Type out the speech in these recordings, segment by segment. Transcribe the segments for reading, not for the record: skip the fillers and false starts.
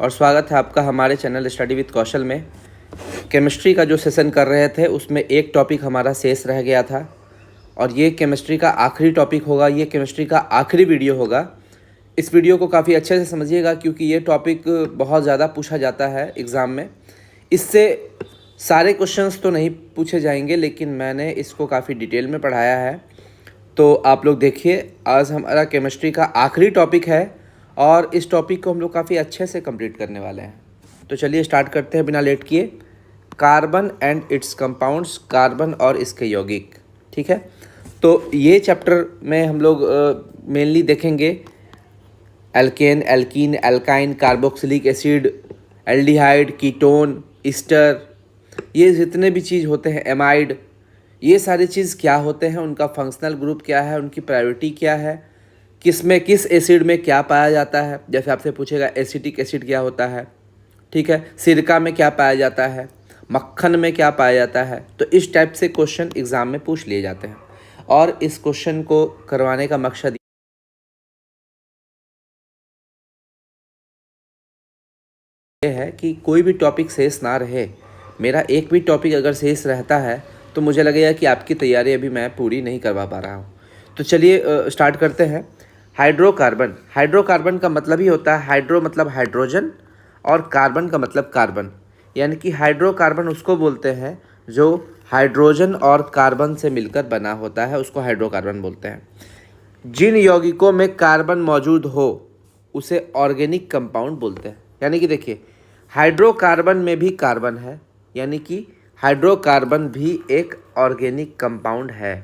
और स्वागत है आपका हमारे चैनल स्टडी विद कौशल में। केमिस्ट्री का जो सेशन कर रहे थे उसमें एक टॉपिक हमारा शेष रह गया था और ये केमिस्ट्री का आखिरी टॉपिक होगा, ये केमिस्ट्री का आखिरी वीडियो होगा। इस वीडियो को काफ़ी अच्छे से समझिएगा क्योंकि ये टॉपिक बहुत ज़्यादा पूछा जाता है एग्ज़ाम में। इससे सारे क्वेश्चंस तो नहीं पूछे जाएंगे लेकिन मैंने इसको काफ़ी डिटेल में पढ़ाया है। तो आप लोग देखिए, आज हमारा केमिस्ट्री का आखिरी टॉपिक है और इस टॉपिक को हम लोग काफ़ी अच्छे से कंप्लीट करने वाले हैं। तो चलिए स्टार्ट करते हैं बिना लेट किए। Carbon and it's compounds, carbon और इसके यौगिक। ठीक है, तो ये चैप्टर में हम लोग मेनली देखेंगे alkane, alkene, alkyne, carboxylic acid, aldehyde, ketone, ester, ये जितने भी चीज़ होते हैं, एमाइड, ये सारी चीज़ क्या होते हैं, उनका फंक्शनल ग्रुप क्या है, उनकी प्रायोरिटी क्या है, किस में किस एसिड में क्या पाया जाता है। जैसे आपसे पूछेगा एसिटिक एसिड क्या होता है, ठीक है, सिरका में क्या पाया जाता है, मक्खन में क्या पाया जाता है। तो इस टाइप से क्वेश्चन एग्ज़ाम में पूछ लिए जाते हैं और इस क्वेश्चन को करवाने का मकसद ये है कि कोई भी टॉपिक शेष ना रहे। मेरा एक भी टॉपिक अगर शेष रहता है तो मुझे लगेगा कि आपकी तैयारी अभी मैं पूरी नहीं करवा पा रहा हूँ। तो चलिए स्टार्ट करते हैं। हाइड्रोकार्बन, हाइड्रोकार्बन का मतलब ही होता है, हाइड्रो मतलब हाइड्रोजन और कार्बन का मतलब कार्बन, यानी कि हाइड्रोकार्बन उसको बोलते हैं जो हाइड्रोजन और कार्बन से मिलकर बना होता है, उसको हाइड्रोकार्बन बोलते हैं। जिन यौगिकों में कार्बन मौजूद हो उसे ऑर्गेनिक कंपाउंड बोलते हैं। यानी कि देखिए, हाइड्रोकार्बन में भी कार्बन है, यानी कि हाइड्रोकार्बन भी एक ऑर्गेनिक कंपाउंड है।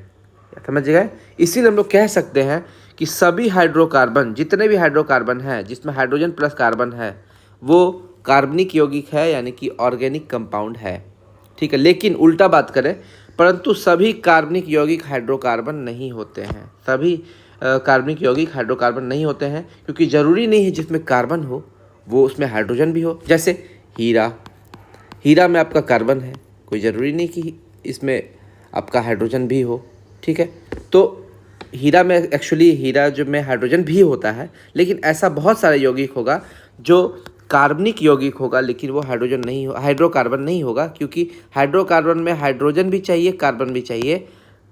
समझ गए? इसीलिए हम लोग कह सकते हैं कि सभी हाइड्रोकार्बन, जितने भी हाइड्रोकार्बन हैं जिसमें हाइड्रोजन प्लस कार्बन है, वो कार्बनिक यौगिक है, यानी कि ऑर्गेनिक कंपाउंड है। ठीक है, लेकिन उल्टा बात करें, परंतु सभी कार्बनिक यौगिक हाइड्रोकार्बन नहीं होते हैं। सभी कार्बनिक यौगिक हाइड्रोकार्बन नहीं होते हैं क्योंकि ज़रूरी नहीं है जिसमें कार्बन हो वो उसमें हाइड्रोजन भी हो। जैसे हीरा, हीरा में आपका कार्बन है, कोई ज़रूरी नहीं कि इसमें आपका हाइड्रोजन भी हो। ठीक है, तो हीरा में एक्चुअली हीरा जो में हाइड्रोजन भी होता है, लेकिन ऐसा बहुत सारा यौगिक होगा जो कार्बनिक यौगिक होगा लेकिन वो हाइड्रोजन नहीं हो, हाइड्रोकार्बन नहीं होगा, क्योंकि हाइड्रोकार्बन में हाइड्रोजन भी चाहिए, कार्बन भी चाहिए।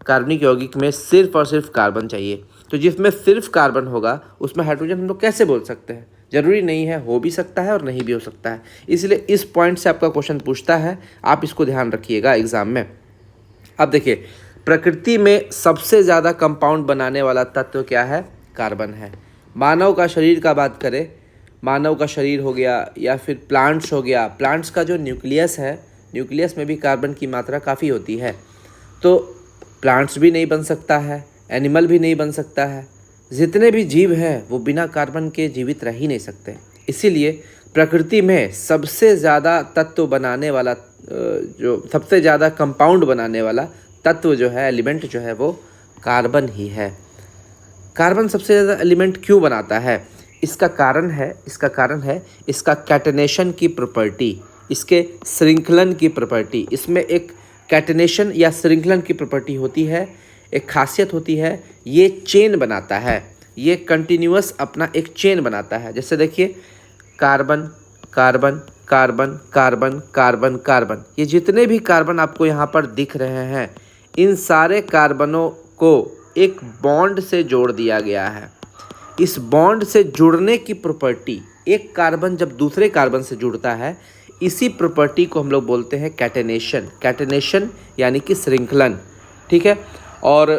कार्बनिक यौगिक में सिर्फ और सिर्फ कार्बन चाहिए। तो जिसमें सिर्फ कार्बन होगा उसमें हाइड्रोजन हम लोग कैसे बोल सकते हैं? ज़रूरी नहीं है, हो भी सकता है और नहीं भी हो सकता है। इसलिए इस पॉइंट से आपका क्वेश्चन पूछता है, आप इसको ध्यान रखिएगा एग्जाम में। अब देखिए, प्रकृति में सबसे ज़्यादा कंपाउंड बनाने वाला तत्व क्या है? कार्बन है। मानव का शरीर का बात करें, मानव का शरीर हो गया या फिर प्लांट्स हो गया, प्लांट्स का जो न्यूक्लियस है, न्यूक्लियस में भी कार्बन की मात्रा काफ़ी होती है। तो प्लांट्स भी नहीं बन सकता है, एनिमल भी नहीं बन सकता है, जितने भी जीव हैं वो बिना कार्बन के जीवित रह ही नहीं सकते। इसीलिए प्रकृति में सबसे ज़्यादा तत्व बनाने वाला, जो सबसे ज़्यादा कंपाउंड बनाने वाला तत्व जो है, एलिमेंट जो है, वो कार्बन ही है। कार्बन सबसे ज़्यादा एलिमेंट क्यों बनाता है? इसका कारण है इसका कैटेनेशन की प्रॉपर्टी, इसके श्रृंखलन की प्रॉपर्टी। इसमें एक कैटेनेशन या श्रृंखलन की प्रॉपर्टी होती है, एक खासियत होती है, ये चेन बनाता है, ये कंटिन्यूअस अपना एक चेन बनाता है। जैसे देखिए, carbon carbon carbon carbon carbon carbon, ये जितने भी कार्बन आपको यहाँ पर दिख रहे हैं, इन सारे कार्बनों को एक बॉन्ड से जोड़ दिया गया है। इस बॉन्ड से जुड़ने की प्रॉपर्टी, एक कार्बन जब दूसरे कार्बन से जुड़ता है, इसी प्रॉपर्टी को हम लोग बोलते हैं कैटेनेशन। कैटेनेशन यानी कि श्रृंखलन। ठीक है, और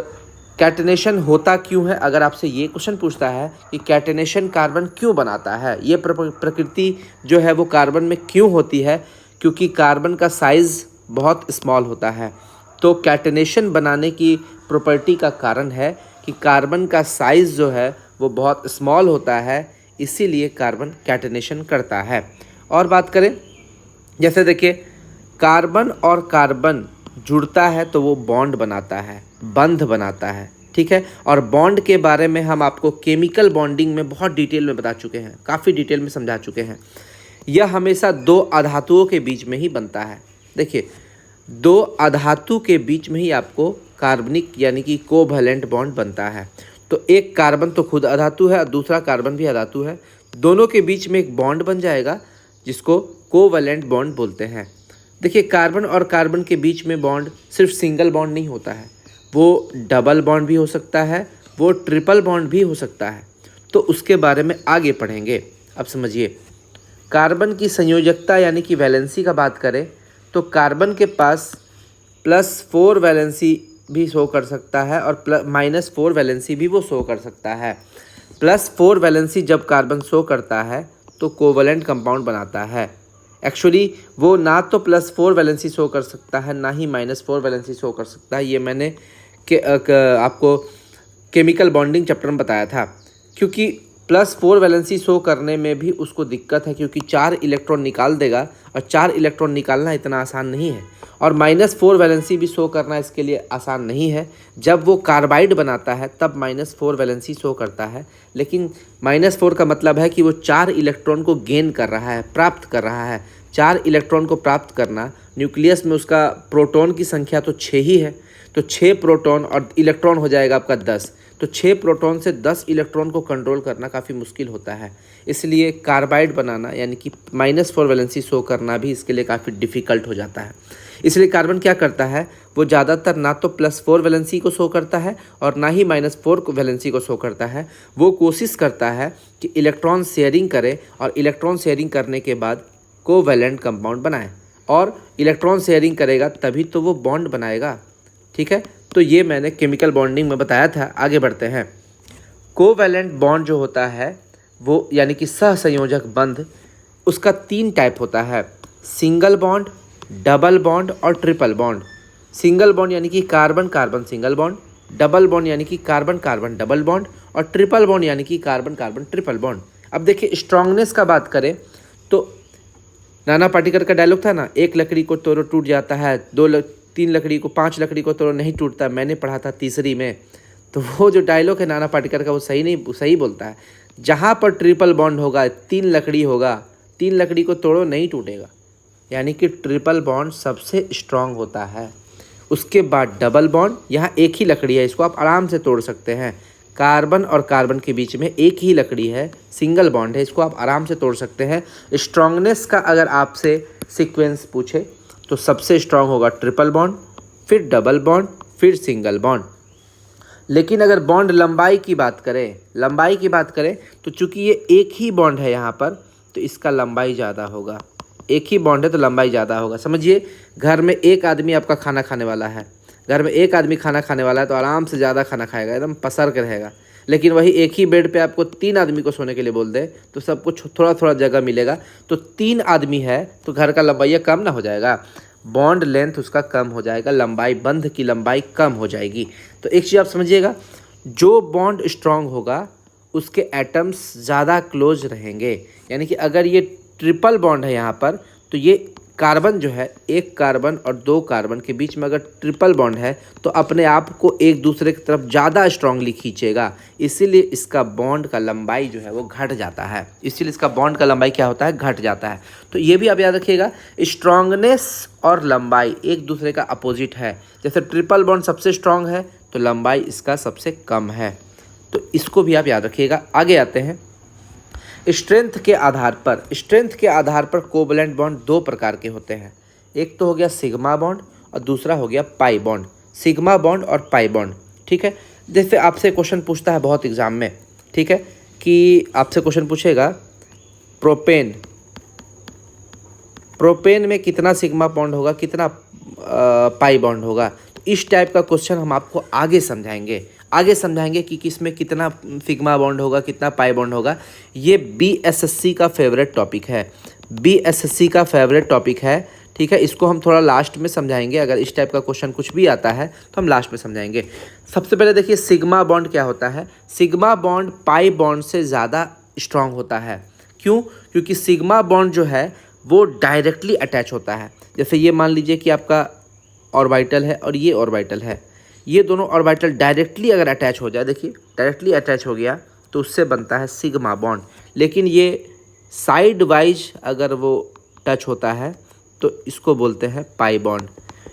कैटेनेशन होता क्यों है? अगर आपसे ये क्वेश्चन पूछता है कि कैटेनेशन कार्बन क्यों बनाता है, ये प्रकृति जो है वो कार्बन में क्यों होती है, क्योंकि कार्बन का साइज़ बहुत स्मॉल होता है। तो कैटेनेशन बनाने की प्रॉपर्टी का कारण है कि कार्बन का साइज़ जो है वो बहुत स्मॉल होता है, इसीलिए कार्बन कैटेनेशन करता है। और बात करें, जैसे देखिए, कार्बन और कार्बन जुड़ता है तो वो बॉन्ड बनाता है, बंध बनाता है। ठीक है, और बॉन्ड के बारे में हम आपको केमिकल बॉन्डिंग में बहुत डिटेल में बता चुके हैं, काफ़ी डिटेल में समझा चुके हैं। यह हमेशा दो अधातुओं के बीच में ही बनता है। देखिए, दो अधातु के बीच में ही आपको कार्बनिक यानी कि कोवैलेंट बॉन्ड बनता है। तो एक कार्बन तो खुद अधातु है और दूसरा कार्बन भी अधातु है, दोनों के बीच में एक बॉन्ड बन जाएगा जिसको कोवैलेंट बॉन्ड बोलते हैं। देखिए, कार्बन और कार्बन के बीच में बॉन्ड सिर्फ सिंगल बॉन्ड नहीं होता है, वो डबल बॉन्ड भी हो सकता है, वो ट्रिपल बॉन्ड भी हो सकता है। तो उसके बारे में आगे पढ़ेंगे। अब समझिए, कार्बन की संयोजकता यानी कि वैलेंसी का बात करें तो कार्बन के पास +4 वैलेंसी भी शो कर सकता है और -4 वैलेंसी भी वो शो कर सकता है। +4 वैलेंसी जब कार्बन शो करता है तो कोवैलेंट कंपाउंड बनाता है। एक्चुअली वो ना तो +4 वैलेंसी शो कर सकता है, ना ही -4 वैलेंसी शो कर सकता है। ये मैंने आपको केमिकल बॉन्डिंग चैप्टर में बताया था। क्योंकि +4 वैलेंसी शो करने में भी उसको दिक्कत है, क्योंकि 4 इलेक्ट्रॉन निकाल देगा और 4 इलेक्ट्रॉन निकालना इतना आसान नहीं है। और -4 वैलेंसी भी शो करना इसके लिए आसान नहीं है। जब वो कार्बाइड बनाता है तब -4 वैलेंसी शो करता है, लेकिन -4 का मतलब है कि वो 4 इलेक्ट्रॉन को गेन कर रहा है, प्राप्त कर रहा है। 4 इलेक्ट्रॉन को प्राप्त करना, न्यूक्लियस में उसका प्रोटॉन की संख्या तो 6 ही है, तो 6 प्रोटॉन और इलेक्ट्रॉन हो जाएगा आपका 10। तो 6 प्रोटॉन से 10 इलेक्ट्रॉन को कंट्रोल करना काफ़ी मुश्किल होता है। इसलिए कार्बाइड बनाना यानी कि -4 वैलेंसी शो करना भी इसके लिए काफ़ी डिफ़िकल्ट हो जाता है। इसलिए कार्बन क्या करता है, वो ज़्यादातर ना तो +4 वैलेंसी को शो करता है और ना ही -4 वैलेंसी को शो करता है। वो कोशिश करता है कि इलेक्ट्रॉन शेयरिंग करे और इलेक्ट्रॉन शेयरिंग करने के बाद कोवैलेंट कंपाउंड बनाए, और इलेक्ट्रॉन शेयरिंग करेगा तभी तो वो बॉन्ड बनाएगा। ठीक है, तो ये मैंने केमिकल बॉन्डिंग में बताया था। आगे बढ़ते हैं। कोवैलेंट बॉन्ड जो होता है वो यानी कि सहसंयोजक बंध, उसका 3 टाइप होता है, सिंगल बॉन्ड, डबल बॉन्ड और ट्रिपल बॉन्ड। सिंगल बॉन्ड यानी कि carbon carbon single bond, double bond यानी कि कार्बन कार्बन डबल बॉन्ड, और ट्रिपल बॉन्ड यानी कि कार्बन कार्बन ट्रिपल बॉन्ड। अब देखिए, स्ट्रांगनेस का बात करें तो नाना पाटेकर का डायलॉग था ना, 1 लकड़ी को तोड़ो टूट जाता है, 3 लकड़ी को 5 लकड़ी को तोड़ो नहीं टूटता, मैंने पढ़ा था तीसरी में। तो वो जो डायलॉग है नाना पाटेकर का, वो सही बोलता है। जहाँ पर ट्रिपल बॉन्ड होगा, 3 लकड़ी होगा, 3 लकड़ी को तोड़ो नहीं टूटेगा, यानी कि ट्रिपल बॉन्ड सबसे स्ट्रांग होता है। उसके बाद डबल बॉन्ड, यहाँ एक ही लकड़ी है, इसको आप आराम से तोड़ सकते हैं। कार्बन और कार्बन के बीच में एक ही लकड़ी है, सिंगल बॉन्ड है, इसको आप आराम से तोड़ सकते हैं। स्ट्रांगनेस का अगर आपसे सीक्वेंस पूछे तो सबसे स्ट्रांग होगा ट्रिपल बॉन्ड, फिर डबल बॉन्ड, फिर सिंगल बॉन्ड। लेकिन अगर बॉन्ड लंबाई की बात करें तो चूंकि ये एक ही बॉन्ड है यहाँ पर, तो इसका लंबाई ज़्यादा होगा। एक ही बॉन्ड है तो लंबाई ज़्यादा होगा। समझिए, घर में एक आदमी आपका खाना खाने वाला है, तो आराम से ज़्यादा खाना खाएगा, एकदम पसर के रहेगा। लेकिन वही एक ही बेड पे आपको 3 आदमी को सोने के लिए बोल दे तो सबको थोड़ा थोड़ा जगह मिलेगा। तो 3 आदमी है तो घर का लंबाई कम ना हो जाएगा, बॉन्ड लेंथ उसका कम हो जाएगा, लंबाई, बंध की लंबाई कम हो जाएगी। तो एक चीज़ आप समझिएगा, जो बॉन्ड स्ट्रांग होगा उसके एटम्स ज़्यादा क्लोज रहेंगे। यानी कि अगर ये ट्रिपल बॉन्ड है यहाँ पर, तो ये कार्बन जो है, 1 कार्बन और 2 कार्बन के बीच में अगर ट्रिपल बॉन्ड है तो अपने आप को एक दूसरे की तरफ ज़्यादा स्ट्रांगली खींचेगा। इसीलिए इसका बॉन्ड का लंबाई जो है वो घट जाता है। तो ये भी आप याद रखिएगा, स्ट्रांगनेस और लंबाई एक दूसरे का अपोजिट है। जैसे ट्रिपल बॉन्ड सबसे स्ट्रांग है तो लंबाई इसका सबसे कम है, तो इसको भी आप याद रखिएगा। आगे आते हैं। स्ट्रेंथ के आधार पर कोवैलेंट बॉन्ड 2 प्रकार के होते हैं। एक तो हो गया सिग्मा बॉन्ड और दूसरा हो गया पाई बॉन्ड। सिग्मा बॉन्ड और पाई बॉन्ड, ठीक है। जैसे आपसे क्वेश्चन पूछता है बहुत एग्जाम में, ठीक है, कि आपसे क्वेश्चन पूछेगा प्रोपेन में कितना सिग्मा बॉन्ड होगा, कितना पाई बॉन्ड होगा। तो इस टाइप का क्वेश्चन हम आपको आगे समझाएंगे कि किसमें कितना सिग्मा बॉन्ड होगा, कितना पाई बॉन्ड होगा। ये बीएसएससी का फेवरेट टॉपिक है, ठीक है। इसको हम थोड़ा लास्ट में समझाएंगे। अगर इस टाइप का क्वेश्चन कुछ भी आता है तो हम लास्ट में समझाएंगे। सबसे पहले देखिए, सिग्मा बॉन्ड क्या होता है। सिग्मा बॉन्ड पाई बॉन्ड से ज़्यादा स्ट्रांग होता है। क्यों? क्योंकि सिग्मा बॉन्ड जो है वो डायरेक्टली अटैच होता है। जैसे ये मान लीजिए कि आपका ऑर्बिटल है और ये ऑर्बिटल है, ये दोनों ऑर्बिटल डायरेक्टली अगर अटैच हो जाए, देखिए डायरेक्टली अटैच हो गया तो उससे बनता है सिग्मा बॉन्ड। लेकिन ये साइड वाइज अगर वो टच होता है तो इसको बोलते हैं पाई बॉन्ड।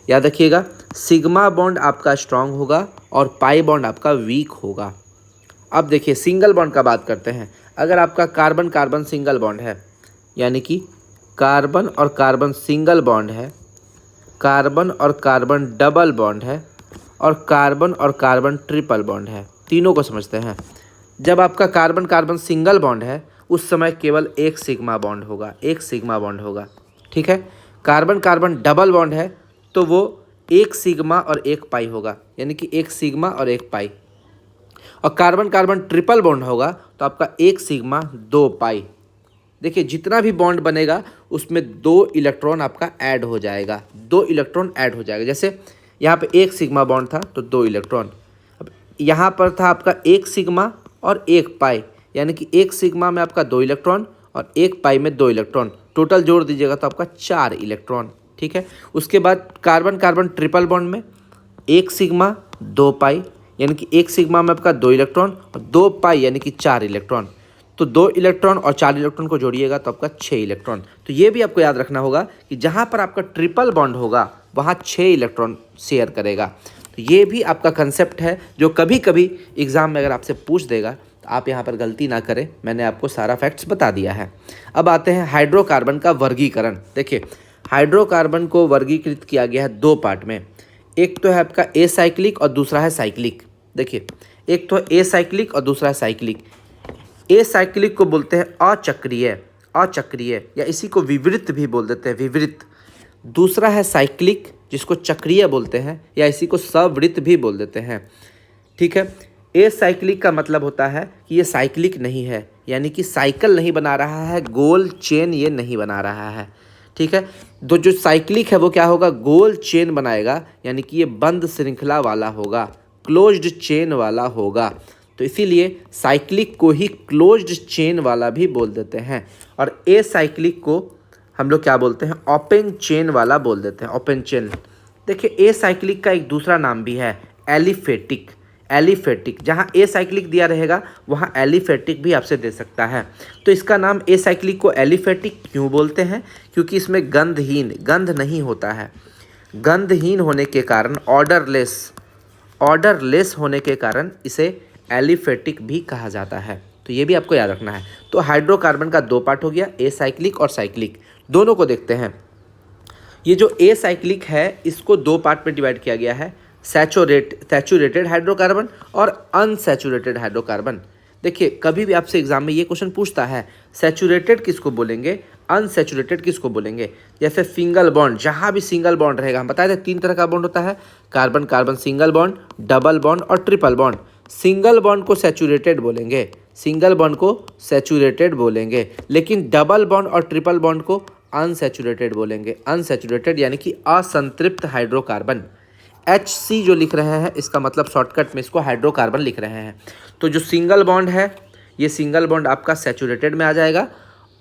याद रखिएगा, सिग्मा बॉन्ड आपका स्ट्रांग होगा और पाई बॉन्ड आपका वीक होगा। अब देखिए, सिंगल बॉन्ड का बात करते हैं। अगर आपका कार्बन कार्बन सिंगल बॉन्ड है, यानी कि कार्बन और कार्बन सिंगल बॉन्ड है, कार्बन और कार्बन डबल बॉन्ड है, और कार्बन और कार्बन ट्रिपल बॉन्ड है। तीनों को समझते हैं। जब आपका कार्बन कार्बन सिंगल बॉन्ड है उस समय केवल एक सिग्मा बॉन्ड होगा, एक सिग्मा बॉन्ड होगा, ठीक है। कार्बन कार्बन डबल बॉन्ड है तो वो एक सिग्मा और एक पाई होगा, यानी कि एक सिग्मा और एक पाई। और कार्बन कार्बन ट्रिपल बॉन्ड होगा तो आपका एक सिग्मा दो पाई। देखिए जितना भी बॉन्ड बनेगा उसमें दो इलेक्ट्रॉन आपका ऐड हो जाएगा, दो इलेक्ट्रॉन ऐड हो जाएगा। जैसे यहाँ पे एक सिग्मा बॉन्ड था तो दो इलेक्ट्रॉन, अब यहाँ पर था आपका एक सिग्मा और एक पाई, यानी कि एक सिग्मा में आपका दो इलेक्ट्रॉन और एक पाई में दो इलेक्ट्रॉन, टोटल जोड़ दीजिएगा तो आपका चार इलेक्ट्रॉन, ठीक है। उसके बाद कार्बन कार्बन ट्रिपल बॉन्ड में एक सिग्मा दो पाई, यानी कि एक सिग्मा में आपका दो इलेक्ट्रॉन और दो पाई यानी कि चार इलेक्ट्रॉन। तो दो इलेक्ट्रॉन और चार इलेक्ट्रॉन को जोड़िएगा तो आपका छः इलेक्ट्रॉन। तो ये भी आपको याद रखना होगा कि जहाँ पर आपका ट्रिपल बॉन्ड होगा वहाँ छः इलेक्ट्रॉन शेयर करेगा। तो ये भी आपका कंसेप्ट है जो कभी कभी एग्ज़ाम में अगर आपसे पूछ देगा तो आप यहाँ पर गलती ना करें, मैंने आपको सारा फैक्ट्स बता दिया है। अब आते हैं हाइड्रोकार्बन का वर्गीकरण। देखिए हाइड्रोकार्बन को वर्गीकृत किया गया है दो पार्ट में, एक तो है आपका एसाइक्लिक और दूसरा है साइक्लिक। देखिए एक तो एसाइक्लिक और दूसरा है साइक्लिक। एसाइक्लिक को बोलते हैं अचक्रीय, अचक्रीय या इसी को विवृत भी बोल देते हैं, विवृत। दूसरा है साइक्लिक जिसको चक्रीय बोलते हैं या इसी को सवृत भी बोल देते हैं, ठीक है। एसाइक्लिक का मतलब होता है कि ये साइक्लिक नहीं है, यानी कि साइकिल नहीं बना रहा है, गोल चेन ये नहीं बना रहा है, ठीक है। तो जो साइक्लिक है वो क्या होगा, गोल चेन बनाएगा, यानी कि ये बंद श्रृंखला वाला होगा, क्लोज्ड चेन वाला होगा। तो इसीलिए साइक्लिक को ही क्लोज्ड चेन वाला भी बोल देते हैं। और एसाइक्लिक को हम लोग क्या बोलते हैं, ओपन चेन वाला बोल देते हैं, ओपन चेन। देखिए एसाइक्लिक का एक दूसरा नाम भी है एलिफेटिक, एलिफेटिक। जहाँ एसाइक्लिक दिया रहेगा वहाँ एलिफेटिक भी आपसे दे सकता है। तो इसका नाम एसाइक्लिक को एलिफेटिक क्यों बोलते हैं, क्योंकि इसमें गंधहीन, गंध नहीं होता है। गंधहीन होने के कारण, ऑर्डरलेस होने के कारण इसे एलिफेटिक भी कहा जाता है। तो ये भी आपको याद रखना है। तो हाइड्रोकार्बन का दो पार्ट हो गया, एसाइक्लिक और साइक्लिक। दोनों को देखते हैं। ये जो एसाइक्लिक है इसको दो पार्ट में डिवाइड किया गया है, सैचुरेटेड हाइड्रोकार्बन और अनसैचुरेटेड हाइड्रोकार्बन। देखिए कभी भी आपसे एग्जाम में ये क्वेश्चन पूछता है सैचुरेटेड किसको बोलेंगे, अनसैचुरेटेड किसको बोलेंगे। जैसे सिंगल बॉन्ड, जहाँ भी सिंगल बॉन्ड रहेगा, हम बताए थे तीन तरह का बॉन्ड होता है, carbon carbon single bond, double bond और ट्रिपल बॉन्ड। सिंगल बॉन्ड को सैचुरेटेड बोलेंगे, सिंगल बॉन्ड को सैचुरेटेड बोलेंगे, लेकिन डबल बॉन्ड और ट्रिपल बॉन्ड को अनसैचुरेटेड बोलेंगे। अनसैचुरेटेड यानी कि असंतृप्त हाइड्रोकार्बन। HC जो लिख रहे हैं इसका मतलब शॉर्टकट में इसको हाइड्रोकार्बन लिख रहे हैं। तो जो सिंगल बॉन्ड है ये सिंगल बॉन्ड आपका सैचुरेटेड में आ जाएगा,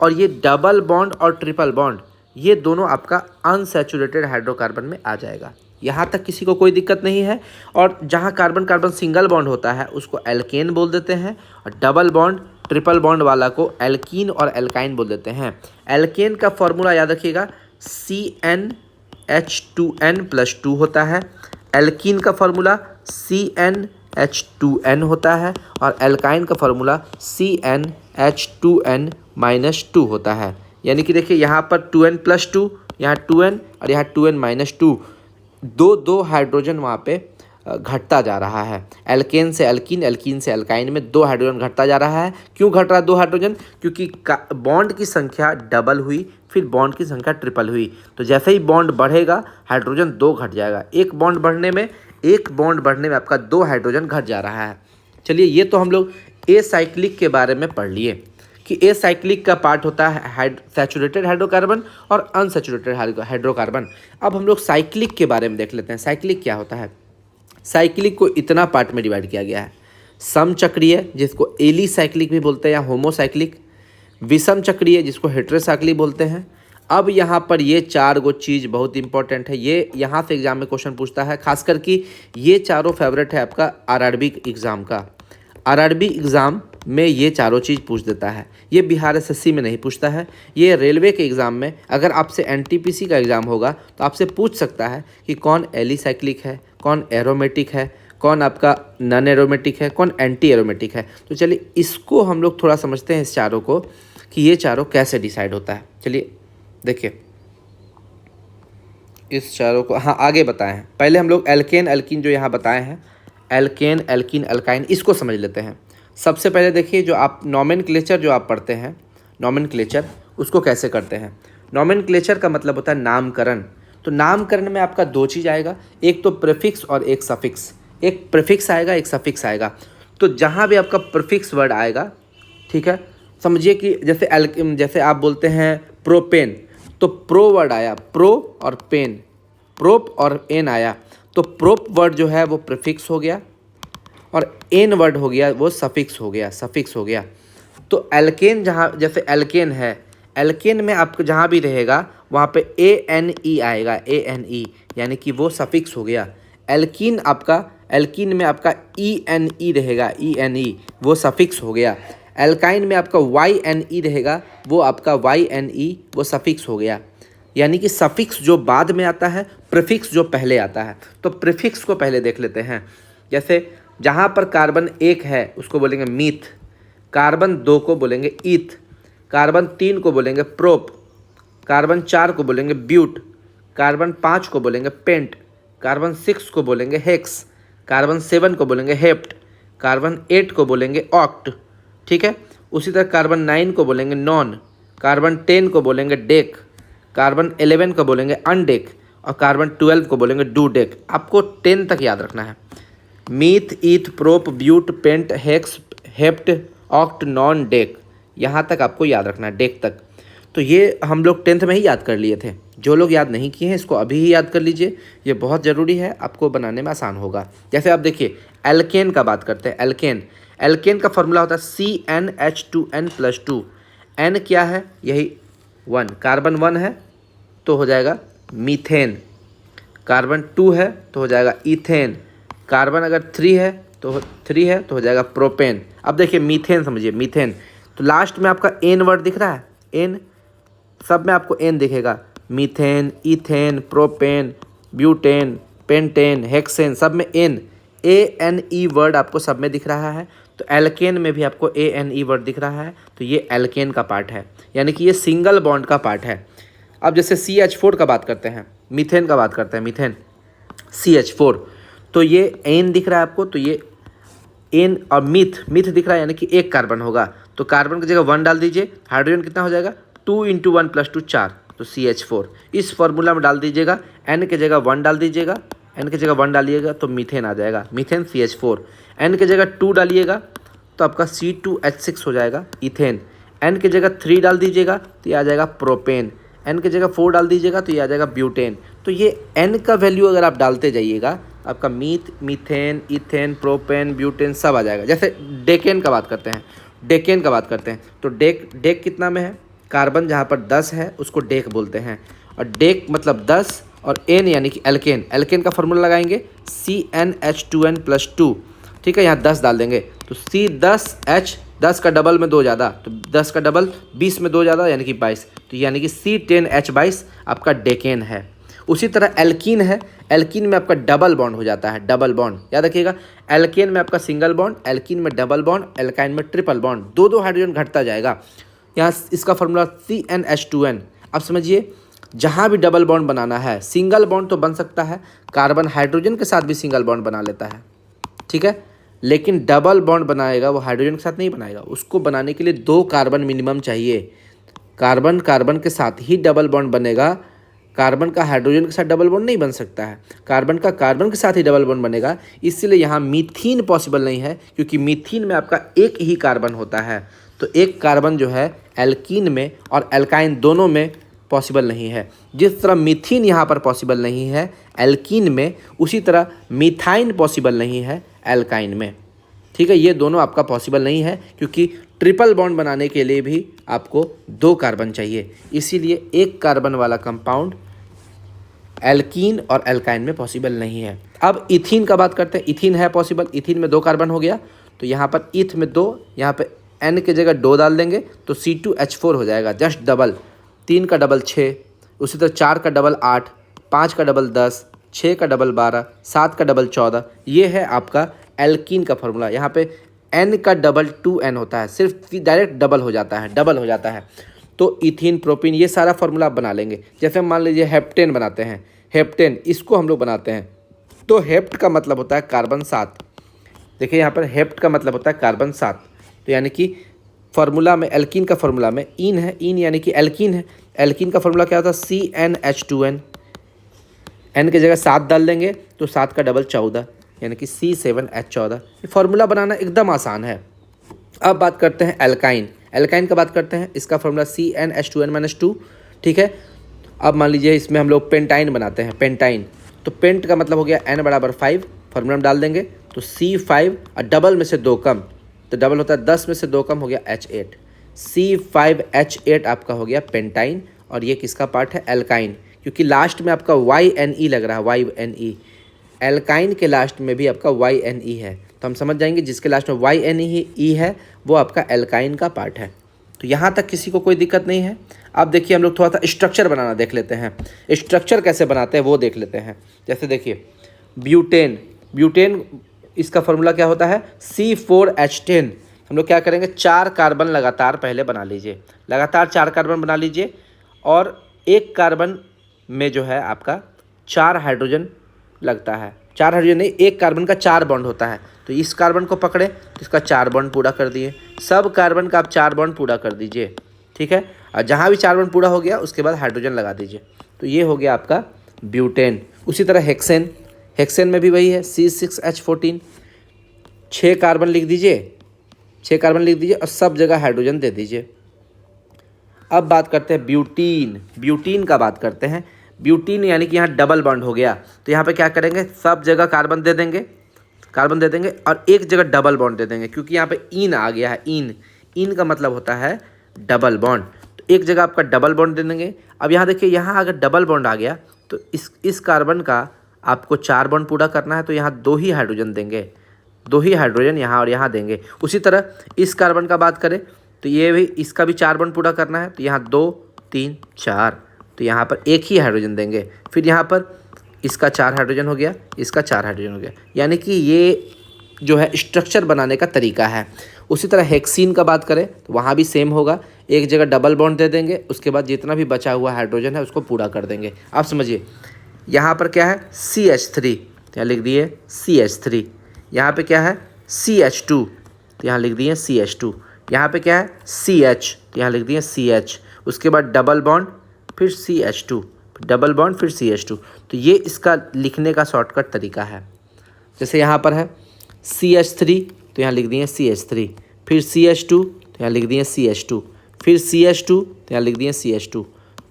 और ये डबल बॉन्ड और ट्रिपल बॉन्ड ये दोनों आपका अनसैचुरेटेड हाइड्रोकार्बन में आ जाएगा। यहाँ तक किसी को कोई दिक्कत नहीं है। और जहाँ कार्बन कार्बन सिंगल बॉन्ड होता है उसको एल्केन बोल देते हैं, और डबल बॉन्ड ट्रिपल बॉन्ड वाला को एल्कीन और एल्काइन बोल देते हैं। एल्केन का फॉर्मूला याद रखिएगा, CnH2n+2 होता है। एल्कीन का फॉर्मूला CnH2n होता है, और एल्काइन का फॉर्मूला CnH2n-2 होता है। यानी कि देखिए यहाँ पर 2n+2, यहाँ 2n और यहाँ 2n-2, दो हाइड्रोजन वहाँ पे घटता जा रहा है। एल्केन से एल्कीन, एल्कीन से एल्काइन में दो हाइड्रोजन घटता जा रहा है। क्यों घट रहा है दो हाइड्रोजन, क्योंकि बॉन्ड की संख्या डबल हुई, फिर बॉन्ड की संख्या ट्रिपल हुई। तो जैसे ही बॉन्ड बढ़ेगा हाइड्रोजन दो घट जाएगा। एक बॉन्ड बढ़ने में आपका दो हाइड्रोजन घट जा रहा है। चलिए ये तो हम लोग एसाइक्लिक के बारे में पढ़ लिए कि एसाइक्लिक का पार्ट होता है सैचुरेटेड हाइड्रोकार्बन और अनसैचुरेटेड हाइड्रोकार्बन। अब हम लोग साइक्लिक के बारे में देख लेते हैं। साइक्लिक क्या होता है। साइक्लिक को इतना पार्ट में डिवाइड किया गया है, समचक्रीय जिसको एलिसाइक्लिक भी बोलते हैं या होमोसाइक्लिक, विषम चक्रीय जिसको हेटेरोसाइक्लिक बोलते हैं। अब यहाँ पर ये चार गो चीज़ बहुत इंपॉर्टेंट है, ये यहाँ से एग्जाम में क्वेश्चन पूछता है, खासकर कि ये चारों फेवरेट है आपका आरआरबी एग्ज़ाम का। आरआरबी एग्ज़ाम में ये चारों चीज़ पूछ देता है। ये बिहार एसएससी में नहीं पूछता है, ये रेलवे के एग्ज़ाम में अगर आपसे एनटीपीसी का एग्ज़ाम होगा तो आपसे पूछ सकता है कि कौन एलिसाइक्लिक है, कौन एरोमेटिक है, कौन आपका नॉन एरोमेटिक है, कौन एंटी एरोमेटिक है। तो चलिए इसको हम लोग थोड़ा समझते हैं, इस चारों को कि ये चारों कैसे डिसाइड होता है। चलिए देखिए इस चारों को हाँ आगे बताए हैं। पहले हम लोग एल्केन एल्कीन जो यहाँ बताए हैं, एल्केन एल्कीन अल्काइन, इसको समझ लेते हैं। सबसे पहले देखिए जो आप नॉमेनक्लेचर जो आप पढ़ते हैं, नॉमेनक्लेचर उसको कैसे करते हैं। नॉमेनक्लेचर का मतलब होता है नामकरण। तो नामकरण में आपका दो चीज़ आएगा, एक तो प्रीफिक्स और एक सफिक्स। एक प्रीफिक्स आएगा, एक सफिक्स आएगा। तो जहाँ भी आपका प्रीफिक्स वर्ड आएगा, ठीक है, समझिए कि जैसे आप बोलते हैं प्रोपेन, तो प्रो वर्ड आया, प्रो और पेन, प्रोप और एन आया, तो प्रोप वर्ड जो है वो प्रीफिक्स हो गया और एन वर्ड हो गया वो सफिक्स हो गया, सफिक्स हो गया। तो एल्केन जहाँ जैसे एल्केन है, एल्केन में आपको जहाँ भी रहेगा वहाँ पे ए एन ई आएगा, ए एन ई, यानी कि वो सफिक्स हो गया। एल्कीन आपका, एल्कीन में आपका ई एन ई रहेगा, ई एन ई, वो सफिक्स हो गया। एल्काइन में आपका वाई एन ई रहेगा, वो आपका वाई एन ई, वो सफिक्स हो गया। यानी कि सफिक्स जो बाद में आता है, प्रीफिक्स जो पहले आता है। तो प्रीफिक्स को पहले देख लेते हैं। जैसे जहाँ पर कार्बन 1 है उसको बोलेंगे मीथ, कार्बन 2 को बोलेंगे ईथ, कार्बन 3 को बोलेंगे प्रोप, कार्बन 4 को बोलेंगे ब्यूट, कार्बन 5 को बोलेंगे पेंट, कार्बन 6 को बोलेंगे हेक्स, कार्बन 7 को बोलेंगे हेप्ट, कार्बन 8 को बोलेंगे ऑक्ट, ठीक है। उसी तरह कार्बन 9 को बोलेंगे नॉन, कार्बन 10 को बोलेंगे डेक, कार्बन 11 को बोलेंगे अनडेक और कार्बन 12 को बोलेंगे डू डेक। आपको 10 तक याद रखना है। Meth, eth, prop, but, pent, hex, hept, oct, non, dec, यहाँ तक आपको याद रखना है, डेक तक। तो ये हम लोग 10th में ही याद कर लिए थे। जो लोग याद नहीं किए हैं इसको अभी ही याद कर लीजिए, ये बहुत ज़रूरी है, आपको बनाने में आसान होगा। जैसे आप देखिए एल्केन का बात करते हैं। एल्केन, एल्केन का फॉर्मूला होता है CnH2n+2। एन क्या है, यही 1, कार्बन 1 है तो हो जाएगा मीथेन, कार्बन 2 है तो हो जाएगा इथेन, कार्बन अगर 3 है तो हो जाएगा प्रोपेन। अब देखिए मीथेन समझिए, मीथेन, तो लास्ट में आपका एन वर्ड दिख रहा है, एन, सब में आपको एन दिखेगा, methane, ethane, propane, butane, pentane, hexane, सब में N, A N E word आपको सब में दिख रहा है। तो एल्केन में भी आपको ए एन ई वर्ड दिख रहा है, तो ये एल्केन का पार्ट है, यानी कि ये सिंगल बॉन्ड का पार्ट है। अब जैसे CH4 का बात करते हैं, मीथेन का बात करते हैं, मीथेन CH4, तो ये एन दिख रहा है आपको, तो ये एन और मीथ, मीथ दिख रहा है यानी कि एक कार्बन होगा, तो कार्बन की जगह 1 डाल दीजिए, हाइड्रोजन कितना हो जाएगा 2 × 1 + 2 4, तो CH4। इस फॉर्मूला में डाल दीजिएगा, एन की जगह 1 डाल दीजिएगा, एन की जगह 1 डालिएगा तो मीथेन आ जाएगा, मीथेन CH4। एन की जगह 2 डालिएगा तो आपका C2H6 हो जाएगा, इथेन। एन की जगह 3 डाल दीजिएगा तो ये आ जाएगा प्रोपेन, एन की जगह 4 डाल दीजिएगा तो ये आ जाएगा ब्यूटेन। तो ये एन का वैल्यू अगर आप डालते जाइएगा, आपका myth, methane, ethane, propane, butane सब आ जाएगा। जैसे डेकेन का बात करते हैं, डेकेन का बात करते हैं, तो डेक, डेक कितना में है, कार्बन जहाँ पर 10 है उसको डेक बोलते हैं, और डेक मतलब 10, और एन यानी कि एल्केन, एल्केन का फॉर्मूला लगाएंगे CnH2n+2, ठीक है, यहाँ 10 डाल देंगे तो C10H, 10 का डबल में 2 ज़्यादा, तो 10 का डबल 20 में 2 ज़्यादा यानी कि 22, तो यानी कि C10H22 आपका डेकेन है। उसी तरह एल्कीन है, एल्कीन में आपका डबल बॉन्ड हो जाता है, डबल बॉन्ड याद रखिएगा। एल्केन में आपका सिंगल बॉन्ड, एल्कीन में डबल बॉन्ड, एल्काइन में ट्रिपल बॉन्ड, 2 हाइड्रोजन घटता जाएगा। यहाँ इसका फॉर्मूला CnH2n। अब समझिए जहाँ भी डबल बॉन्ड बनाना है, सिंगल बॉन्ड तो बन सकता है, कार्बन हाइड्रोजन के साथ भी सिंगल बॉन्ड बना लेता है, ठीक है, लेकिन डबल बॉन्ड बनाएगा वो हाइड्रोजन के साथ नहीं बनाएगा, उसको बनाने के लिए 2 कार्बन मिनिमम चाहिए। कार्बन कार्बन के साथ ही डबल बॉन्ड बनेगा, कार्बन का हाइड्रोजन के साथ डबल बॉन्ड नहीं बन सकता है, कार्बन का कार्बन के साथ ही डबल बॉन्ड बनेगा। इसलिए यहाँ मीथीन पॉसिबल नहीं है, क्योंकि मीथीन में आपका एक ही कार्बन होता है, तो एक कार्बन जो है एल्कीन में और एल्काइन दोनों में पॉसिबल नहीं है। जिस तरह मीथीन यहाँ पर पॉसिबल नहीं है एल्कीन में, उसी तरह मीथाइन पॉसिबल नहीं है एल्काइन में, ठीक है। ये दोनों आपका पॉसिबल नहीं है, क्योंकि ट्रिपल बॉन्ड बनाने के लिए भी आपको 2 कार्बन चाहिए, इसीलिए एक कार्बन वाला कंपाउंड एल्कीन और एल्काइन में पॉसिबल नहीं है। अब इथीन का बात करते हैं, इथीन है पॉसिबल, इथीन में 2 कार्बन हो गया, तो यहाँ पर ईथ में 2, यहाँ पे एन की जगह 2 डाल देंगे तो C2H4 हो जाएगा, जस्ट डबल, 3 का डबल 6, उसी तरह 4 का डबल 8, 5 का डबल 10, 6 का डबल 12, 7 का डबल 14। ये है आपका एल्कीन का फॉर्मूला। यहाँ पे एन का डबल 2n होता है, सिर्फ डायरेक्ट डबल हो जाता है, डबल हो जाता है। तो इथीन, प्रोपीन, ये सारा फार्मूला आप बना लेंगे। जैसे मान लीजिए हेप्टेन बनाते हैं, हेप्टेन इसको हम लोग बनाते हैं, तो हेप्ट का मतलब होता है कार्बन 7। देखिए यहाँ पर हेप्ट का मतलब होता है कार्बन 7। तो यानी कि फार्मूला में एल्कीन का फार्मूला में इन है, इन यानी कि एल्कीन है। एल्कीन का फार्मूला क्या होता है? CnH2n। एन की जगह 7 डाल देंगे तो 7 का डबल 14, यानी कि C7H14। ये फार्मूला बनाना एकदम आसान है। अब बात करते हैं एल्काइन। एल्काइन का बात करते हैं, इसका फार्मूला CnH2n-2। ठीक है। अब मान लीजिए इसमें हम लोग पेंटाइन बनाते हैं, पेंटाइन। तो पेंट का मतलब हो गया n = 5, फार्मूला में डाल देंगे तो C5 और डबल में से 2 कम, तो डबल होता है 10 में से 2 कम हो गया H8। C5H8 आपका हो गया पेंटाइन। और ये किसका पार्ट है? एल्काइन, क्योंकि लास्ट में आपका YNE लग रहा है, YNE। एल्काइन के लास्ट में भी आपका YNE है, तो हम समझ जाएंगे जिसके लास्ट में YNE है वो आपका एल्काइन का पार्ट है। तो यहाँ तक किसी को कोई दिक्कत नहीं है। अब देखिए हम लोग थोड़ा सा स्ट्रक्चर बनाना देख लेते हैं। स्ट्रक्चर कैसे बनाते हैं वो देख लेते हैं। जैसे देखिए ब्यूटेन, ब्यूटेन इसका फार्मूला क्या होता है? C4H10। हम लोग क्या करेंगे? 4 कार्बन लगातार पहले बना लीजिए, लगातार 4 कार्बन बना लीजिए, और एक कार्बन में जो है आपका 4 हाइड्रोजन लगता है। 4 हाइड्रोजन नहीं, एक कार्बन का 4 बॉन्ड होता है। तो इस कार्बन को पकड़े तो इसका 4 बॉन्ड पूरा कर दिए, सब कार्बन का आप 4 बॉन्ड पूरा कर दीजिए। ठीक है। और जहाँ भी 4 बॉन्ड पूरा हो गया उसके बाद हाइड्रोजन लगा दीजिए, तो ये हो गया आपका ब्यूटेन। उसी तरह हेक्सेन, हेक्सेन में भी वही है, C6H14। 6 कार्बन लिख दीजिए, 6 कार्बन लिख दीजिए और सब जगह हाइड्रोजन दे दीजिए। अब बात करते हैं ब्यूटीन। ब्यूटीन का बात करते हैं। ब्यूटीन यानी कि यहाँ डबल बॉन्ड हो गया, तो यहाँ पे क्या करेंगे? सब जगह कार्बन दे देंगे, कार्बन दे देंगे और एक जगह डबल बॉन्ड दे देंगे, क्योंकि यहाँ पे इन आ गया है। इन, इन का मतलब होता है डबल बॉन्ड, तो एक जगह आपका डबल बॉन्ड दे देंगे। अब यहाँ देखिए, यहाँ अगर डबल बॉन्ड आ गया तो इस कार्बन का आपको 4 बॉन्ड पूरा करना है, तो यहाँ 2 ही हाइड्रोजन देंगे, 2 ही हाइड्रोजन यहाँ और यहाँ देंगे। उसी तरह इस कार्बन का बात करें तो ये भी, इसका भी 4 बॉन्ड पूरा करना है, तो यहाँ 2 3 4, तो यहाँ पर 1 ही हाइड्रोजन देंगे। फिर यहाँ पर इसका 4 हाइड्रोजन हो गया, इसका 4 हाइड्रोजन हो गया। यानी कि ये जो है स्ट्रक्चर बनाने का तरीका है। उसी तरह हेक्सीन का बात करें तो वहाँ भी सेम होगा, एक जगह डबल बॉन्ड दे देंगे, उसके बाद जितना भी बचा हुआ हाइड्रोजन है उसको पूरा कर देंगे। आप समझिए यहाँ पर क्या है? CH3, तो यहाँ लिख दिए CH3। यहाँ पे क्या है? CH2, तो यहाँ लिख दिए CH2। यहाँ पे क्या है? CH, तो यहाँ लिख दिए CH। उसके बाद डबल बॉन्ड, फिर CH2, डबल बॉन्ड, फिर CH2। तो ये इसका लिखने का शॉर्टकट तरीका है। जैसे यहाँ पर है CH3, तो यहाँ लिख दिए CH3, फिर CH2, तो यहाँ लिख दिए CH2, फिर CH2, तो यहाँ लिख दिए CH2,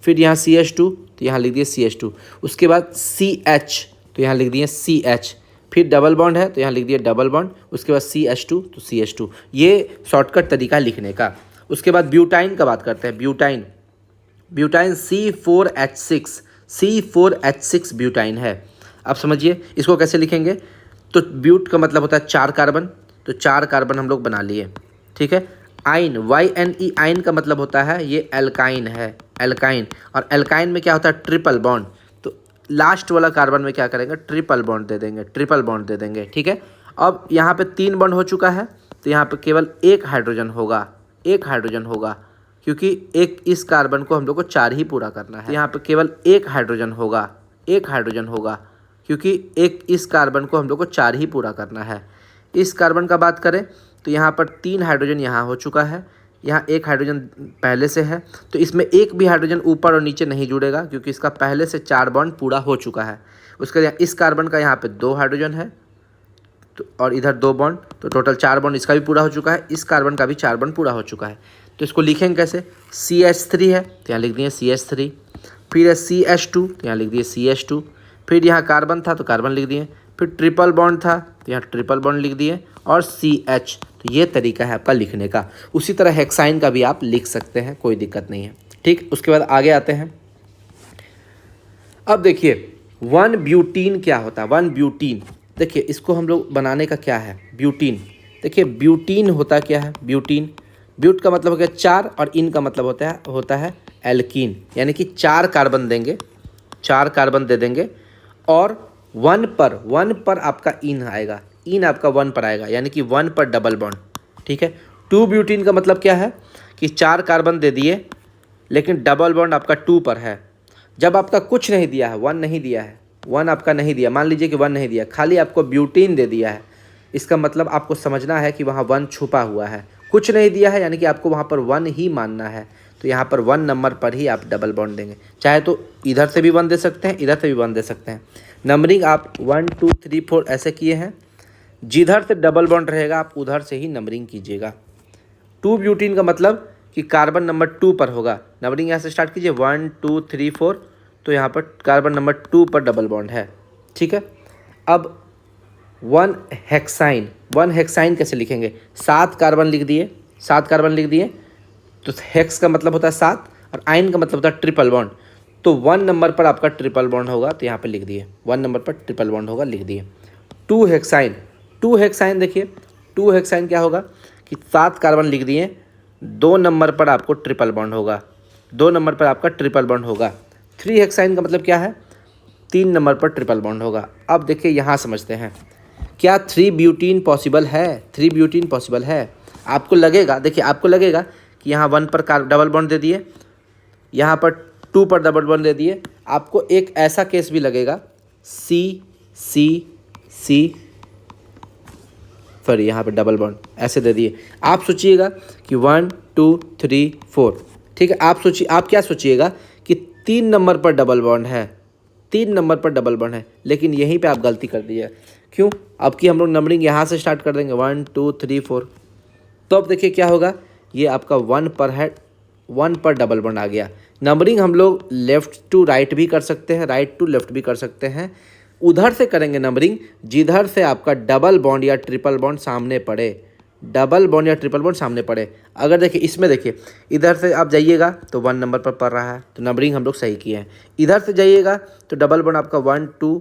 फिर यहाँ CH2, तो यहाँ लिख दिए CH2। उसके बाद CH, तो यहाँ लिख दिए CH, फिर डबल बॉन्ड है तो यहाँ लिख दिए डबल बॉन्ड, उसके बाद CH2 तो CH2। ये शॉर्टकट तरीका लिखने का। उसके बाद ब्यूटाइन का बात करते हैं। Butyne, butyne C4H6, C4H6 butyne है। अब समझिए इसको कैसे लिखेंगे? तो ब्यूट का मतलब होता है 4 कार्बन, तो 4 कार्बन हम लोग बना लिए। ठीक है। आइन, YNE, आइन का मतलब होता है ये एल्काइन है, एल्काइन। और एल्काइन में क्या होता है? Triple bond. तो लास्ट वाला कार्बन में क्या करेंगे? ट्रिपल बॉन्ड दे देंगे, ट्रिपल बॉन्ड दे देंगे। ठीक है। अब यहाँ पे 3 बॉन्ड हो चुका है, तो यहाँ पे केवल 1 हाइड्रोजन होगा, 1 हाइड्रोजन होगा, क्योंकि एक इस कार्बन को हम लोग को 4 ही पूरा करना है। यहाँ पे केवल 1 हाइड्रोजन होगा, 1 हाइड्रोजन होगा, क्योंकि एक इस कार्बन को हम लोग को 4 ही पूरा करना है। इस कार्बन का बात करें तो यहाँ पर 3 हाइड्रोजन यहाँ हो चुका है, यहाँ 1 हाइड्रोजन पहले से है, तो इसमें एक भी हाइड्रोजन ऊपर और नीचे नहीं जुड़ेगा, क्योंकि इसका पहले से 4 बॉन्ड पूरा हो चुका है। उसके बाद इस कार्बन का यहाँ पे 2 हाइड्रोजन है, तो और इधर 2 बॉन्ड, तो टोटल 4 बॉन्ड इसका भी पूरा हो चुका है, इस कार्बन का भी 4 बॉन्ड पूरा हो चुका है। तो इसको लिखेंगे कैसे? CH3 है तो यहाँ लिख दिए CH3, फिर है CH2 तो यहाँ लिख दिए CH2, फिर यहाँ कार्बन था तो कार्बन लिख दिए, फिर ट्रिपल बॉन्ड था तो यहाँ ट्रिपल बॉन्ड लिख दिए, और CH। तो ये तरीका है आपका लिखने का। उसी तरह हेक्साइन का भी आप लिख सकते हैं, कोई दिक्कत नहीं है। ठीक। उसके बाद आगे आते हैं। अब देखिए 1 ब्यूटीन क्या होता है? 1 ब्यूटीन, देखिए इसको हम लोग बनाने का क्या है? ब्यूटीन। देखिए ब्यूटीन होता क्या है? ब्यूटीन, ब्यूट का मतलब हो गया 4 और इन का मतलब होता है एल्कीन, यानी कि 4 कार्बन देंगे, 4 कार्बन दे देंगे, और 1 पर आपका इन आएगा, इन आपका 1 पर आएगा, यानी कि 1 पर डबल बॉन्ड। ठीक है। 2 ब्यूटीन का मतलब क्या है? कि 4 कार्बन दे दिए लेकिन डबल बॉन्ड आपका 2 पर है। जब आपका कुछ नहीं दिया है, 1 नहीं दिया है, 1 आपका नहीं दिया, मान लीजिए कि 1 नहीं दिया, खाली आपको ब्यूटीन दे दिया है, इसका मतलब आपको समझना है कि वहाँ 1 छुपा हुआ है। कुछ नहीं दिया है यानी कि आपको वहाँ पर 1 ही मानना है, तो यहाँ पर 1 नंबर पर ही आप डबल बॉन्ड देंगे। चाहे तो इधर से भी 1 दे सकते हैं, इधर से भी 1 दे सकते हैं। नंबरिंग आप 1 2 3 4 ऐसे किए हैं, जिधर से डबल बॉन्ड रहेगा आप उधर से ही नंबरिंग कीजिएगा। 2 ब्यूटीन का मतलब कि कार्बन नंबर 2 पर होगा। नंबरिंग यहाँ से स्टार्ट कीजिए 1 2 3 4, तो यहाँ पर कार्बन नंबर 2 पर डबल बॉन्ड है, ठीक है। अब 1 हेक्साइन, 1 हेक्साइन कैसे लिखेंगे? 7 कार्बन लिख दिए, 7 कार्बन लिख दिए, तो हेक्स का मतलब होता है 7 और आइन का मतलब होता है ट्रिपल बॉन्ड। तो 1 नंबर पर आपका ट्रिपल बॉन्ड होगा, तो यहाँ पे लिख दिए 1 नंबर पर ट्रिपल बॉन्ड होगा, लिख दिए। 2 हेक्साइन, 2 हेक्साइन देखिए 2 हेक्साइन क्या होगा कि 7 कार्बन लिख दिए, 2 नंबर पर आपको ट्रिपल बॉन्ड होगा, 2 नंबर पर आपका ट्रिपल बॉन्ड होगा। 3 हेक्साइन का मतलब क्या है? 3 नंबर पर ट्रिपल बॉन्ड होगा। अब देखिए यहाँ समझते हैं, क्या 3 ब्यूटीन पॉसिबल है? 3 ब्यूटीन पॉसिबल है। आपको लगेगा, देखिए आपको लगेगा कि यहाँ 1 पर डबल बॉन्ड दे दिए, यहाँ पर 2 पर डबल बॉन्ड दे दिए। आपको एक ऐसा केस भी लगेगा सी सी सी, सॉरी यहाँ पे डबल बॉन्ड ऐसे दे दिए। आप सोचिएगा कि 1 2 3 4, ठीक है। आप सोचिए, आप क्या सोचिएगा कि 3 नंबर पर डबल बॉन्ड है, 3 नंबर पर डबल बॉन्ड है, लेकिन यहीं पे आप गलती कर दीजिए। क्यों? अब की हम लोग नंबरिंग यहाँ से स्टार्ट कर देंगे 1 2 3 4, तो अब देखिए क्या होगा, ये आपका 1 पर है, 1 पर डबल बॉन्ड आ गया। नंबरिंग हम लोग लेफ़्ट टू राइट भी कर सकते हैं, राइट टू लेफ़्ट भी कर सकते हैं। उधर से करेंगे नंबरिंग जिधर से आपका डबल बॉन्ड या ट्रिपल बॉन्ड सामने पड़े, डबल बॉन्ड या ट्रिपल बॉन्ड सामने पड़े। अगर देखिए इसमें देखिए इधर से आप जाइएगा तो 1 नंबर पर पड़ रहा है, तो नंबरिंग हम लोग सही किए हैं। इधर से जाइएगा तो डबल बॉन्ड आपका 1 2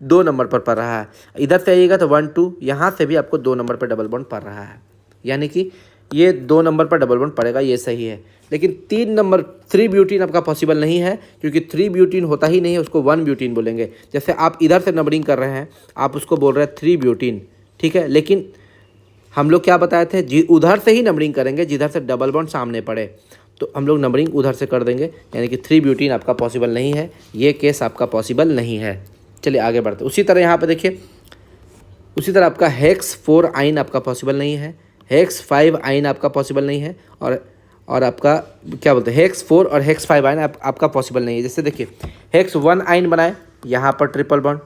2 नंबर पर पड़ रहा है, इधर से आइएगा तो 1 2, यहाँ से भी आपको 2 नंबर पर डबल बॉन्ड पड़ रहा है, यानी कि ये 2 नंबर पर डबल बॉन्ड पड़ेगा, ये सही है। लेकिन 3 नंबर 3 ब्यूटीन आपका पॉसिबल नहीं है, क्योंकि 3 ब्यूटीन होता ही नहीं है, उसको 1 ब्यूटीन बोलेंगे। जैसे आप इधर से नंबरिंग कर रहे हैं, आप उसको बोल रहे हैं 3 ब्यूटीन, ठीक है। लेकिन हम लोग क्या बताए थे, उधर से ही नंबरिंग करेंगे जिधर से डबल बॉन्ड सामने पड़े, तो हम लोग नंबरिंग उधर से कर देंगे, यानी कि 3 ब्यूटीन आपका पॉसिबल नहीं है, ये केस आपका पॉसिबल नहीं है। चलिए आगे बढ़ते। उसी तरह यहाँ पर देखिए, उसी तरह आपका हेक्स 4 आइन आपका पॉसिबल नहीं है, हेक्स 5 आइन आपका पॉसिबल नहीं है, और आपका क्या बोलते हैं, हेक्स 4 और हेक्स 5 आइन आपका पॉसिबल नहीं है। जैसे देखिए हेक्स 1 आइन बनाए, यहाँ पर ट्रिपल बॉन्ड,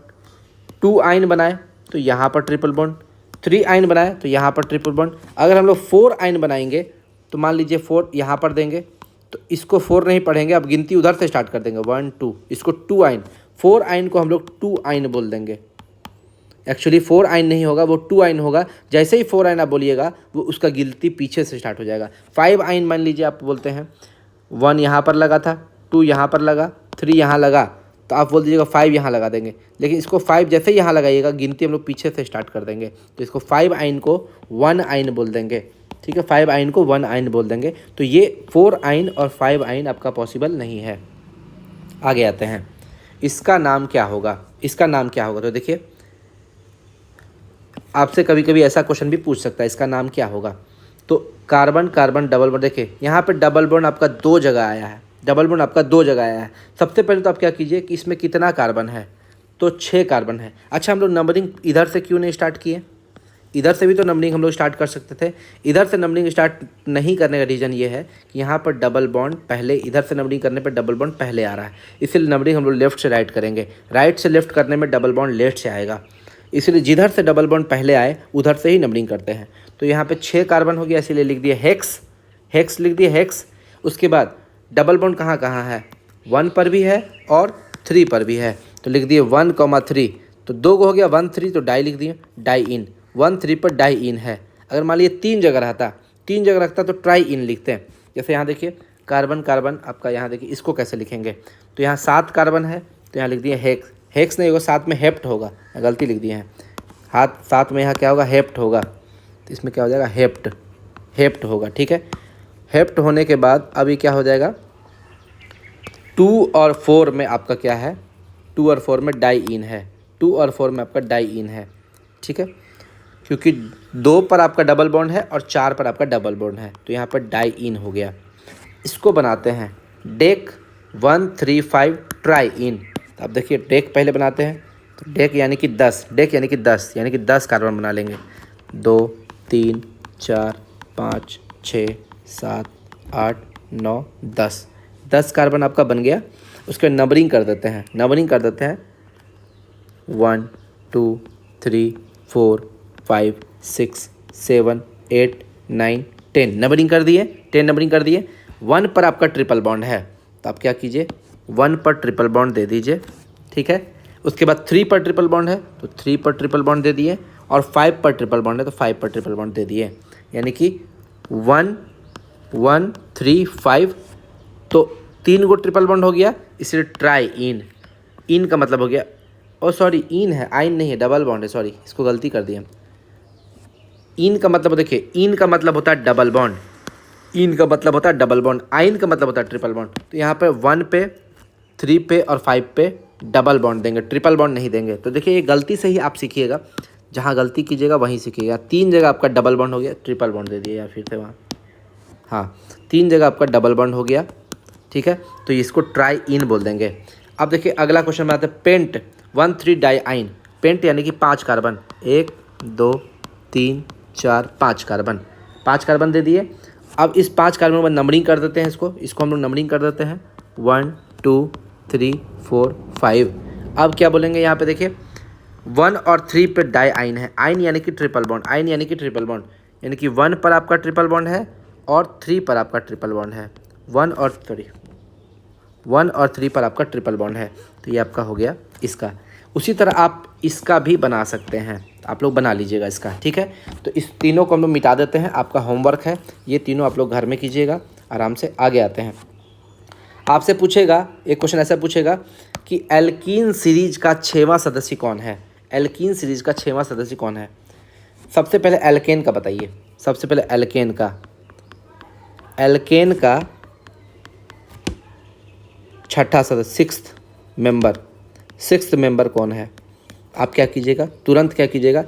2 आइन बनाए तो यहाँ पर ट्रिपल बॉन्ड, 3 आइन बनाए तो यहाँ पर ट्रिपल बॉन्ड। अगर हम लोग 4 आइन बनाएंगे तो मान लीजिए 4 यहाँ पर देंगे, तो इसको 4 नहीं पढ़ेंगे, अब गिनती उधर से स्टार्ट कर देंगे 1 2, इसको 2 आइन, 4 आइन को हम लोग 2 आइन बोल देंगे। एक्चुअली 4 आइन नहीं होगा, वो 2 आइन होगा। जैसे ही 4 आइन आप बोलिएगा वो उसका गिनती पीछे से स्टार्ट हो जाएगा। 5 आइन मान लीजिए आप बोलते हैं, 1 यहाँ पर लगा था, 2 यहाँ पर लगा, 3 यहाँ लगा, तो आप बोल दीजिएगा 5 यहाँ लगा देंगे। लेकिन इसको 5 जैसे ही यहाँ लगाइएगा गिनती हम लोग पीछे से स्टार्ट कर देंगे, तो इसको 5 आइन को 1 आइन बोल देंगे, ठीक है। 5 आइन को 1 आइन बोल देंगे। तो ये 4 आइन और 5 आइन आपका पॉसिबल नहीं है। आगे आते हैं, इसका नाम क्या होगा, इसका नाम क्या होगा? तो देखिए आपसे कभी कभी ऐसा क्वेश्चन भी पूछ सकता है, इसका नाम क्या होगा? तो कार्बन कार्बन डबल बॉन्ड, देखिए यहाँ पे डबल बॉन्ड आपका 2 जगह आया है, डबल बॉन्ड आपका 2 जगह आया है। सबसे पहले तो आप क्या कीजिए कि इसमें कितना कार्बन है, तो 6 कार्बन है। अच्छा, हम लोग नंबरिंग इधर से क्यों नहीं स्टार्ट किए? इधर से भी तो नंबरिंग हम लोग स्टार्ट कर सकते थे। इधर से नंबरिंग स्टार्ट नहीं करने का रीज़न ये है कि यहाँ पर डबल बॉन्ड पहले, इधर से नंबरिंग करने पर डबल बॉन्ड पहले आ रहा है, इसलिए नंबरिंग हम लोग लेफ्ट से राइट करेंगे। राइट से लेफ्ट करने में डबल बॉन्ड लेफ्ट से आएगा, इसलिए जिधर से डबल बॉन्ड पहले आए उधर से ही नंबरिंग करते हैं। तो यहाँ पे 6 कार्बन हो गया, इसीलिए लिख दिया हेक्स, हेक्स लिख दिया हेक्स। उसके बाद डबल बॉन्ड कहाँ कहाँ है, 1 पर भी है और 3 पर भी है, तो लिख दिए 1,3, तो 2 को हो गया 1 3, तो डाई लिख दिए, डाई इन, 1 3 पर डाई इन है। अगर मान लीजिए 3 जगह रहता, 3 जगह रखता तो ट्राई इन लिखते हैं। जैसे यहाँ देखिए कार्बन कार्बन आपका, यहाँ देखिए इसको कैसे लिखेंगे, तो यहाँ 7 कार्बन है तो यहाँ लिख दिए हेक्स, हेक्स नहीं होगा, साथ में हेप्ट होगा, गलती लिख दिए हैं, हाथ साथ में यहाँ क्या होगा, हेप्ट होगा, तो इसमें क्या हो जाएगा, हेप्ट, हेप्ट होगा, ठीक है। हेप्ट होने के बाद अभी क्या हो जाएगा, 2 और 4 में आपका क्या है, 2 और 4 में डाई इन है, 2 और 4 में आपका डाई इन है, ठीक है। क्योंकि 2 पर आपका डबल बॉन्ड है और 4 पर आपका डबल बॉन्ड है, तो यहाँ पर डाई इन हो गया। इसको बनाते हैं, डेक 135 ट्राई इन। तो अब देखिए डेक पहले बनाते हैं, तो डेक यानी कि 10, डेक यानी कि 10 यानी कि 10 कार्बन बना लेंगे। 2 3 4 5 6 7 8 9 10, 10 कार्बन आपका बन गया। उसके नंबरिंग कर देते हैं, नंबरिंग कर देते हैं 1 2 3 4 5 6 7 8 9 10 नंबरिंग कर दिए, 10 नंबरिंग कर दिए। 1 पर आपका ट्रिपल बॉन्ड है, तो आप क्या कीजिए 1 पर ट्रिपल बॉन्ड दे दीजिए, ठीक है। उसके बाद 3 पर ट्रिपल बॉन्ड है तो 3 पर ट्रिपल बॉन्ड दे दिए, और 5 पर ट्रिपल बॉन्ड है तो 5 पर ट्रिपल बॉन्ड दे दिए, यानी कि 1 1 3 5। तो 3 गो ट्रिपल बॉन्ड हो गया, इसलिए ट्राई इन। इन का मतलब हो गया, ओ सॉरी इन है, आइन नहीं है, डबल बॉन्ड है, सॉरी इसको गलती कर दिए हम। इन का मतलब देखिए, इन का मतलब होता है डबल बॉन्ड, इन का मतलब होता है डबल बॉन्ड, आइन का मतलब होता है ट्रिपल बॉन्ड। तो यहाँ पे 1 पे 3 पे और 5 पे डबल बॉन्ड देंगे, ट्रिपल बॉन्ड नहीं देंगे। तो देखिए ये गलती से ही आप सीखिएगा, जहाँ गलती कीजिएगा वहीं सीखिएगा। 3 जगह आपका डबल बॉन्ड हो गया, ट्रिपल बॉन्ड दे दिए या फिर से वहाँ, हाँ 3 जगह आपका डबल बॉन्ड हो गया, ठीक है। तो इसको ट्राई इन बोल देंगे। अब देखिए अगला क्वेश्चन में आते हैं पेंट 1,3 डाई आइन। पेंट यानी कि 5 कार्बन, 1 2 3 4 5 कार्बन, 5 कार्बन दे दिए। अब इस 5 कार्बन में नंबरिंग कर देते हैं, इसको हम लोग नंबरिंग कर देते हैं 1 2 3 4 5। अब क्या बोलेंगे यहाँ पे देखिए 1 और 3 पे डाई आइन है, आइन यानी कि ट्रिपल बॉन्ड, आइन यानी कि ट्रिपल बॉन्ड, यानी कि 1 पर आपका ट्रिपल बॉन्ड है और 3 पर आपका ट्रिपल बॉन्ड है, 1 और 3 पर आपका ट्रिपल बॉन्ड है। तो ये आपका हो गया इसका। उसी तरह आप इसका भी बना सकते हैं, आप लोग बना लीजिएगा इसका, ठीक है। तो इस तीनों को हम लोग मिटा देते हैं, आपका होमवर्क है ये तीनों, आप लोग घर में कीजिएगा आराम से। आगे आते हैं, आपसे पूछेगा एक क्वेश्चन ऐसा पूछेगा कि एल्कीन सीरीज का 6वां सदस्य कौन है। एल्कीन सीरीज का 6वां सदस्य कौन है। सबसे पहले एल्केन का बताइए, सबसे पहले एल्केन का, एल्केन का छठा सदस्य, सिक्स्थ मेंबर कौन है। आप क्या कीजिएगा, तुरंत क्या कीजिएगा,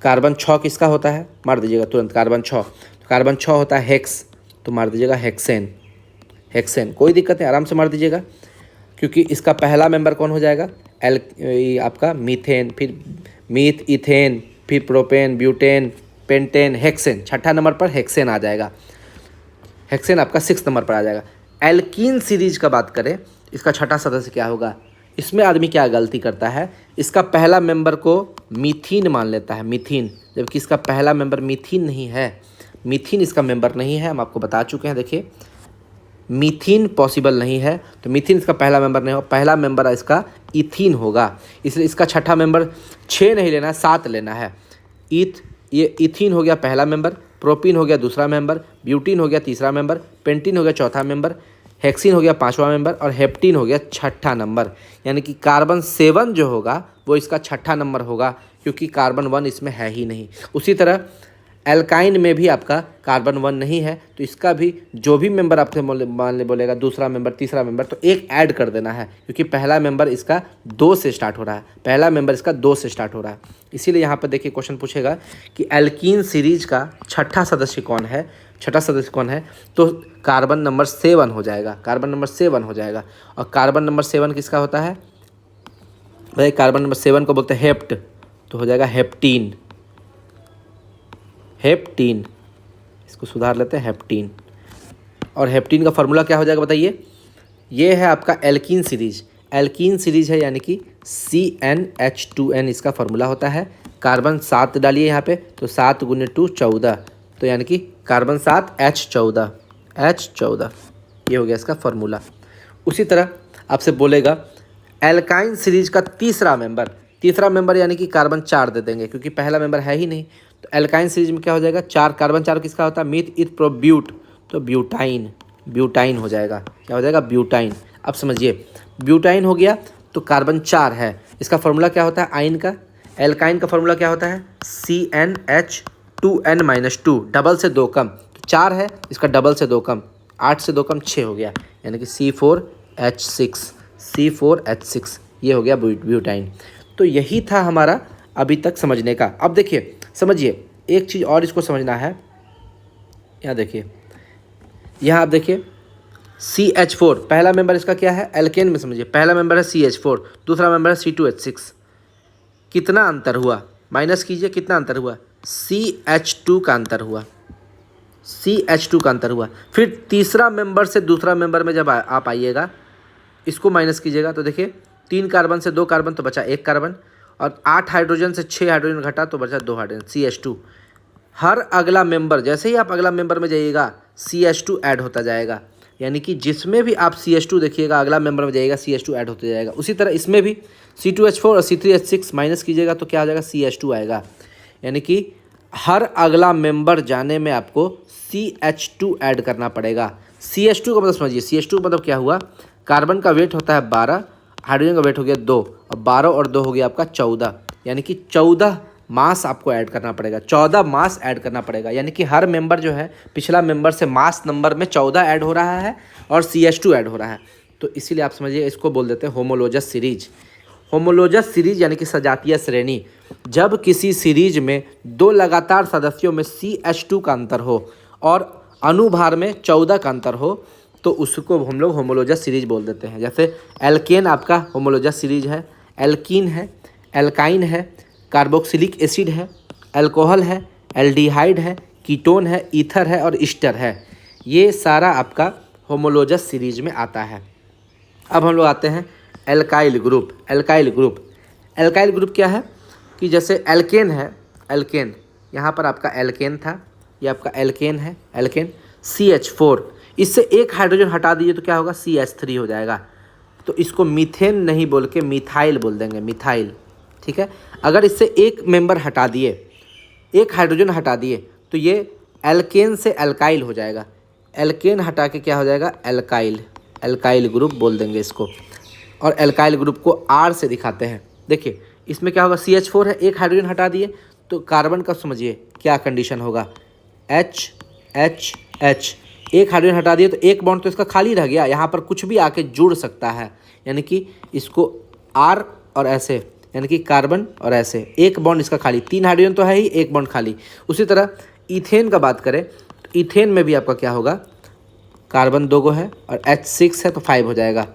कार्बन 6 किसका होता है, मार दीजिएगा तुरंत कार्बन 6। तो कार्बन 6 होता है हेक्स, तो मार दीजिएगा हेक्सेन, हेक्सेन, कोई दिक्कत नहीं, आराम से मार दीजिएगा। क्योंकि इसका पहला मेंबर कौन हो जाएगा, आपका मीथेन, फिर मीथ, इथेन, फिर प्रोपेन, ब्यूटेन, पेंटेन, हेक्सेन, छठा नंबर पर हेक्सेन आ जाएगा। हेक्सेन आपका 6 नंबर पर आ जाएगा। एल्कीन सीरीज का बात करें, इसका छठा सदस्य क्या होगा। इसमें आदमी क्या गलती करता है, इसका पहला मेंबर को मीथीन मान लेता है, मीथीन, जबकि इसका पहला मेंबर मीथीन नहीं है, मीथीन इसका मेंबर नहीं है, हम आपको बता चुके हैं। देखिए मीथीन पॉसिबल नहीं है, तो मीथीन इसका पहला मेंबर नहीं होगा, पहला मेंबर इसका इथीन होगा। इसलिए इसका छठा मेंबर 6 नहीं लेना है, 7 लेना है। ये इथीन हो गया पहला मेंबर, प्रोपीन हो गया दूसरा मेंबर, ब्यूटीन हो गया तीसरा मेंबर, पेंटीन हो गया चौथा मेंबर, हेक्सिन हो गया 5वां मेंबर, और हेप्टीन हो गया छठा नंबर। यानी कि कार्बन 7 जो होगा वो इसका छठा नंबर होगा, क्योंकि कार्बन 1 इसमें है ही नहीं। उसी तरह एल्काइन में भी आपका कार्बन 1 नहीं है, तो इसका भी जो भी मेंबर आपसे मान ले बोलेगा, दूसरा मेंबर तीसरा मेंबर, तो एक ऐड कर देना है, क्योंकि पहला मेंबर इसका 2 से स्टार्ट हो रहा है, पहला मेंबर इसका 2 से स्टार्ट हो रहा है। इसीलिए यहाँ पर देखिए क्वेश्चन पूछेगा कि एल्कीन सीरीज का छठा सदस्य कौन है, छठा सदस्य कौन है, तो कार्बन नंबर 7 हो जाएगा, कार्बन नंबर 7 हो जाएगा। और कार्बन नंबर 7 किसका होता है भाई, कार्बन नंबर 7 को बोलते हैं हेप्ट, तो हो जाएगा हेप्टीन, हेप्टीन, इसको सुधार लेते हैं हेप्टीन। और हेप्टीन का फार्मूला क्या हो जाएगा बताइए, ये है आपका एल्कीन सीरीज, एल्कीन सीरीज है यानी कि CnH2n इसका फार्मूला होता है। कार्बन 7 डालिए यहाँ पे, तो 7 × 2 14, तो यानी कि कार्बन 7 H14, H14, ये हो गया इसका फार्मूला। उसी तरह आपसे बोलेगा एल्काइन सीरीज का तीसरा मेंबर यानी कि कार्बन 4 दे देंगे, क्योंकि पहला मेंबर है ही नहीं। तो एल्काइन सीरीज में क्या हो जाएगा, 4, कार्बन 4 किसका होता है, मीथ, इथ, प्रो, ब्यूट, तो ब्यूटाइन, ब्यूटाइन हो जाएगा, क्या हो जाएगा, ब्यूटाइन। अब समझिए ब्यूटाइन हो गया, तो कार्बन 4 है, इसका फार्मूला क्या होता है आइन का, एल्काइन का फार्मूला क्या होता है CnH2n-2, डबल से 2 कम, तो 4 है, इसका डबल से 2 कम, 8 से 2 कम 6 हो गया, यानी कि C4H6, ये हो गया ब्यूटाइन। तो यही था हमारा अभी तक समझने का। अब देखिए समझिए एक चीज़ और इसको समझना है, यहाँ देखिए, यहाँ आप देखिए CH4 पहला मेंबर इसका क्या है, एल्केन में समझिए, पहला मेंबर है CH4, दूसरा मेंबर है C2H6। कितना अंतर हुआ, माइनस कीजिए, कितना अंतर हुआ, CH2 का अंतर हुआ, CH2 का अंतर हुआ। फिर तीसरा मेंबर से दूसरा मेंबर में जब आप आइएगा, इसको माइनस कीजिएगा तो देखिए 3 कार्बन से 2 कार्बन तो बचा 1 कार्बन, और 8 हाइड्रोजन से 6 हाइड्रोजन घटा तो बचा 2 हाइड्रोजन, CH2। हर अगला मेंबर, जैसे ही आप अगला मेंबर में जाइएगा CH2 ऐड होता जाएगा, यानी कि जिसमें भी आप CH2 देखिएगा अगला मेंबर में जाइएगा CH2 ऐड होता जाएगा। उसी तरह इसमें भी C2H4 और C3H6 माइनस कीजिएगा तो क्या आ जाएगा, CH2 आएगा। यानी कि हर अगला मेंबर जाने में आपको CH2 ऐड करना पड़ेगा। CH2 का मतलब समझिए, CH2 का मतलब क्या हुआ, कार्बन का वेट होता है 12, हाइड्रोजन का वेट हो गया 2, और 12 और 2 हो गया आपका 14, यानी कि 14 मास आपको ऐड करना पड़ेगा, 14 मास ऐड करना पड़ेगा। यानी कि हर मेंबर जो है पिछला मेंबर से मास नंबर में 14 ऐड हो रहा है और CH2 ऐड हो रहा है। तो इसीलिए आप समझिए इसको बोल देते हैं होमोलोजस सीरीज। होमोलोजस सीरीज यानी कि सजातीय श्रेणी, जब किसी सीरीज में 2 लगातार सदस्यों में CH2 का अंतर हो और अनुभार में 14 का अंतर हो तो उसको हम लोग होमोलोजस सीरीज बोल देते हैं। जैसे एल्केन आपका होमोलोजस सीरीज है, एल्कीन है, एल्काइन है, कार्बोक्सिलिक एसिड है, अल्कोहल है, एल्डिहाइड है, कीटोन है, ईथर है और ईस्टर है। ये सारा आपका होमोलोजस सीरीज में आता है। अब हम लोग आते हैं alkyl group. Alkyl group, alkyl group क्या है कि जैसे एल्केन है, एल्केन यहाँ पर आपका एल्केन था, ये आपका एल्केन है, एल्केन CH4, इससे एक हाइड्रोजन हटा दीजिए तो क्या होगा, CH3 हो जाएगा। तो इसको मीथेन नहीं बोल के मिथाइल बोल देंगे, मिथाइल, ठीक है। अगर इससे एक मेंबर हटा दिए, एक हाइड्रोजन हटा दिए तो ये एल्केन से एल्काइल हो जाएगा, एल्केन हटा के क्या हो जाएगा, एल्काइल, एल्काइल ग्रुप बोल देंगे इसको। और एल्काइल ग्रुप को R से दिखाते हैं। देखिए इसमें क्या होगा, CH4 है, एक हाइड्रोजन हटा दिए तो कार्बन का समझिए क्या कंडीशन होगा, H H H, एक हाइड्रोजन हटा दिए तो एक बॉन्ड तो इसका खाली रह गया, यहाँ पर कुछ भी आके जुड़ सकता है, यानी कि इसको R और ऐसे, यानी कि कार्बन और ऐसे, एक बॉन्ड इसका खाली, 3 हाइड्रोजन तो है ही, एक बॉन्ड खाली। उसी तरह इथेन का बात करें तो इथेन में भी आपका क्या होगा, कार्बन 2 गो है और H6 है तो 5 हो जाएगा।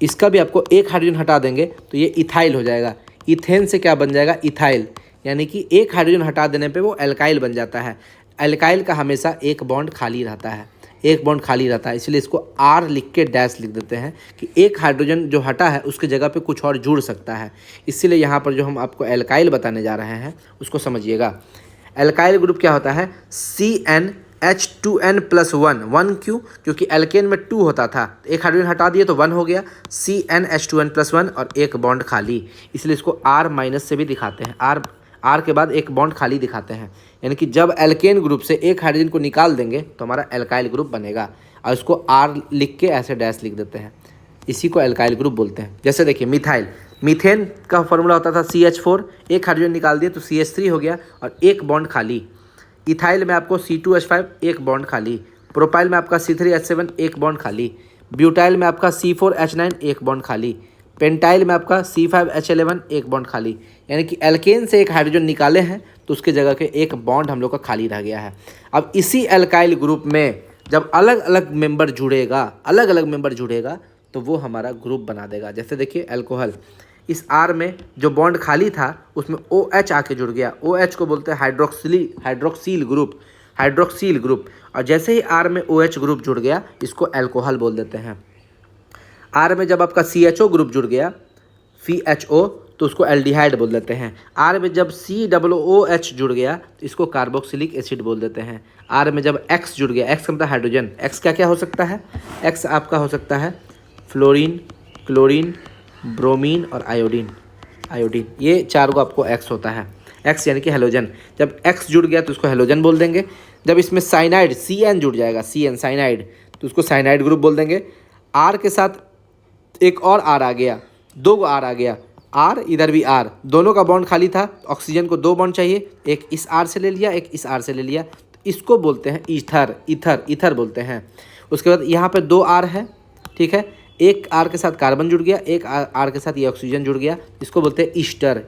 इसका भी आपको एक हाइड्रोजन हटा देंगे तो ये इथाइल हो जाएगा। इथेन से क्या बन जाएगा, इथाइल, यानी कि एक हाइड्रोजन हटा देने पे वो एल्काइल बन जाता है। एल्काइल का हमेशा एक बॉन्ड खाली रहता है, एक बॉन्ड खाली रहता है, इसलिए इसको R लिख के डैश लिख देते हैं कि एक हाइड्रोजन जो हटा है उसकी जगह पे कुछ और जुड़ सकता है। इसीलिए यहाँ पर जो हम आपको एल्काइल बताने जा रहे हैं उसको समझिएगा। एल्काइल ग्रुप क्या होता है, CnH2n+1, 1 क्यों, क्योंकि एल्केन में 2 होता था, एक हाइड्रोजन हटा दिए तो 1 हो गया, CnH2n+1 और एक बॉन्ड खाली, इसलिए इसको R- से भी दिखाते हैं, R के बाद एक बॉन्ड खाली दिखाते हैं। यानी कि जब एल्केन ग्रुप से एक हाइड्रोजन को निकाल देंगे तो हमारा एल्काइल ग्रुप बनेगा, और इसको R लिख के ऐसे डैश लिख देते हैं, इसी को एल्काइल ग्रुप बोलते हैं। जैसे देखिए मिथाइल, मीथेन का फॉर्मूला होता था CH4, एक हाइड्रोजन निकाल दिए तो CH3 हो गया और एक बॉन्ड खाली। इथाइल में आपको C2H5, एक बॉन्ड खाली। प्रोपाइल में आपका C3H7, एक बॉन्ड खाली। ब्यूटाइल में आपका C4H9, एक बॉन्ड खाली। पेंटाइल में आपका C5H11, एक बॉन्ड खाली। यानी कि एल्केन से एक हाइड्रोजन निकाले हैं तो उसके जगह के एक बॉन्ड हम लोग का खाली रह गया है। अब इसी एल्काइल ग्रुप में जब अलग अलग मेंबर जुड़ेगा, अलग अलग मेंबर जुड़ेगा तो वो हमारा ग्रुप बना देगा। जैसे देखिए अल्कोहल, इस R में जो बॉन्ड खाली था उसमें OH आके जुड़ गया, OH को बोलते हैं हाइड्रोक्सिल ग्रुप, हाइड्रोक्सिल ग्रुप। और जैसे ही R में OH ग्रुप जुड़ गया इसको अल्कोहल बोल देते हैं। R में जब आपका CHO ग्रुप जुड़ गया, CHO, तो उसको एल्डिहाइड बोल देते हैं। R में जब COOH जुड़ गया तो इसको कार्बोक्सिलिक एसिड बोल देते हैं। R में जब X जुड़ गया, X का मतलब हाइड्रोजन, X क्या क्या हो सकता है, X आपका हो सकता है फ्लोरीन, क्लोरीन, ब्रोमीन और आयोडीन, आयोडीन, ये 4 को आपको X होता है, X यानी कि हेलोजन। जब X जुड़ गया तो उसको हेलोजन बोल देंगे। जब इसमें साइनाइड CN जुड़ जाएगा, CN साइनाइड, तो उसको साइनाइड ग्रुप बोल देंगे। R के साथ एक और R आ गया, 2 R आ गया, R इधर भी R, दोनों का बॉन्ड खाली था, ऑक्सीजन को 2 बॉन्ड चाहिए, एक इस R से ले लिया, एक इस R से ले लिया, तो इसको बोलते हैं ईथर, ईथर बोलते हैं। उसके बाद यहाँ पे 2 R है, ठीक है, एक R के साथ कार्बन जुड़ गया, एक R के साथ ये ऑक्सीजन जुड़ गया, इसको बोलते हैं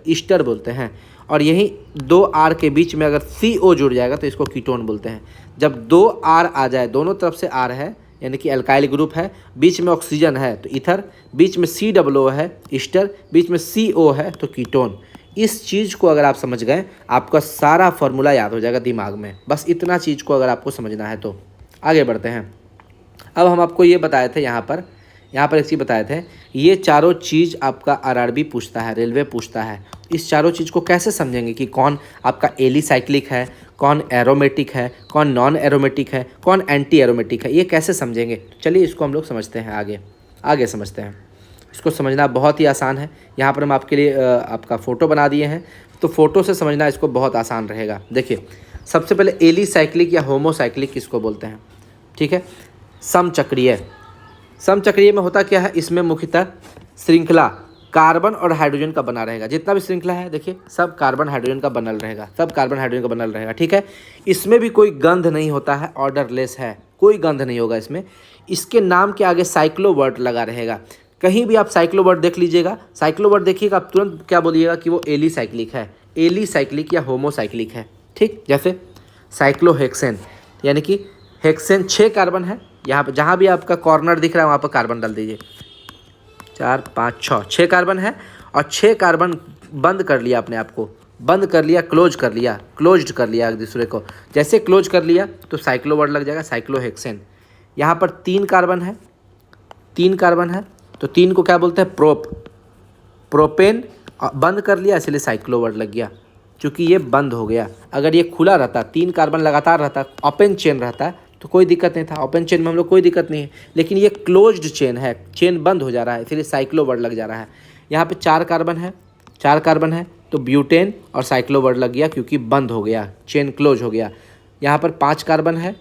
ईस्टर बोलते हैं। और यही 2 R के बीच में अगर CO जुड़ जाएगा तो इसको कीटोन बोलते हैं। जब 2 R आ जाए, दोनों तरफ से R है, यानी कि अल्काइल ग्रुप है, बीच में ऑक्सीजन है तो ईथर, बीच में COO है ईस्टर, बीच में CO है तो कीटोन। इस चीज़ को अगर आप समझ गए आपका सारा फॉर्मूला याद हो जाएगा दिमाग में। बस इतना चीज़ को अगर आपको समझना है तो आगे बढ़ते हैं। अब हम आपको ये बताए थे यहाँ पर एक चीज़ बताए थे, ये चारों चीज़ आपका RRB पूछता है, रेलवे पूछता है। इस चारों चीज़ को कैसे समझेंगे कि कौन आपका एलिसाइक्लिक है, कौन एरोमेटिक है, कौन नॉन एरोमेटिक है, कौन एंटी एरोमेटिक है, ये कैसे समझेंगे? चलिए इसको हम लोग समझते हैं, आगे समझते हैं। इसको समझना बहुत ही आसान है। यहाँ पर हम आपके लिए आपका फ़ोटो बना दिए हैं, तो फ़ोटो से समझना इसको बहुत आसान रहेगा। देखिए सबसे पहले एलिसाइक्लिक या होमोसाइक्लिक किसको बोलते हैं? ठीक है, समचक्रीय में होता क्या है, इसमें मुख्यतः श्रृंखला कार्बन और हाइड्रोजन का बना रहेगा। जितना भी श्रृंखला है देखिए सब कार्बन हाइड्रोजन का बनल रहेगा, ठीक है। इसमें भी कोई गंध नहीं होता है, ऑर्डरलेस है, कोई गंध नहीं होगा इसमें। इसके नाम के आगे साइक्लो वर्ड लगा रहेगा। कहीं भी आप साइक्लो वर्ड देख लीजिएगा, साइक्लो वर्ड देखिएगा आप तुरंत क्या बोलिएगा कि वो एलिसाइक्लिक है, एलिसाइक्लिक या होमोसाइक्लिक है। ठीक, जैसे साइक्लोहेक्सेन, यानी कि हेक्सेन 6 कार्बन है। यहाँ पर जहाँ भी आपका कॉर्नर दिख रहा है वहाँ पर कार्बन डाल दीजिए। 4 5 6 कार्बन है, और 6 कार्बन बंद कर लिया अपने आप को, बंद कर लिया, क्लोज्ड कर लिया एक दूसरे को। जैसे क्लोज कर लिया तो साइक्लो वर्ड लग जाएगा, साइक्लोहेक्सेन। यहाँ पर 3 कार्बन है, तो 3 को क्या बोलते हैं? प्रोपेन। बंद कर लिया इसलिए साइक्लो वर्ड लग गया, क्योंकि ये बंद हो गया। अगर ये खुला रहता, 3 कार्बन लगातार रहता, ओपन चेन रहता तो कोई दिक्कत नहीं था। ओपन चेन में हम लोग कोई दिक्कत नहीं है, लेकिन ये क्लोज्ड चेन है, चेन बंद हो जा रहा है, इसलिए साइक्लो वर्ड लग जा रहा है। यहाँ पे 4 कार्बन है तो ब्यूटेन और साइक्लो वर्ड लग गया, क्योंकि बंद हो गया, चेन क्लोज हो गया। यहाँ पर 5 कार्बन है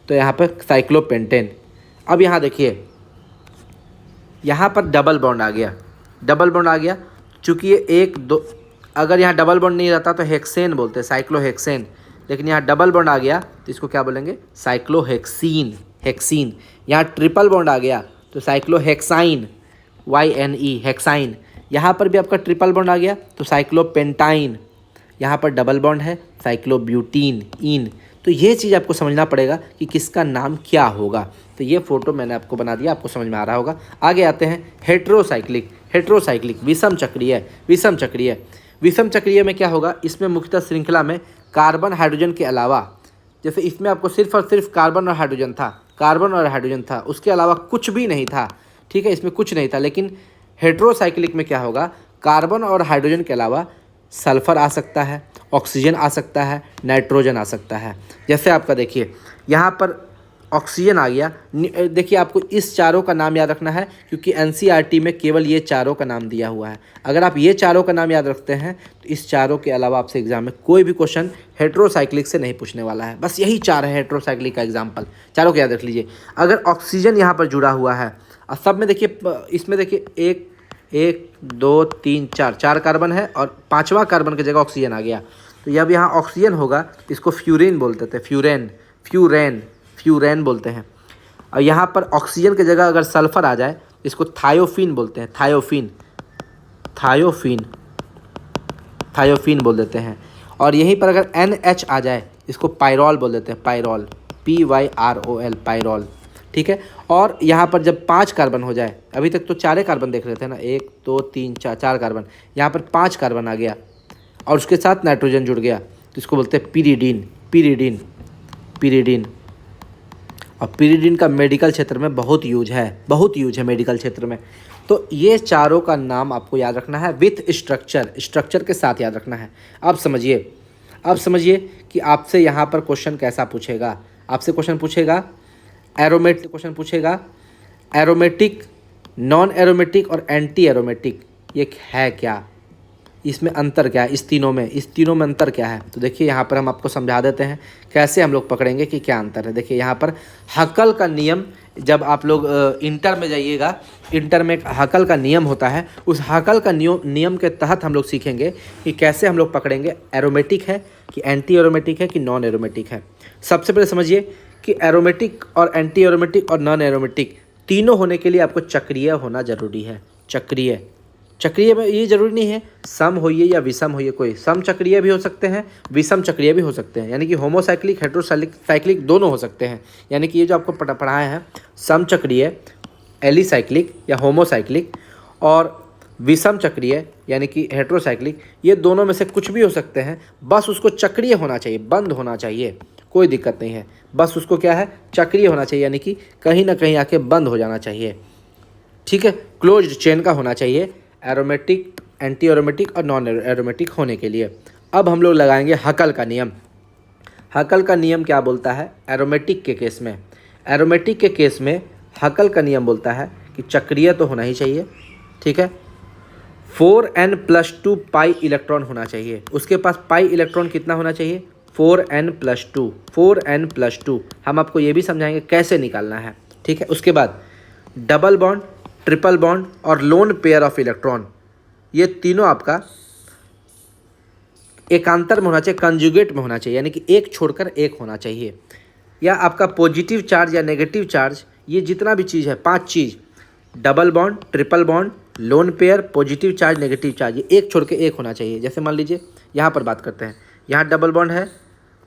तो यहाँ पर साइक्लोपेंटेन। अब यहाँ देखिए, यहाँ पर डबल बॉन्ड आ गया, चूँकि ये 1 2, अगर यहाँ डबल बॉन्ड नहीं रहता तो हेक्सेन बोलते, साइक्लोहेक्सेन, लेकिन यहाँ डबल बॉन्ड आ गया तो इसको क्या बोलेंगे? साइक्लोहेक्सीन। यहाँ ट्रिपल बॉन्ड आ गया तो साइक्लोहेक्साइन, YNE, हेक्साइन। यहाँ पर भी आपका ट्रिपल बॉन्ड आ गया तो साइक्लोपेंटाइन। यहाँ पर डबल बॉन्ड है, साइक्लोब्यूटीन, इन। तो ये चीज़ आपको समझना पड़ेगा कि किसका नाम क्या होगा। तो ये फ़ोटो मैंने आपको बना दिया, आपको समझ में आ रहा होगा। आगे आते हैं हेट्रोसाइक्लिक, विषम चक्रीय में क्या होगा? इसमें मुख्यतः श्रृंखला में कार्बन हाइड्रोजन के अलावा, जैसे इसमें आपको सिर्फ और सिर्फ कार्बन और हाइड्रोजन था, उसके अलावा कुछ भी नहीं था। ठीक है, इसमें कुछ नहीं था। लेकिन हेट्रोसाइक्लिक में क्या होगा? कार्बन और हाइड्रोजन के अलावा सल्फर आ सकता है, ऑक्सीजन आ सकता है, नाइट्रोजन आ सकता है। जैसे आपका देखिए यहाँ पर ऑक्सीजन आ गया। देखिए आपको इस चारों का नाम याद रखना है, क्योंकि NCERT में केवल ये चारों का नाम दिया हुआ है। अगर आप ये चारों का नाम याद रखते हैं तो इस चारों के अलावा आपसे एग्जाम में कोई भी क्वेश्चन हेट्रोसाइक्लिक से नहीं पूछने वाला है। बस यही 4 है हेट्रोसाइक्लिक का एग्जाम्पल, चारों को याद रख लीजिए। अगर ऑक्सीजन यहाँ पर जुड़ा हुआ है और सब में देखिए, इसमें देखिए 1 2 3 4 कार्बन है और 5वां कार्बन की जगह ऑक्सीजन आ गया। तो जब यहाँ ऑक्सीजन होगा इसको फ्यूरिन बोलते थे, फ्यूरेन बोलते हैं। और यहाँ पर ऑक्सीजन की जगह अगर सल्फर आ जाए इसको थायोफिन बोलते हैं, थायोफिन बोल देते हैं। और यहीं पर अगर NH आ जाए इसको पायरोल बोल देते हैं, PYROL, पायरोल। ठीक है, और यहाँ पर जब 5 कार्बन हो जाए, अभी तक तो 4 कार्बन देख रहे थे ना, 1 2 3 4 कार्बन, यहाँ पर 5 कार्बन आ गया और उसके साथ नाइट्रोजन जुड़ गया तो इसको बोलते हैं पिरिडीन। और पिरिडीन का मेडिकल क्षेत्र में बहुत यूज है मेडिकल क्षेत्र में। तो ये चारों का नाम आपको याद रखना है विथ स्ट्रक्चर के साथ याद रखना है। अब समझिए कि आपसे यहाँ पर क्वेश्चन कैसा पूछेगा। आपसे क्वेश्चन पूछेगा एरोमेटिक, नॉन एरोमेटिक और एंटी एरोमेटिक, ये है क्या? इसमें अंतर क्या है? इस तीनों में अंतर क्या है? तो देखिए यहाँ पर हम आपको समझा देते हैं कैसे हम लोग पकड़ेंगे कि क्या अंतर है। देखिए यहाँ पर हकल का नियम, जब आप लोग इंटर में जाइएगा, इंटर में एक हकल का नियम होता है, उस हकल का नियम के तहत हम लोग सीखेंगे कि कैसे हम लोग पकड़ेंगे एरोमेटिक है कि एंटी एरोमेटिक है कि नॉन एरोमेटिक है। सबसे पहले समझिए कि एरोमेटिक और एंटी एरोमेटिक और नॉन एरोमेटिक तीनों होने के लिए आपको चक्रीय होना जरूरी है। चक्रीय में ये जरूरी नहीं है सम होइए या विषम होइए, कोई सम चक्रीय भी हो सकते हैं, विषम चक्रीय भी हो सकते हैं, यानी कि होमोसाइक्लिक हेटेरोसाइक्लिक दोनों हो सकते हैं। यानी कि ये जो आपको पढ़ाया है सम चक्रीय, एलिसाइक्लिक या होमोसाइक्लिक, और विषम चक्रीय यानी कि हेटेरोसाइक्लिक, ये दोनों में से कुछ भी हो सकते हैं, बस उसको चक्रीय होना चाहिए, बंद होना चाहिए, कोई दिक्कत नहीं है। बस उसको क्या है, चक्रीय होना चाहिए, यानी कि कहीं ना कहीं आके बंद हो जाना चाहिए, ठीक है, क्लोज्ड चेन का होना चाहिए, एरोमेटिक, एंटी एरोमेटिक और नॉन एरोमेटिक होने के लिए। अब हम लोग लगाएंगे हकल का नियम। हकल का नियम क्या बोलता है एरोमेटिक के केस में? एरोमेटिक के केस में हकल का नियम बोलता है कि चक्रीय तो होना ही चाहिए, ठीक है, 4n+2 पाई इलेक्ट्रॉन होना चाहिए। उसके पास पाई इलेक्ट्रॉन कितना होना चाहिए? 4n+2, 4n+2। हम आपको ये भी समझाएंगे कैसे निकालना है, ठीक है। उसके बाद डबल बॉन्ड, ट्रिपल बॉन्ड और लोन पेयर ऑफ इलेक्ट्रॉन, ये तीनों आपका एकांतर में होना चाहिए, कंजुगेट में होना चाहिए, यानी कि एक छोड़कर एक होना चाहिए। या आपका पॉजिटिव चार्ज या नेगेटिव चार्ज, ये जितना भी चीज़ है, 5 चीज़, double bond, triple bond, lone pair, positive charge, negative charge, ये एक छोड़ के एक होना चाहिए। जैसे मान लीजिए यहाँ पर बात करते हैं, यहाँ डबल बॉन्ड है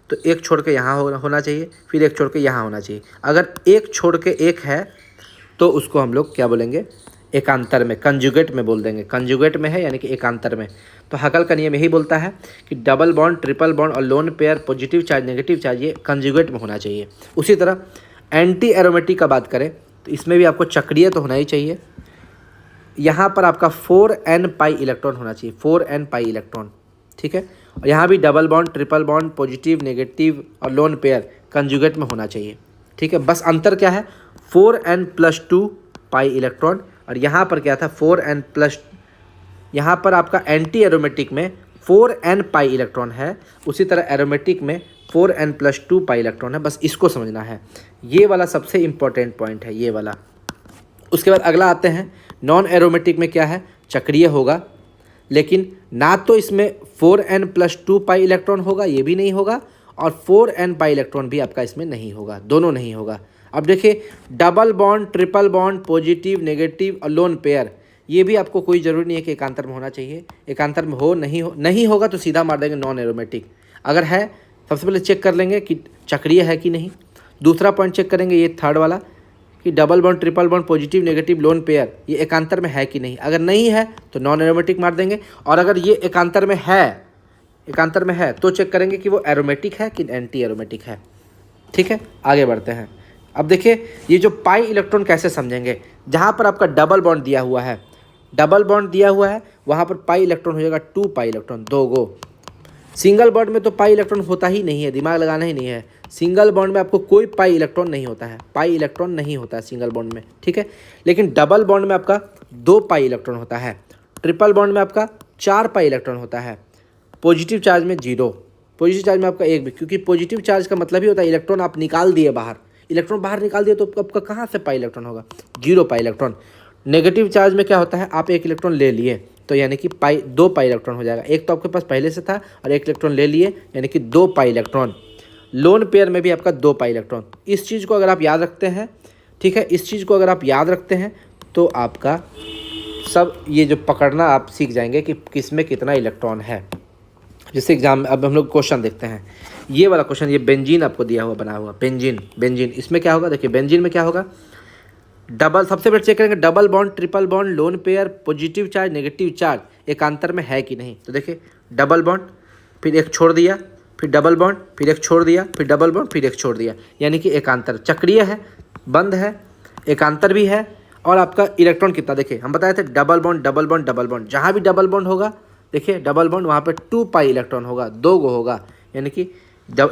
तो एक छोड़ के यहाँ होना चाहिए, फिर एक छोड़ के यहाँ होना चाहिए। अगर एक छोड़ के एक है तो उसको हम लोग क्या बोलेंगे? एकांतर में, कंजुगेट में बोल देंगे। कंजुगेट में है यानी कि एकांतर में। तो हकल का नियम यही बोलता है कि डबल बॉन्ड, ट्रिपल बॉन्ड और loan pair, positive charge, negative charge, ये कंजुगेट में होना चाहिए। उसी तरह एंटी एरोमेटिक का बात करें तो इसमें भी आपको चक्रीय तो होना ही चाहिए। यहाँ पर आपका 4n पाई इलेक्ट्रॉन होना चाहिए, 4n पाई इलेक्ट्रॉन, ठीक है। और यहाँ भी double bond, triple bond, positive, negative और लोन पेयर कंजुगेट में होना चाहिए, ठीक है। बस अंतर क्या है? 4n+2 पाई इलेक्ट्रॉन, और यहाँ पर क्या था 4n+, यहाँ पर आपका एंटी एरोमेटिक में 4n पाई इलेक्ट्रॉन है, उसी तरह एरोमेटिक में 4n+2 पाई इलेक्ट्रॉन है। बस इसको समझना है, ये वाला सबसे इम्पोर्टेंट पॉइंट है, ये वाला। उसके बाद अगला आते हैं नॉन एरोमेटिक में क्या है? चक्रीय होगा, लेकिन ना तो इसमें 4n+2 पाई इलेक्ट्रॉन होगा, ये भी नहीं होगा, और 4n पाई इलेक्ट्रॉन भी आपका इसमें नहीं होगा, दोनों नहीं होगा। अब देखिए double bond, triple bond, positive, negative और लोन पेयर, ये भी आपको कोई ज़रूरी नहीं है कि एकांतर में होना चाहिए। एकांतर में नहीं होगा तो सीधा मार देंगे नॉन एरोमेटिक। अगर है, सबसे पहले चेक कर लेंगे कि चक्रीय है कि नहीं। दूसरा पॉइंट चेक करेंगे, ये थर्ड वाला, कि double bond, triple bond, positive, negative, lone pair, ये एकांतर में है कि नहीं। अगर नहीं है तो नॉन एरोमेटिक मार देंगे, और अगर ये एकांतर में है तो चेक करेंगे कि वो एरोमेटिक है कि एंटी एरोमेटिक है, ठीक है। आगे बढ़ते हैं। अब देखिए ये जो पाई इलेक्ट्रॉन कैसे समझेंगे? जहाँ पर आपका डबल बॉन्ड दिया हुआ है, वहाँ पर पाई इलेक्ट्रॉन हो जाएगा 2 पाई इलेक्ट्रॉन, 2 गो। सिंगल बॉन्ड में तो पाई इलेक्ट्रॉन होता ही नहीं है, दिमाग लगाना ही नहीं है। सिंगल बॉन्ड में आपको कोई पाई इलेक्ट्रॉन नहीं होता है, पाई इलेक्ट्रॉन नहीं होता है सिंगल बॉन्ड में, ठीक है। लेकिन डबल बॉन्ड में आपका 2 पाई इलेक्ट्रॉन होता है, ट्रिपल बॉन्ड में आपका 4 पाई इलेक्ट्रॉन होता है, पॉजिटिव चार्ज में 0, पॉजिटिव चार्ज में आपका 1 भी, क्योंकि पॉजिटिव चार्ज का मतलब ही होता है इलेक्ट्रॉन आप निकाल दिए बाहर, इलेक्ट्रॉन बाहर निकाल दिए तो आपका कहाँ से पाई इलेक्ट्रॉन होगा? 0 पाई इलेक्ट्रॉन। नेगेटिव चार्ज में क्या होता है? आप 1 इलेक्ट्रॉन ले लिए तो यानी कि 2 पाई इलेक्ट्रॉन हो जाएगा। एक तो आपके पास पहले से था और 1 इलेक्ट्रॉन ले लिए, यानी कि 2 पाई इलेक्ट्रॉन। लोन पेयर में भी आपका 2 पाई इलेक्ट्रॉन। इस चीज़ को अगर आप याद रखते हैं, ठीक है, इस चीज़ को अगर आप याद रखते हैं तो आपका सब ये जो पकड़ना आप सीख जाएंगे कि किस में कितना इलेक्ट्रॉन है। जैसे एग्जाम, अब हम लोग क्वेश्चन देखते हैं। ये वाला क्वेश्चन, ये बेंजीन आपको दिया हुआ, बना हुआ बेंजीन, इसमें क्या होगा? देखिए बेंजीन में क्या होगा? डबल, सबसे पहले चेक करेंगे double bond, triple bond, lone pair, positive charge, negative charge एकांतर में है कि नहीं। तो देखिए डबल बॉन्ड, फिर एक छोड़ दिया, फिर डबल बॉन्ड, फिर एक छोड़ दिया, फिर डबल बॉन्ड, फिर एक छोड़ दिया, यानी कि एकांतर। चक्रीय है, बंद है, एकांतर भी है, और आपका इलेक्ट्रॉन कितना? देखिए हम बताए थे double bond, double bond, double bond, जहाँ भी डबल बॉन्ड होगा, देखिए डबल बॉन्ड वहाँ पे 2 पाई इलेक्ट्रॉन होगा, 2 गो होगा, यानी कि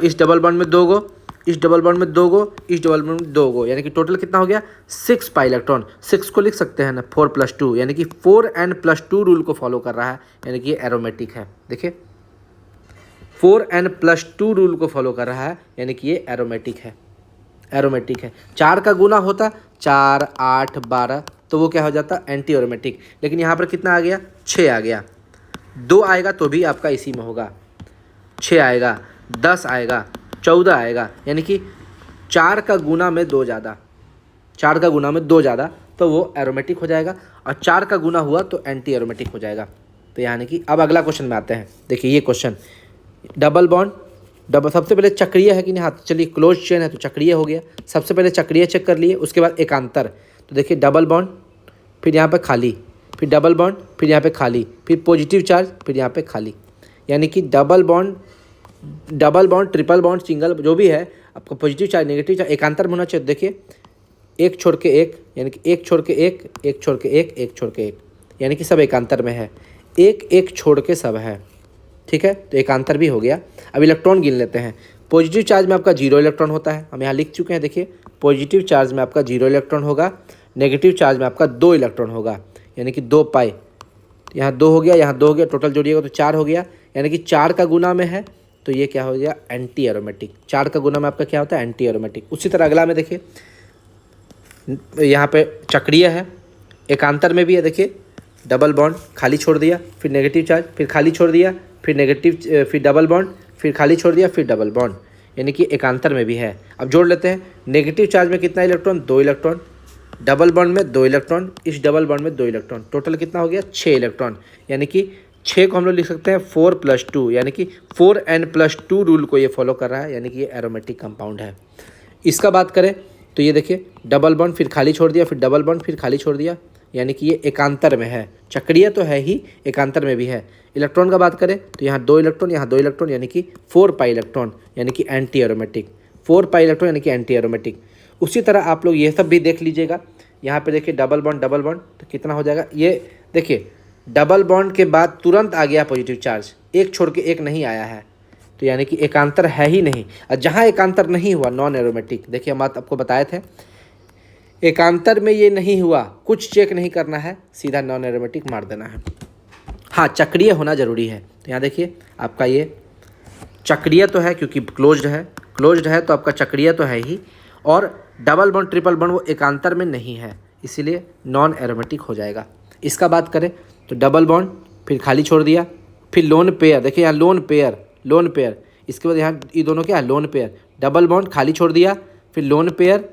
इस डबल बॉन्ड में 2 गो, इस डबल बॉन्ड में 2 गो, इस डबल बॉन्ड में 2 गो, यानी कि टोटल कितना हो गया? 6 पाई इलेक्ट्रॉन। 6 को लिख सकते हैं ना 4+2, यानी कि 4n+2 रूल को फॉलो कर रहा है, यानी कि ये एरोमेटिक है। देखिए 4n+2 रूल को फॉलो कर रहा है, यानी कि ये एरोमेटिक है, 4 का गुना होता 4, 8, 12, तो वो क्या हो जाता? Anti aromatic. लेकिन यहाँ पर कितना आ गया? 6 आ गया। 2 आएगा तो भी आपका इसी में होगा, 6 आएगा, 10 आएगा, 14 आएगा, यानी कि 4 का गुना में 2 ज़्यादा, 4 का गुना में 2 ज़्यादा, तो वो एरोमेटिक हो जाएगा, और 4 का गुना हुआ तो एंटी एरोमेटिक हो जाएगा। तो यानी कि अब अगला क्वेश्चन में आते हैं। देखिए ये क्वेश्चन, डबल बॉन्ड, सबसे पहले चक्रीय है कि नहीं, हाँ चलिए क्लोज चेन है तो चक्रीय हो गया। सबसे पहले चक्रीय चेक कर लिए, उसके बाद एकांतर। तो देखिए डबल बॉन्ड, फिर यहाँ पे खाली, फिर डबल बॉन्ड, फिर यहाँ पे खाली, फिर पॉजिटिव चार्ज, फिर यहाँ पे खाली। यानी कि double bond, triple bond, single, जो भी है आपका पॉजिटिव चार्ज, नेगेटिव चार्ज एकांतर में होना चाहिए। देखिए एक छोड़ के एक, यानी कि एक छोड़ के एक, एक छोड़ के एक, एक छोड़ के एक, यानी कि सब एकांतर में है। एक एक छोड़ के सब है, ठीक है, तो एकांतर भी हो गया। अब इलेक्ट्रॉन गिन लेते हैं। पॉजिटिव चार्ज में आपका 0 इलेक्ट्रॉन होता है, हम यहाँ लिख चुके हैं। देखिए पॉजिटिव चार्ज में आपका 0 इलेक्ट्रॉन होगा, नेगेटिव चार्ज में आपका 2 इलेक्ट्रॉन होगा, यानी कि 2 पाई। यहाँ 2 हो गया, यहाँ 2 हो गया, टोटल जोड़िएगा तो 4 हो गया, यानी कि 4 का गुना में है तो ये क्या हो गया, एंटी एरोमेटिक। 4 का गुना में आपका क्या होता है, एंटी एरोमेटिक। उसी तरह अगला में देखिए, यहाँ पे चक्रीय है, एकांतर में भी है। देखिए डबल बॉन्ड, खाली छोड़ दिया, फिर नेगेटिव चार्ज, फिर खाली छोड़ दिया, फिर नेगेटिव, फिर डबल बॉन्ड, फिर खाली छोड़ दिया, फिर डबल बॉन्ड, यानी कि एकांतर में भी है। अब जोड़ लेते हैं। नेगेटिव चार्ज में कितना इलेक्ट्रॉन, 2 इलेक्ट्रॉन, डबल बॉन्ड में 2 इलेक्ट्रॉन, इस डबल बॉन्ड में 2 इलेक्ट्रॉन, टोटल कितना हो गया, 6 इलेक्ट्रॉन। यानी कि 6 को हम लोग लिख सकते हैं 4+2, यानी कि 4n+2 रूल को ये फॉलो कर रहा है, यानी कि ये एरोमेटिक कंपाउंड है। इसका बात करें तो ये देखिए डबल बॉन्ड, फिर खाली छोड़ दिया, फिर डबल बॉन्ड, फिर खाली छोड़ दिया, यानी कि ये एकांतर में है। चक्रीय तो है ही, एकांतर में भी है। इलेक्ट्रॉन का बात करें तो यहाँ 2 इलेक्ट्रॉन, यहाँ 2 इलेक्ट्रॉन, यानी कि 4 पाई इलेक्ट्रॉन, यानी कि एंटी एरोमेटिक। 4 पाई इलेक्ट्रॉन यानी कि एंटी एरोमेटिक। उसी तरह आप लोग ये सब भी देख लीजिएगा। यहाँ पे देखिए डबल बॉन्ड, तो कितना हो जाएगा, ये देखिए डबल बॉन्ड के बाद तुरंत आ गया पॉजिटिव चार्ज, एक छोड़ के एक नहीं आया है, तो यानी कि एकांतर है ही नहीं। और जहाँ एकांतर नहीं हुआ नॉन एरोमेटिक। देखिए हम आपको बताए थे, एकांतर में ये नहीं हुआ, कुछ चेक नहीं करना है, सीधा नॉन एरोमेटिक मार देना है। हाँ चक्रीय होना जरूरी है। तो यहाँ देखिए आपका ये चक्रीय तो है क्योंकि क्लोज्ड है तो आपका चक्रीय तो है ही, और डबल बॉन्ड, ट्रिपल बॉन्ड वो एकांतर में नहीं है, इसीलिए नॉन एरोमेटिक हो जाएगा। इसका बात करें तो डबल बॉन्ड, फिर खाली छोड़ दिया, फिर लोन पेयर। देखिए यहाँ लोन पेयर, इसके बाद यहाँ ये दोनों क्या है, लोन पेयर। डबल बॉन्ड, खाली छोड़ दिया, फिर लोन पेयर,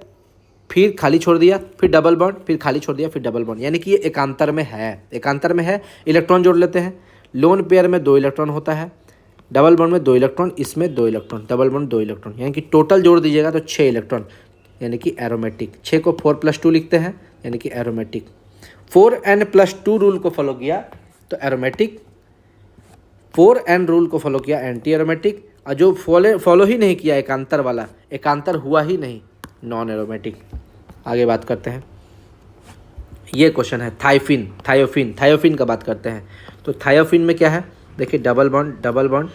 फिर खाली छोड़ दिया, फिर डबल बॉन्ड, फिर खाली छोड़ दिया, फिर डबल बॉन्ड, यानी कि ये एकांतर में है। इलेक्ट्रॉन जोड़ लेते हैं। लोन पेयर में 2 इलेक्ट्रॉन होता है, डबल बॉन्ड में 2 इलेक्ट्रॉन, इसमें 2 इलेक्ट्रॉन, डबल बॉन्ड 2 इलेक्ट्रॉन, यानी कि टोटल जोड़ दीजिएगा तो 6 इलेक्ट्रॉन, यानी कि एरोमेटिक। 6 को 4+2 लिखते हैं, यानी कि एरोमेटिक। 4n+2 रूल को फॉलो किया तो एरोमेटिक, 4n रूल को फॉलो किया एंटी एरोमेटिक, और जो फॉलो ही नहीं किया एकांतर वाला, एकांतर हुआ ही नहीं, नॉन एरोमेटिक। आगे बात करते हैं। ये क्वेश्चन है थायोफिन का बात करते हैं। तो थायोफिन में क्या है, देखिए डबल बॉन्ड,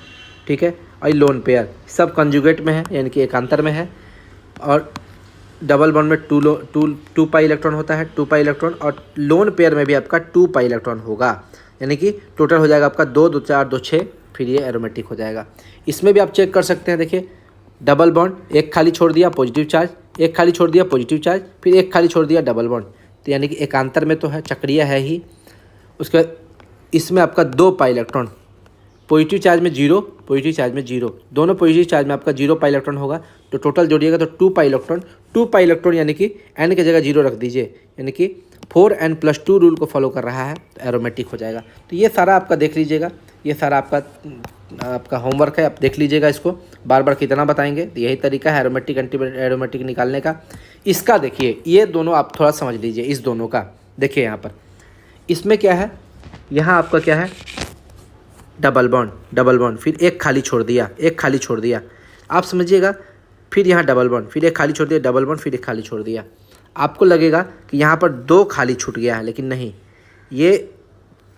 ठीक है, और लोन पेयर, सब कंजुगेट में है, यानी कि एकांतर में है। और डबल बॉन्ड में 2 पाई इलेक्ट्रॉन होता है, 2 पाई इलेक्ट्रॉन, और लोन पेयर में भी आपका 2 पाई इलेक्ट्रॉन होगा, यानी कि टोटल हो जाएगा आपका 2 2 4 2 6, फिर ये एरोमेटिक हो जाएगा। इसमें भी आप चेक कर सकते हैं। देखिए डबल बॉन्ड, एक खाली छोड़ दिया पॉजिटिव चार्ज, एक खाली छोड़ दिया पॉजिटिव चार्ज, फिर एक खाली छोड़ दिया डबल बॉन्ड, तो यानी कि एकांतर में तो है, चक्रीय है ही। उसके बाद इसमें आपका 2 पाई इलेक्ट्रॉन, पॉजिटिव चार्ज में 0, पॉजिटिव चार्ज में 0, दोनों पॉजिटिव चार्ज में आपका 0 पाई इलेक्ट्रॉन होगा, तो टोटल जोड़िएगा तो 2 पाई इलेक्ट्रॉन, यानी कि n की जगह 0 रख दीजिए, यानी कि 4n+2 रूल को फॉलो कर रहा है, तो एरोमेटिक हो जाएगा। तो ये सारा आपका देख लीजिएगा, ये सारा आपका होमवर्क है, आप देख लीजिएगा। इसको बार बार कितना बताएंगे, तो यही तरीका है एरोमेटिक एंटी एरोमेटिक निकालने का। इसका देखिए ये दोनों आप थोड़ा समझ लीजिए, इस दोनों का देखिए यहाँ पर, इसमें क्या है, यहाँ आपका क्या है, डबल बॉन्ड, फिर एक खाली छोड़ दिया, आप समझिएगा। फिर यहाँ डबल बॉन्ड, फिर एक खाली छोड़ दिया, डबल बॉन्ड, फिर एक खाली छोड़ दिया। आपको लगेगा कि यहाँ पर 2 खाली छूट गया है, लेकिन नहीं, ये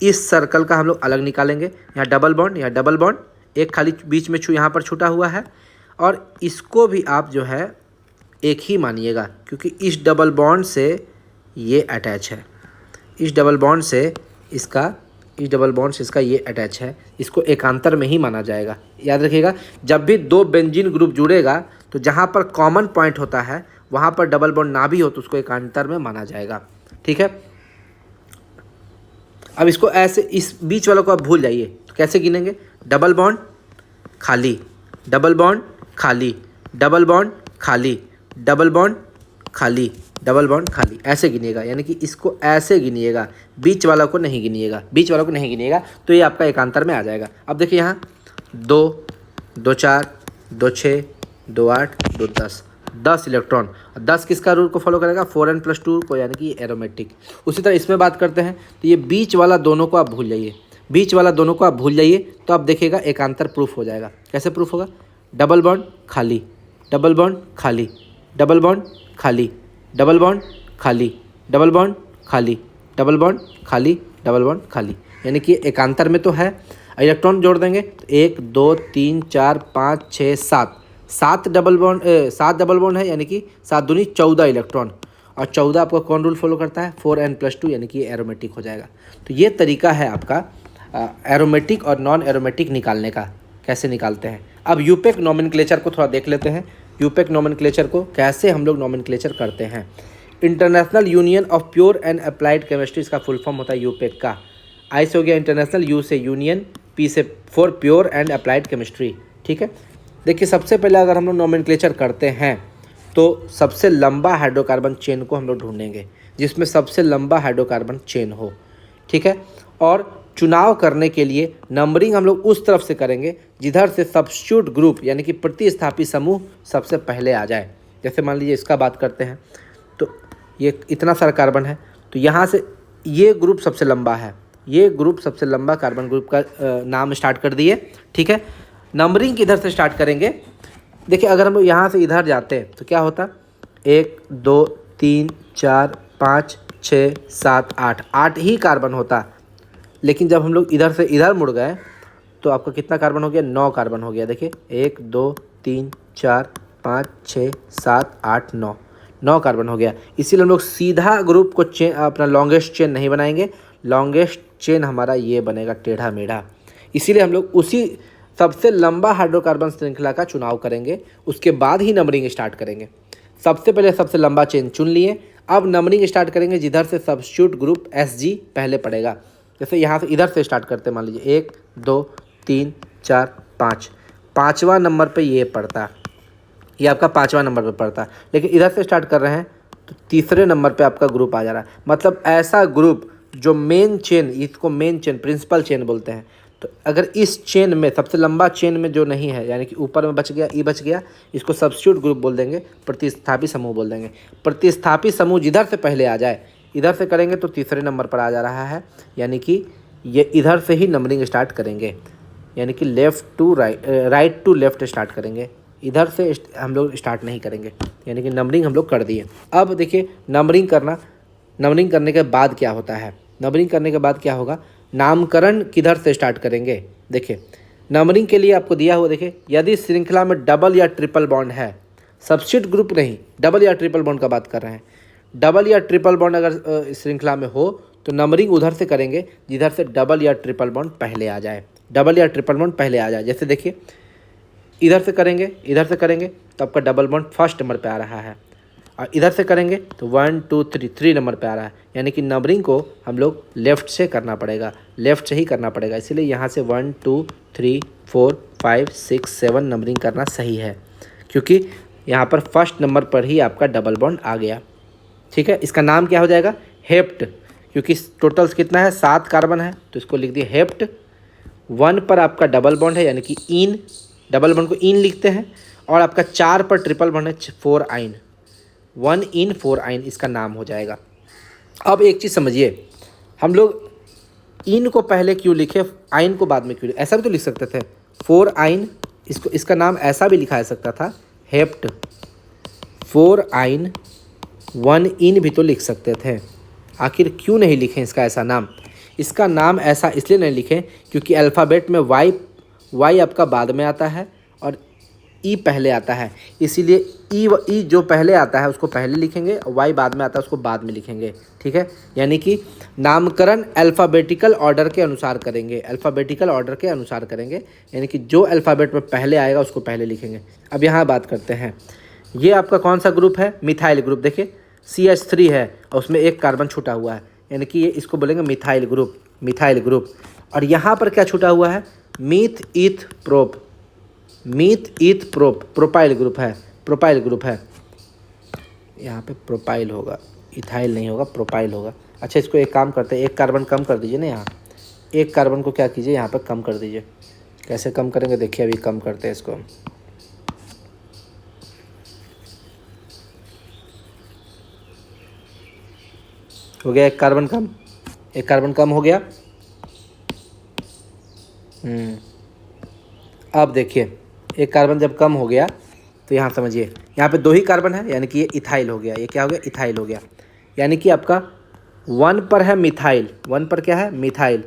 इस सर्कल का हम लोग अलग निकालेंगे। यहाँ डबल बॉन्ड, एक खाली बीच में यहाँ पर छूटा हुआ है, और इसको भी आप जो है एक ही मानिएगा, क्योंकि इस डबल बॉन्ड से ये अटैच है, इस डबल बॉन्ड से इसका ये अटैच है, इसको एकांतर में ही माना जाएगा। याद रखिएगा, जब भी 2 बेंजीन ग्रुप जुड़ेगा तो जहाँ पर कॉमन पॉइंट होता है वहाँ पर डबल बॉन्ड ना भी हो तो उसको एकांतर में माना जाएगा, ठीक है। अब इसको ऐसे, इस बीच वालों को आप भूल जाइए, तो कैसे गिनेंगे, डबल बॉन्ड खाली, डबल बॉन्ड खाली, डबल बॉन्ड खाली, डबल बॉन्ड खाली, डबल बॉन्ड खाली, ऐसे गिनिएगा, यानी कि इसको ऐसे गिनिएगा, बीच वाला को नहीं गिनिएगा, बीच वाला को नहीं गिनिएगा, तो ये आपका एकांतर में आ जाएगा। अब देखिए यहाँ 2, 2 4, 2 6, 2 8, 2 10, 10 इलेक्ट्रॉन। 10 किसका रूल को फॉलो करेगा? 4n+2 को, यानी कि एरोमेटिक। उसी तरह इसमें बात करते हैं तो ये बीच वाला दोनों को आप भूल जाइए, बीच वाला दोनों को आप भूल जाइए, तो आप देखिएगा एकांतर प्रूफ हो जाएगा। कैसे प्रूफ होगा? डबल बॉन्ड खाली, डबल बॉन्ड खाली, डबल बॉन्ड खाली, डबल बॉन्ड खाली, डबल बॉन्ड खाली, डबल बॉन्ड खाली, डबल बॉन्ड खाली, यानी कि एकांतर में तो है। इलेक्ट्रॉन जोड़ देंगे तो 1 2 3 4 5 6 7, 7 डबल बॉन्ड है, यानी कि 7 दूनी 14 इलेक्ट्रॉन, और 14 आपका कौन रूल फॉलो करता है? 4n+2, यानी कि एरोमेटिक हो जाएगा। तो ये तरीका है आपका एरोमेटिक और नॉन एरोमेटिक निकालने का। कैसे निकालते हैं? अब यूपेक नोमेनक्लेचर को थोड़ा देख लेते हैं। यूपेक नोमेनक्लेचर को कैसे हम लोग नोमेनक्लेचर करते हैं। International union of pure and applied chemistry, इसका फुल फॉर्म होता है यूपेक का। आई से हो गया इंटरनेशनल, यू से यूनियन, पी से for pure and applied chemistry. ठीक है, देखिए सबसे पहले अगर हम लोग नोमेनक्लेचर करते हैं तो सबसे लंबा हाइड्रोकार्बन चेन को हम लोग ढूंढेंगे, जिसमें सबसे लंबा हाइड्रोकार्बन चेन हो। ठीक है, और चुनाव करने के लिए नंबरिंग हम लोग उस तरफ से करेंगे जिधर से सब्स्टिट्यूट ग्रुप, यानी कि प्रतिस्थापी समूह सबसे पहले आ जाए। जैसे मान लीजिए इसका बात करते हैं तो ये इतना सारा कार्बन है, तो यहाँ से ये ग्रुप सबसे लंबा है, ये ग्रुप सबसे लंबा कार्बन ग्रुप का नाम स्टार्ट कर दिए। ठीक है, नंबरिंग किधर से स्टार्ट करेंगे? देखिए अगर हम लोग यहाँ से इधर जाते हैं तो क्या होता? 1 2 3 4 5 6 7 8, 8 ही कार्बन होता। लेकिन जब हम लोग इधर से इधर मुड़ गए तो आपका कितना कार्बन हो गया? 9 कार्बन हो गया। देखिए 1 2 3 4 5 6 7 8 9, 9 कार्बन हो गया। इसीलिए हम लोग सीधा ग्रुप को चेन, अपना लॉन्गेस्ट चेन नहीं बनाएंगे, लॉन्गेस्ट चेन हमारा ये बनेगा टेढ़ा मेढ़ा। इसीलिए हम लोग उसी सबसे लंबा हाइड्रोकार्बन श्रृंखला का चुनाव करेंगे, उसके बाद ही नंबरिंग स्टार्ट करेंगे। सबसे पहले सबसे लंबा चेन चुन लिए, अब नंबरिंग स्टार्ट करेंगे जिधर से सब्स्टिट्यूट ग्रुप Sg पहले पड़ेगा। जैसे यहाँ से इधर से स्टार्ट करते हैं, मान लीजिए 1 2 3 4 5, 5वां नंबर पे ये पड़ता, ये आपका 5वां नंबर पे पड़ता। लेकिन इधर से स्टार्ट कर रहे हैं तो तीसरे नंबर पे आपका ग्रुप आ जा रहा है। मतलब ऐसा ग्रुप जो मेन चेन, इसको मेन चेन प्रिंसिपल चेन बोलते हैं। तो अगर इस चेन में सबसे लंबा चेन में जो नहीं है, यानी कि ऊपर में बच गया, ई बच गया, इसको सब्स्टिट्यूट ग्रुप बोल देंगे, प्रतिस्थापी समूह बोल देंगे। प्रतिस्थापी समूह जिधर से पहले आ जाए, इधर से करेंगे तो तीसरे नंबर पर आ जा रहा है, यानी कि ये इधर से ही नंबरिंग स्टार्ट करेंगे, यानी कि left to right, right to left start करेंगे, इधर से हम लोग स्टार्ट नहीं करेंगे, यानी कि नंबरिंग हम लोग कर दिए। अब देखिए नंबरिंग करने के बाद क्या होता है? नंबरिंग करने के बाद क्या होगा? नामकरण किधर से स्टार्ट करेंगे? देखिए नंबरिंग के लिए आपको दिया हुआ, देखिए यदि श्रृंखला में डबल या ट्रिपल बॉन्ड है, सब्स्टिट्यूट ग्रुप नहीं, डबल या ट्रिपल बॉन्ड का बात कर रहे हैं। डबल या ट्रिपल बॉन्ड अगर श्रृंखला में हो तो नंबरिंग उधर से करेंगे जिधर से डबल या ट्रिपल बॉन्ड पहले आ जाए, डबल या ट्रिपल बॉन्ड पहले आ जाए। जैसे देखिए इधर से करेंगे तो आपका डबल बॉन्ड फर्स्ट नंबर पे आ रहा है, और इधर से करेंगे तो 1 2 3 3 नंबर पे आ रहा है, यानी कि नंबरिंग को हम लोग लेफ़्ट से करना पड़ेगा, लेफ़्ट से ही करना पड़ेगा। इसीलिए यहाँ से 1 2 3 4 5 6 7 नंबरिंग करना सही है, क्योंकि यहाँ पर फर्स्ट नंबर पर ही आपका डबल बॉन्ड आ गया। ठीक है, इसका नाम क्या हो जाएगा? हेप्ट, क्योंकि टोटल्स कितना है? 7 कार्बन है, तो इसको लिख दिए हेप्ट। 1 पर आपका डबल बॉन्ड है, यानी कि इन, डबल बॉन्ड को इन लिखते हैं, और आपका 4 पर ट्रिपल बॉन्ड है, 4 आइन, 1 इन 4 आइन इसका नाम हो जाएगा। अब एक चीज़ समझिए, हम लोग इन को पहले क्यों लिखे, आइन को बाद में क्यों लिखे? ऐसा भी तो लिख सकते थे, 4 आइन, इसका नाम ऐसा भी लिखा जा सकता था, हेप्ट 4 आइन 1 इन भी तो लिख सकते थे। आखिर क्यों नहीं लिखें इसका ऐसा नाम? इसका नाम ऐसा इसलिए नहीं लिखें क्योंकि अल्फ़ाबेट में वाई आपका बाद में आता है और ई पहले आता है, इसीलिए ई जो पहले आता है उसको पहले लिखेंगे, और वाई बाद में आता है उसको बाद में लिखेंगे। ठीक है, यानी कि नामकरण अल्फ़ाबेटिकल ऑर्डर के अनुसार करेंगे, अल्फ़ाबेटिकल ऑर्डर के अनुसार करेंगे, यानी कि जो अल्फ़ाबेट में पहले आएगा उसको पहले लिखेंगे। अब यहाँ बात करते हैं, ये आपका कौन सा ग्रुप है? Methyl group. देखिए CH3 है और उसमें एक कार्बन छूटा हुआ है, यानी कि ये इसको बोलेंगे मिथाइल ग्रुप, मिथाइल ग्रुप। और यहाँ पर क्या छूटा हुआ है? Meth eth prop, meth eth prop, propyl group है, प्रोपाइल ग्रुप है। यहाँ पे प्रोपाइल होगा, इथाइल नहीं होगा, प्रोपाइल होगा। अच्छा, इसको एक काम करते हैं, एक कार्बन कम कर दीजिए ना यहाँ, एक कार्बन को क्या कीजिए यहाँ पे कम कर दीजिए। कैसे कम करेंगे देखिए, अभी कम करते हैं इसको हम। हो गया एक कार्बन कम, एक कार्बन कम हो गया। अब देखिए एक कार्बन जब कम हो गया तो यहाँ समझिए, यहाँ पे 2 ही कार्बन है, यानी कि ये इथाइल हो गया। ये क्या हो गया? इथाइल हो गया। यानी कि आपका 1 पर है मिथाइल, 1 पर क्या है? मिथाइल,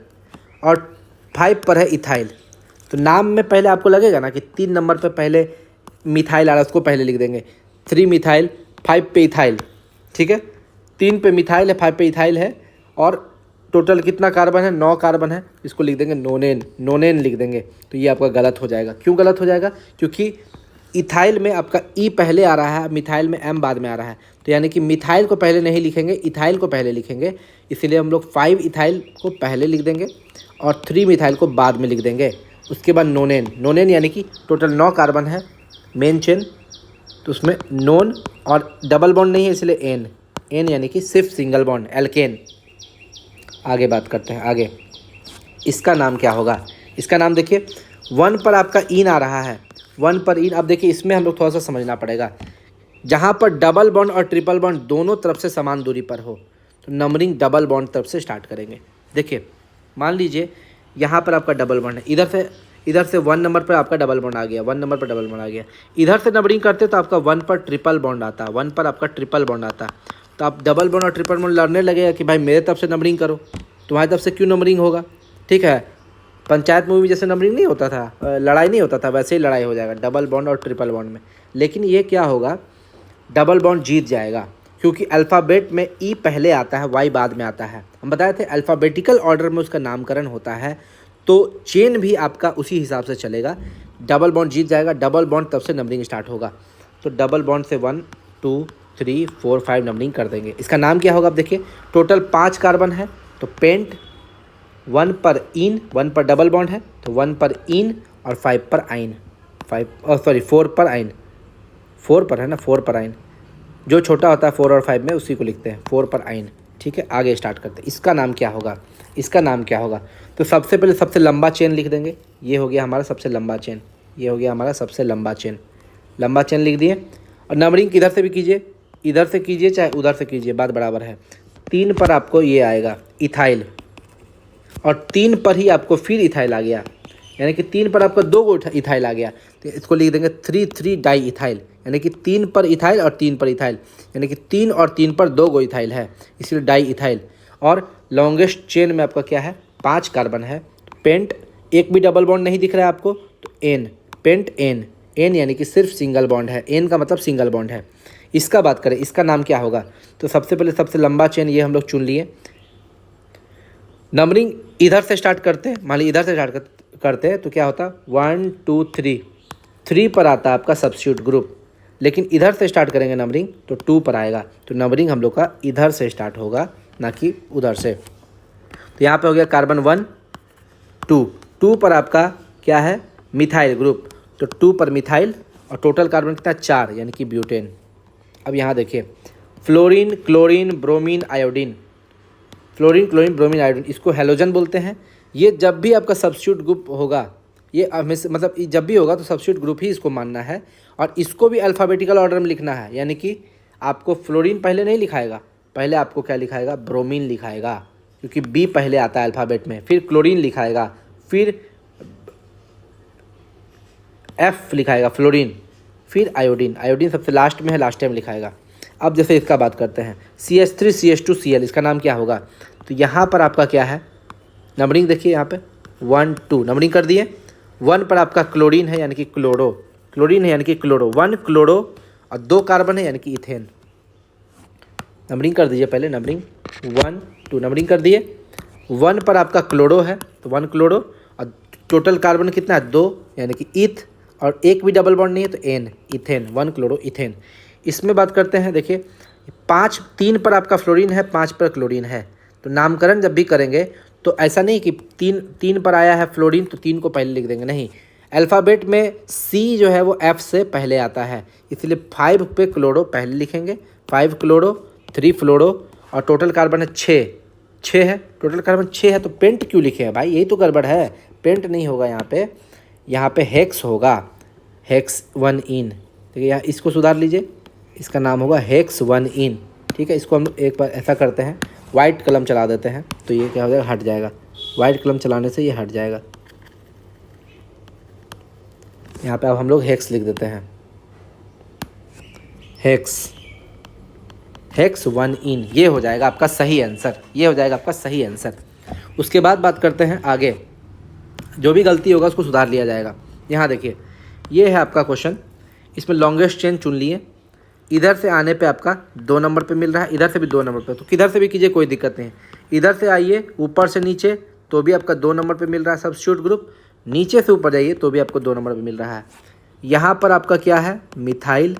और 5 पर है इथाइल। तो नाम में पहले आपको लगेगा ना कि 3 नंबर पे पहले मिथाइल आ रहा है, उसको पहले लिख देंगे 3 मिथाइल, 5 पे इथाइल। ठीक है, 3 पे मिथाइल है, 5 पे इथाइल है, और टोटल कितना कार्बन है? 9 कार्बन है। इसको लिख देंगे नोनेन, नोनेन लिख देंगे। तो ये आपका गलत हो जाएगा। क्यों गलत हो जाएगा? क्योंकि इथाइल में आपका ई पहले आ रहा है, मिथाइल में एम बाद में आ रहा है। तो यानी कि मिथाइल को पहले नहीं लिखेंगे, इथाइल को पहले लिखेंगे। इसीलिए हम लोग 5 इथाइल को पहले लिख देंगे और 3 मिथाइल को बाद में लिख देंगे। उसके बाद नोनेन, नोनेन यानी कि टोटल 9 कार्बन है मेन चेन, तो उसमें नोन और डबल बॉन्ड नहीं है, इसलिए एन, एन यानी कि सिर्फ सिंगल बॉन्ड, एल्केन। आगे बात करते हैं। आगे इसका नाम क्या होगा? इसका नाम देखिए, 1 पर आपका इन आ रहा है, 1 पर इन। अब देखिए इसमें हम लोग थोड़ा सा समझना पड़ेगा। जहाँ पर डबल बॉन्ड और ट्रिपल बॉन्ड दोनों तरफ से समान दूरी पर हो तो नंबरिंग डबल बॉन्ड तरफ से स्टार्ट करेंगे। देखिए मान लीजिए यहाँ पर आपका डबल बॉन्ड है, इधर से 1 नंबर पर आपका डबल बॉन्ड आ गया, 1 नंबर पर डबल बॉन्ड आ गया। इधर से नंबरिंग करते तो आपका 1 पर ट्रिपल बॉन्ड आता, 1 पर आपका ट्रिपल बॉन्ड आता। तो आप डबल बॉन्ड और ट्रिपल बॉन्ड लड़ने लगेगा कि भाई मेरे तरफ से नंबरिंग करो, तुम्हारी तरफ से क्यों नंबरिंग होगा? ठीक है, पंचायत मूवी जैसे नंबरिंग नहीं होता था, लड़ाई नहीं होता था, वैसे ही लड़ाई हो जाएगा डबल बॉन्ड और ट्रिपल बॉन्ड में। लेकिन ये क्या होगा? डबल बॉन्ड जीत जाएगा, क्योंकि अल्फ़ाबेट में ई पहले आता है, वाई बाद में आता है। हम बताए थे अल्फ़ाबेटिकल ऑर्डर में उसका नामकरण होता है, तो चेन भी आपका उसी हिसाब से चलेगा। डबल बॉन्ड जीत जाएगा, डबल बॉन्ड तब से नंबरिंग स्टार्ट होगा। तो डबल बॉन्ड से 1 2 3 4 5 नंबरिंग कर देंगे। इसका नाम क्या होगा? आप देखिए टोटल 5 कार्बन है, तो पेंट। 1 पर इन, 1 पर डबल बॉन्ड है तो 1 पर इन और 5 पर आइन, 4 पर आइन, 4 पर है ना, 4 पर आइन। जो छोटा होता है 4 और 5 में उसी को लिखते हैं, 4 पर आइन। ठीक है, आगे स्टार्ट करते हैं। इसका नाम क्या होगा? इसका नाम क्या होगा? तो सबसे पहले सबसे लंबा चेन लिख देंगे। ये हो गया हमारा सबसे लंबा चेन, ये हो गया हमारा सबसे लंबा चेन। लंबा चेन लिख दिए। और नंबरिंग किधर से भी कीजिए, इधर से कीजिए चाहे उधर से कीजिए, बात बराबर है। 3 पर आपको ये आएगा इथाइल, और 3 पर ही आपको फिर इथाइल आ गया, यानी कि 3 पर आपका 2 गो इथाइल आ गया। तो इसको लिख देंगे 3 डाई इथाइल, यानी कि 3 पर इथाइल और 3 पर इथाइल, यानी कि 3 और 3 पर 2 गो इथाइल है, इसलिए डाई इथाइल। और लॉन्गेस्ट चेन में आपका क्या है? 5 कार्बन है। पेंट, एक भी डबल बॉन्ड नहीं दिख रहा है आपको, तो एन, पेंट एन, एन यानी कि सिर्फ सिंगल बॉन्ड है, एन का मतलब सिंगल बॉन्ड है। इसका बात करें, इसका नाम क्या होगा? तो सबसे पहले सबसे लंबा चेन ये हम लोग चुन लिए। नंबरिंग इधर से स्टार्ट करते हैं, मान लीजिए इधर से स्टार्ट करते हैं तो क्या होता? 1 2 3, 3 पर आता है आपका सब्स्टिट्यूट ग्रुप। लेकिन इधर से स्टार्ट करेंगे नंबरिंग तो 2 पर आएगा। तो नंबरिंग हम लोग का इधर से स्टार्ट होगा, ना कि उधर से। तो यहाँ पे हो गया कार्बन 1 2, 2 पर आपका क्या है? मिथाइल ग्रुप, तो 2 पर मिथाइल, और टोटल कार्बन कितना? 4, यानी कि ब्यूटेन। अब यहाँ देखिए fluorine, chlorine, bromine, iodine. Fluorine, chlorine, bromine, iodine, इसको हैलोजन बोलते हैं। ये जब भी आपका सब्स्टिट्यूट ग्रुप होगा, ये मतलब जब भी होगा तो सब्स्टिट्यूट ग्रुप ही इसको मानना है। और इसको भी अल्फ़ाबेटिकल ऑर्डर में लिखना है, यानी कि आपको फ्लोरीन पहले नहीं लिखाएगा, पहले आपको क्या लिखाएगा? ब्रोमीन लिखाएगा, क्योंकि बी पहले आता है अल्फ़ाबेट में। फिर क्लोरीन लिखाएगा, फिर एफ लिखाएगा फ्लोरीन, फिर आयोडीन, आयोडीन सबसे लास्ट में है, लास्ट टाइम लिखाएगा। अब जैसे इसका बात करते हैं CH3 CH2 Cl, इसका नाम क्या होगा? तो यहाँ पर आपका क्या है? नंबरिंग देखिए यहाँ पे 1 2 नंबरिंग कर दिए। 1 पर आपका क्लोरीन है, यानी कि क्लोरो, क्लोरीन है यानी कि क्लोरो, 1 क्लोरो, और 2 कार्बन है यानी कि इथेन। नंबरिंग कर दीजिए पहले, नंबरिंग 1 2 नंबरिंग कर दिए। 1 पर आपका क्लोरो है तो 1 क्लोरो, और टोटल कार्बन कितना है? 2, यानी कि इथ, और एक भी डबल बॉन्ड नहीं है तो एन, इथेन, 1 क्लोरो इथेन। इसमें बात करते हैं, देखिए 3 पर आपका फ्लोरीन है, 5 पर क्लोरीन है। तो नामकरण जब भी करेंगे तो ऐसा नहीं कि 3 पर आया है फ्लोरीन तो 3 को पहले लिख देंगे, नहीं। अल्फ़ाबेट में C जो है वो F से पहले आता है, इसलिए 5 पे क्लोरो पहले लिखेंगे, 5 क्लोरो 3 फ्लोरो और टोटल कार्बन है 6 है, टोटल कार्बन 6 है, तो पेंट क्यों लिखे हैं भाई, यही तो गड़बड़ है। पेंट नहीं होगा यहाँ पे हेक्स होगा, हेक्स 1 इन। ठीक है, यहाँ इसको सुधार लीजिए, इसका नाम होगा हेक्स 1 इन। ठीक है, इसको हम एक बार ऐसा करते हैं, वाइट कलम चला देते हैं तो ये क्या हो जाएगा, हट जाएगा। वाइट कलम चलाने से ये हट जाएगा। यहाँ पे अब हम लोग हेक्स लिख देते हैं, हेक्स 1 इन, ये हो जाएगा आपका सही आंसर, ये हो जाएगा आपका सही आंसर। उसके बाद बात करते हैं आगे, जो भी गलती होगा उसको सुधार लिया जाएगा। यहाँ देखिए, ये है आपका क्वेश्चन, इसमें लॉन्गेस्ट चेन चुन लिए, इधर से आने पे आपका 2 नंबर पे मिल रहा है, इधर से भी 2 नंबर पे, तो किधर से भी कीजिए कोई दिक्कत नहीं है। इधर से आइए ऊपर से नीचे तो भी आपका 2 नंबर पे मिल रहा है सब्स्टिट्यूट ग्रुप, नीचे से ऊपर जाइए तो भी आपको 2 नंबर पे मिल रहा है। यहाँ पर आपका क्या है, मिथाइल,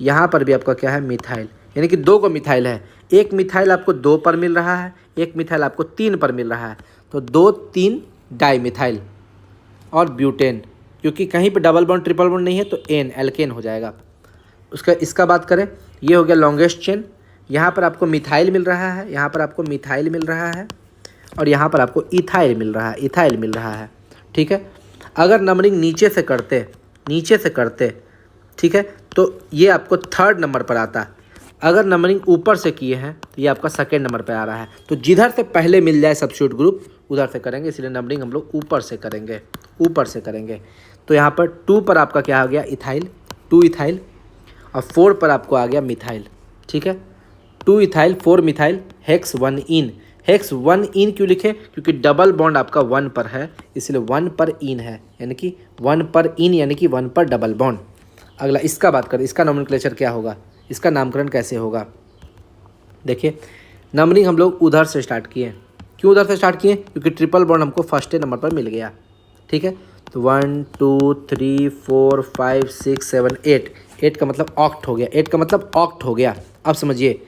यहाँ पर भी आपका क्या है, मिथाइल, यानी कि 2 को मिथाइल है। एक मिथाइल आपको 2 पर मिल रहा है, एक मिथाइल आपको 3 पर मिल रहा है, तो 2 3 डाई मिथाइल और ब्यूटेन, क्योंकि कहीं पे डबल बॉन्ड ट्रिपल बॉन्ड नहीं है तो एन, एल्केन हो जाएगा। इसका बात करें, ये हो गया लॉन्गेस्ट चेन। यहाँ पर आपको मिथाइल मिल रहा है, यहाँ पर आपको मिथाइल मिल रहा है और यहाँ पर आपको इथाइल मिल रहा है, इथाइल मिल रहा है। ठीक है, अगर नंबरिंग नीचे से करते ठीक है, तो ये आपको 3rd नंबर पर आता। अगर नंबरिंग ऊपर से किए हैं तो ये आपका 2nd नंबर पर आ रहा है। तो जिधर से पहले मिल जाए सब्स्टिट्यूट ग्रुप उधर से करेंगे, इसलिए नंबरिंग हम लोग ऊपर से करेंगे। तो यहाँ पर 2 पर आपका क्या आ गया, इथाइल, 2 इथाइल, और 4 पर आपको आ गया मिथाइल। ठीक है, 2 इथाइल 4 मिथाइल, हेक्स 1 इन। हेक्स 1 इन क्यों लिखे, क्योंकि डबल बॉन्ड आपका 1 पर है, इसलिए 1 पर इन है, यानी कि 1 पर इन, यानी कि 1 पर डबल बॉन्ड। अगला इसका बात करें, इसका नोमेनक्लेचर क्या होगा, इसका नामकरण कैसे होगा। देखिए, नंबरिंग हम लोग उधर से स्टार्ट किए। क्यों उधर से स्टार्ट किए, क्योंकि ट्रिपल बॉन्ड हमको 1st नंबर पर मिल गया। ठीक है, तो 1 2 3 4 5 6 7 8 का मतलब ऑक्ट हो गया, 8 का मतलब ऑक्ट हो गया। अब समझिए,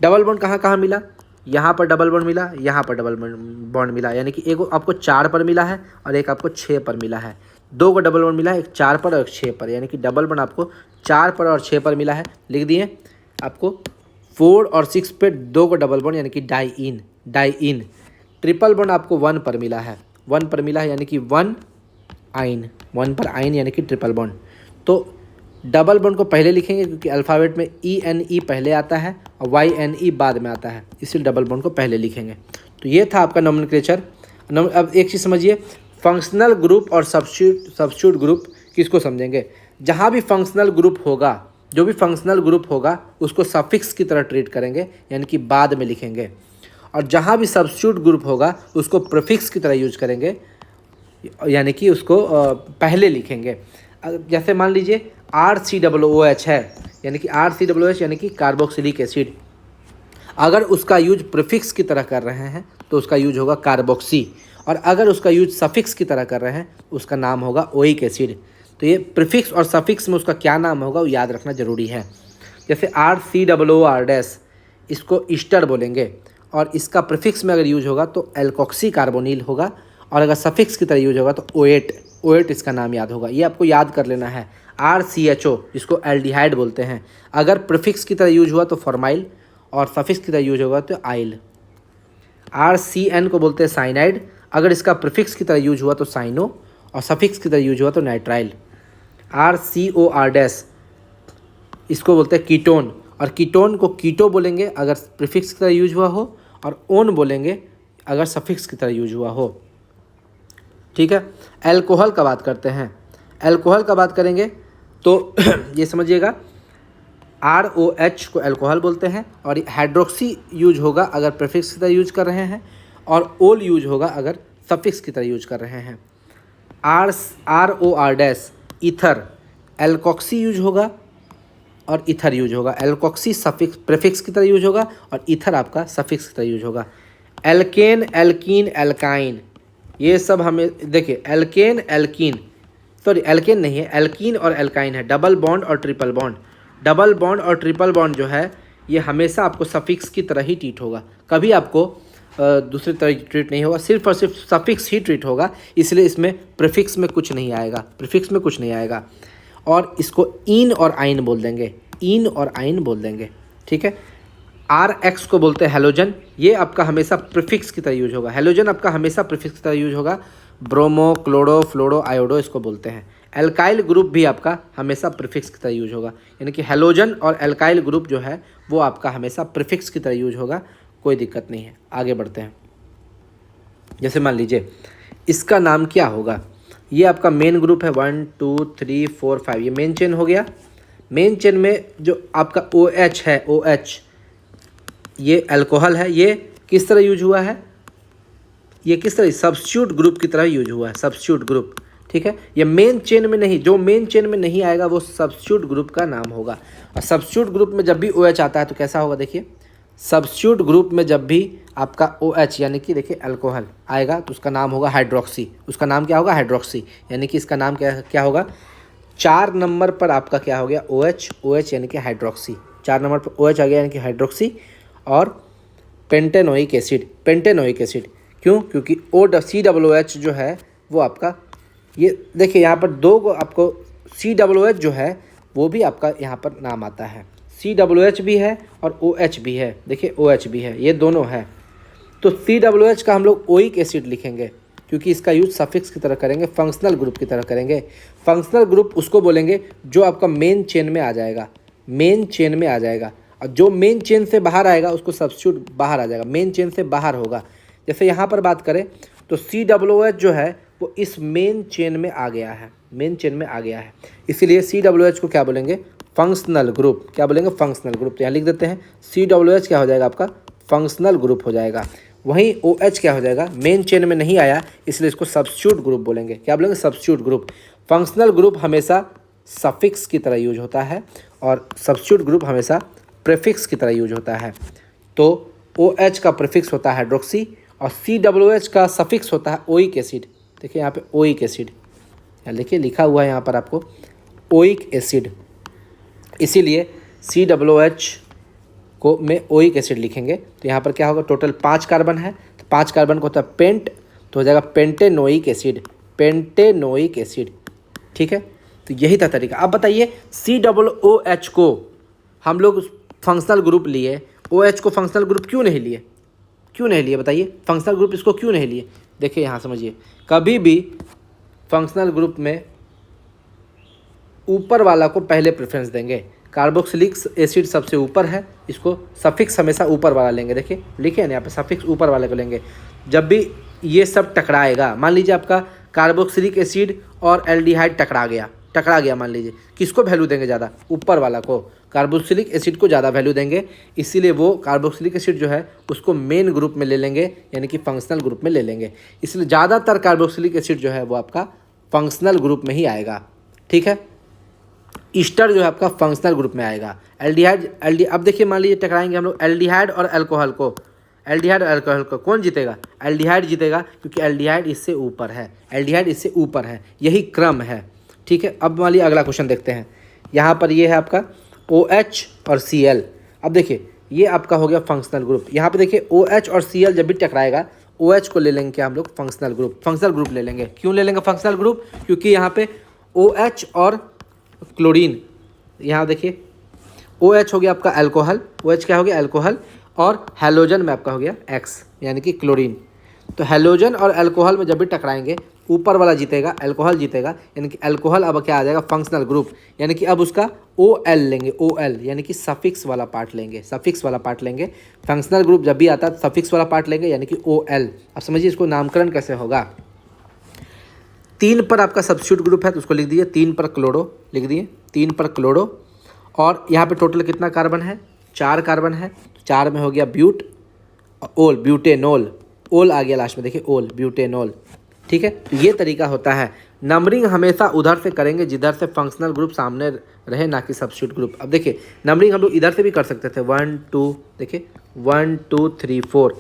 डबल बॉन्ड कहाँ कहाँ मिला, यहाँ पर डबल बॉन्ड मिला, यहाँ पर डबल बॉन्ड मिला, यानी कि एक आपको 4 पर मिला है और एक आपको 6 पर मिला है। 2 को डबल बॉन्ड मिला है, एक 4 पर और एक 6 पर, यानी कि डबल बॉन्ड आपको 4 पर और 6 पर मिला है। लिख दिए आपको 4 और 6 पे 2 को डबल बॉन्ड, यानी कि डाई इन। ट्रिपल बॉन्ड आपको 1 पर मिला है, 1 पर मिला है, यानी कि 1 पर आइन, यानी कि ट्रिपल बॉन्ड। तो डबल बॉन्ड को पहले लिखेंगे क्योंकि अल्फ़ाबेट में ENE पहले आता है और YNE बाद में आता है, इसलिए डबल बॉन्ड को पहले लिखेंगे। तो ये था आपका नोमेनक्लेचर। अब एक चीज़ समझिए, फंक्शनल ग्रुप और सब्स्टिट्यूट ग्रुप किसको समझेंगे। जहाँ भी फंक्शनल ग्रुप होगा, जो भी फंक्शनल ग्रुप होगा उसको सफिक्स की तरह ट्रीट करेंगे, यानी कि बाद में लिखेंगे, और जहाँ भी सब्स्टिट्यूट ग्रुप होगा उसको प्रीफिक्स की तरह यूज करेंगे, यानी कि उसको पहले लिखेंगे। जैसे मान लीजिए RCOOH है, यानी कि RCOOH यानी कि कार्बोक्सिलिक एसिड, अगर उसका यूज प्रीफिक्स की तरह कर रहे हैं तो उसका यूज होगा कार्बोक्सी, और अगर उसका यूज सफिक्स की तरह कर रहे हैं उसका नाम होगा ओइक एसिड। तो ये प्रीफिक्स और सफिक्स में उसका क्या नाम होगा वो याद रखना जरूरी है। जैसे RCOOR, इसको ईस्टर बोलेंगे, और इसका प्रीफिक्स में अगर यूज होगा तो एल्कोक्सी कार्बोनिल होगा, और अगर सफिक्स की तरह यूज होगा तो ओएट इसका नाम याद होगा। ये आपको याद कर लेना है। RCHO जिसको एल्डिहाइड बोलते हैं, अगर प्रीफिक्स की तरह यूज हुआ तो फॉर्माइल, और सफिक्स की तरह यूज होगा तो आइल। RCN को बोलते हैं साइनाइड, अगर इसका प्रीफिक्स की तरह यूज हुआ तो साइनो, और सफिक्स की तरह यूज हुआ तो नाइट्राइल। RCOR, इसको बोलते हैं कीटोन, और कीटोन को कीटो बोलेंगे अगर प्रीफिक्स की तरह यूज हुआ हो, और ओन बोलेंगे अगर सफिक्स की तरह यूज हुआ हो। ठीक है, अल्कोहल का बात करते हैं। अल्कोहल का बात करेंगे तो ये समझिएगा, ROH को अल्कोहल बोलते हैं, और हाइड्रोक्सी यूज होगा अगर प्रीफिक्स की तरह यूज कर रहे हैं, और ओल यूज होगा अगर सफिक्स की तरह यूज कर रहे हैं। ROR, ईथर, एल्कोक्सी यूज होगा और ईथर यूज होगा। एल्कोक्सी सफिक्स प्रीफिक्स की तरह यूज होगा और ईथर आपका सफिक्स की तरह यूज होगा। एल्केन, एल्कीन, एल्काइन, ये सब हमें देखिए, एल्केन नहीं है, एल्कीन और एल्काइन है। डबल बॉन्ड और ट्रिपल बॉन्ड जो है ये हमेशा आपको सफिक्स की तरह ही ट्रीट होगा, कभी आपको दूसरी तरह ट्रीट नहीं होगा, सिर्फ और सिर्फ सफिक्स ही ट्रीट होगा, इसलिए इसमें प्रीफिक्स में कुछ नहीं आएगा। और इसको इन और आइन बोल देंगे, ठीक है। RX को बोलते हैं हैलोजन, ये आपका हमेशा प्रीफिक्स की तरह यूज होगा। हैलोजन आपका हमेशा प्रीफिक्स की तरह यूज होगा। ब्रोमो, क्लोरो, फ्लोरो, आयोडो इसको बोलते हैं। एल्काइल ग्रुप भी आपका हमेशा प्रीफिक्स की तरह यूज होगा, यानी कि हैलोजन और एल्काइल ग्रुप जो है वो आपका हमेशा प्रीफिक्स की तरह यूज होगा, कोई दिक्कत नहीं है। आगे बढ़ते हैं। जैसे मान लीजिए इसका नाम क्या होगा, ये आपका मेन ग्रुप है 1 2 3 4 5, ये मेन चेन हो गया। मेन चेन में जो आपका OH है, OH ये अल्कोहल है, ये किस तरह यूज हुआ है, ये किस तरह सब्स्टिट्यूट ग्रुप की तरह यूज हुआ है, सब्स्टिट्यूट ग्रुप, ठीक है। ये मेन चेन में नहीं, जो मेन चेन में नहीं आएगा वो सब्स्टिट्यूट ग्रुप का नाम होगा। और सब्स्टिट्यूट ग्रुप में जब भी OH आता है तो कैसा होगा, देखिए सब्स्टिट्यूट ग्रुप में जब भी आपका OH यानी कि देखिए अल्कोहल आएगा तो उसका नाम होगा हाइड्रोक्सी। उसका नाम क्या होगा, हाइड्रोक्सी, यानी कि इसका नाम क्या होगा, 4 नंबर पर आपका क्या हो गया, OH यानी कि हाइड्रोक्सी। 4 नंबर पर OH आ गया यानी कि हाइड्रोक्सी। और पेंटेनोइक एसिड, पेंटेनोइक एसिड क्यों, क्योंकि COOH जो है वो आपका, ये देखिए यहाँ पर 2 को आपको COOH जो है वो भी आपका यहाँ पर नाम आता है। COOH भी है और OH भी है, देखिए OH भी है, ये दोनों है। तो COOH का हम लोग ओइक एसिड लिखेंगे क्योंकि इसका यूज सफिक्स की तरह करेंगे, फंक्शनल ग्रुप की तरह करेंगे। फंक्शनल ग्रुप उसको बोलेंगे जो आपका मेन चेन में आ जाएगा, मेन चेन में आ जाएगा। और जो मेन चेन से बाहर आएगा उसको सब्स्टिट्यूट बाहर आ जाएगा, मेन चेन से बाहर होगा। जैसे यहाँ पर बात करें तो COOH जो है वो इस मेन चेन में आ गया है, मेन चेन में आ गया है, इसीलिए COOH को क्या बोलेंगे, फंक्शनल ग्रुप। क्या बोलेंगे, फंक्शनल ग्रुप। तो यहाँ लिख देते हैं COOH क्या हो जाएगा आपका, फंक्शनल ग्रुप हो जाएगा। वहीं OH क्या हो जाएगा, मेन चेन में नहीं आया इसलिए इसको सब्स्टिट्यूट ग्रुप बोलेंगे। क्या बोलेंगे, सब्स्टिट्यूट ग्रुप। फंक्शनल ग्रुप हमेशा सफिक्स की तरह यूज होता है और सब्स्टिट्यूट ग्रुप हमेशा प्रीफिक्स की तरह यूज होता है। तो OH का प्रीफिक्स होता है हाइड्रोक्सी और COOH का सफिक्स होता है ओइक एसिड। देखिए यहाँ पे ओइक एसिड, देखिए लिखा हुआ है यहाँ पर आपको ओइक एसिड, इसीलिए COOH को में ओइक एसिड लिखेंगे। तो यहाँ पर क्या होगा, टोटल 5 कार्बन है, तो 5 कार्बन को होता है पेंट, तो हो जाएगा पेंटेनोइक एसिड, पेंटेनोइक एसिड, ठीक है। तो यही था तरीका। अब बताइए COOH को हम लोग फंक्शनल ग्रुप लिए, OH को फंक्शनल ग्रुप क्यों नहीं लिए, क्यों नहीं लिए बताइए, फंक्शनल ग्रुप इसको क्यों नहीं लिए। देखिए यहाँ समझिए, कभी भी फंक्शनल ग्रुप में ऊपर वाला को पहले प्रेफरेंस देंगे। कार्बोक्सिलिक एसिड सबसे ऊपर है, इसको सफिक्स हमेशा ऊपर वाला लेंगे। देखिए लिखे हैं यहाँ पे, सफिक्स ऊपर वाले को लेंगे। जब भी ये सब टकराएगा, मान लीजिए आपका कार्बोक्सिलिक एसिड और एल्डिहाइड टकरा गया, मान लीजिए, किसको वैल्यू देंगे ज़्यादा, ऊपर वाला को, कार्बोक्सिलिक एसिड को ज़्यादा वैल्यू देंगे। इसीलिए वो कार्बोक्सिलिक एसिड जो है उसको मेन ग्रुप में ले लेंगे, यानी कि फंक्शनल ग्रुप में ले लेंगे। इसलिए ज़्यादातर कार्बोक्सिलिक एसिड जो है वो आपका फंक्शनल ग्रुप में ही आएगा, ठीक है। ईस्टर जो है आपका फंक्शनल ग्रुप में आएगा। एल्डिहाइड अब देखिए मान लीजिए टकराएंगे हम लोग एल्डिहाइड और अल्कोहल को, एल्डिहाइड और अल्कोहल को, कौन जीतेगा, एल्डिहाइड जीतेगा, क्योंकि एल्डिहाइड इससे ऊपर है, एल्डिहाइड इससे ऊपर है, यही क्रम है, ठीक है। अब मान लीजिए अगला क्वेश्चन देखते हैं। यहाँ पर ये है आपका OH और Cl। अब देखिए ये आपका हो गया फंक्शनल ग्रुप। यहाँ पे देखिए OH और Cl जब भी टकराएगा OH को ले लेंगे क्या हम लोग, फंक्शनल ग्रुप, फंक्शनल ग्रुप ले लेंगे। क्यों ले लेंगे फंक्शनल ग्रुप, क्योंकि यहाँ पे OH और क्लोरीन, यहाँ देखिए OH हो गया आपका अल्कोहल, OH क्या हो गया, अल्कोहल, और हैलोजन में आपका हो गया X यानी कि क्लोरीन। तो हैलोजन और अल्कोहल में जब भी टकराएंगे ऊपर वाला जीतेगा, अल्कोहल जीतेगा, यानी कि अल्कोहल अब क्या आ जाएगा, फंक्शनल ग्रुप, यानी कि अब उसका OL लेंगे, OL यानी कि सफिक्स वाला पार्ट लेंगे, सफिक्स वाला पार्ट लेंगे। फंक्शनल ग्रुप जब भी आता है सफिक्स वाला पार्ट लेंगे, यानी कि OL। अब समझिए इसको नामकरण कैसे होगा। 3 पर आपका सब्स्टिट्यूट ग्रुप है तो उसको लिख दीजिए 3 पर क्लोरो, लिख दिए 3 पर क्लोरो। और यहाँ पे टोटल कितना कार्बन है, 4 कार्बन है, तो 4 में हो गया ब्यूट, ओल, ब्यूटेनोल, ओल आ गया लास्ट में, देखिए ओल, ब्यूटेनोल, ठीक है। तो ये तरीका होता है। नंबरिंग हमेशा उधर से करेंगे जिधर से फंक्शनल ग्रुप सामने रहे, ना कि सब्स्टिट्यूट ग्रुप। अब देखिए नंबरिंग हम लोग इधर से भी कर सकते थे, 1 2, देखिए 1 2 3 4,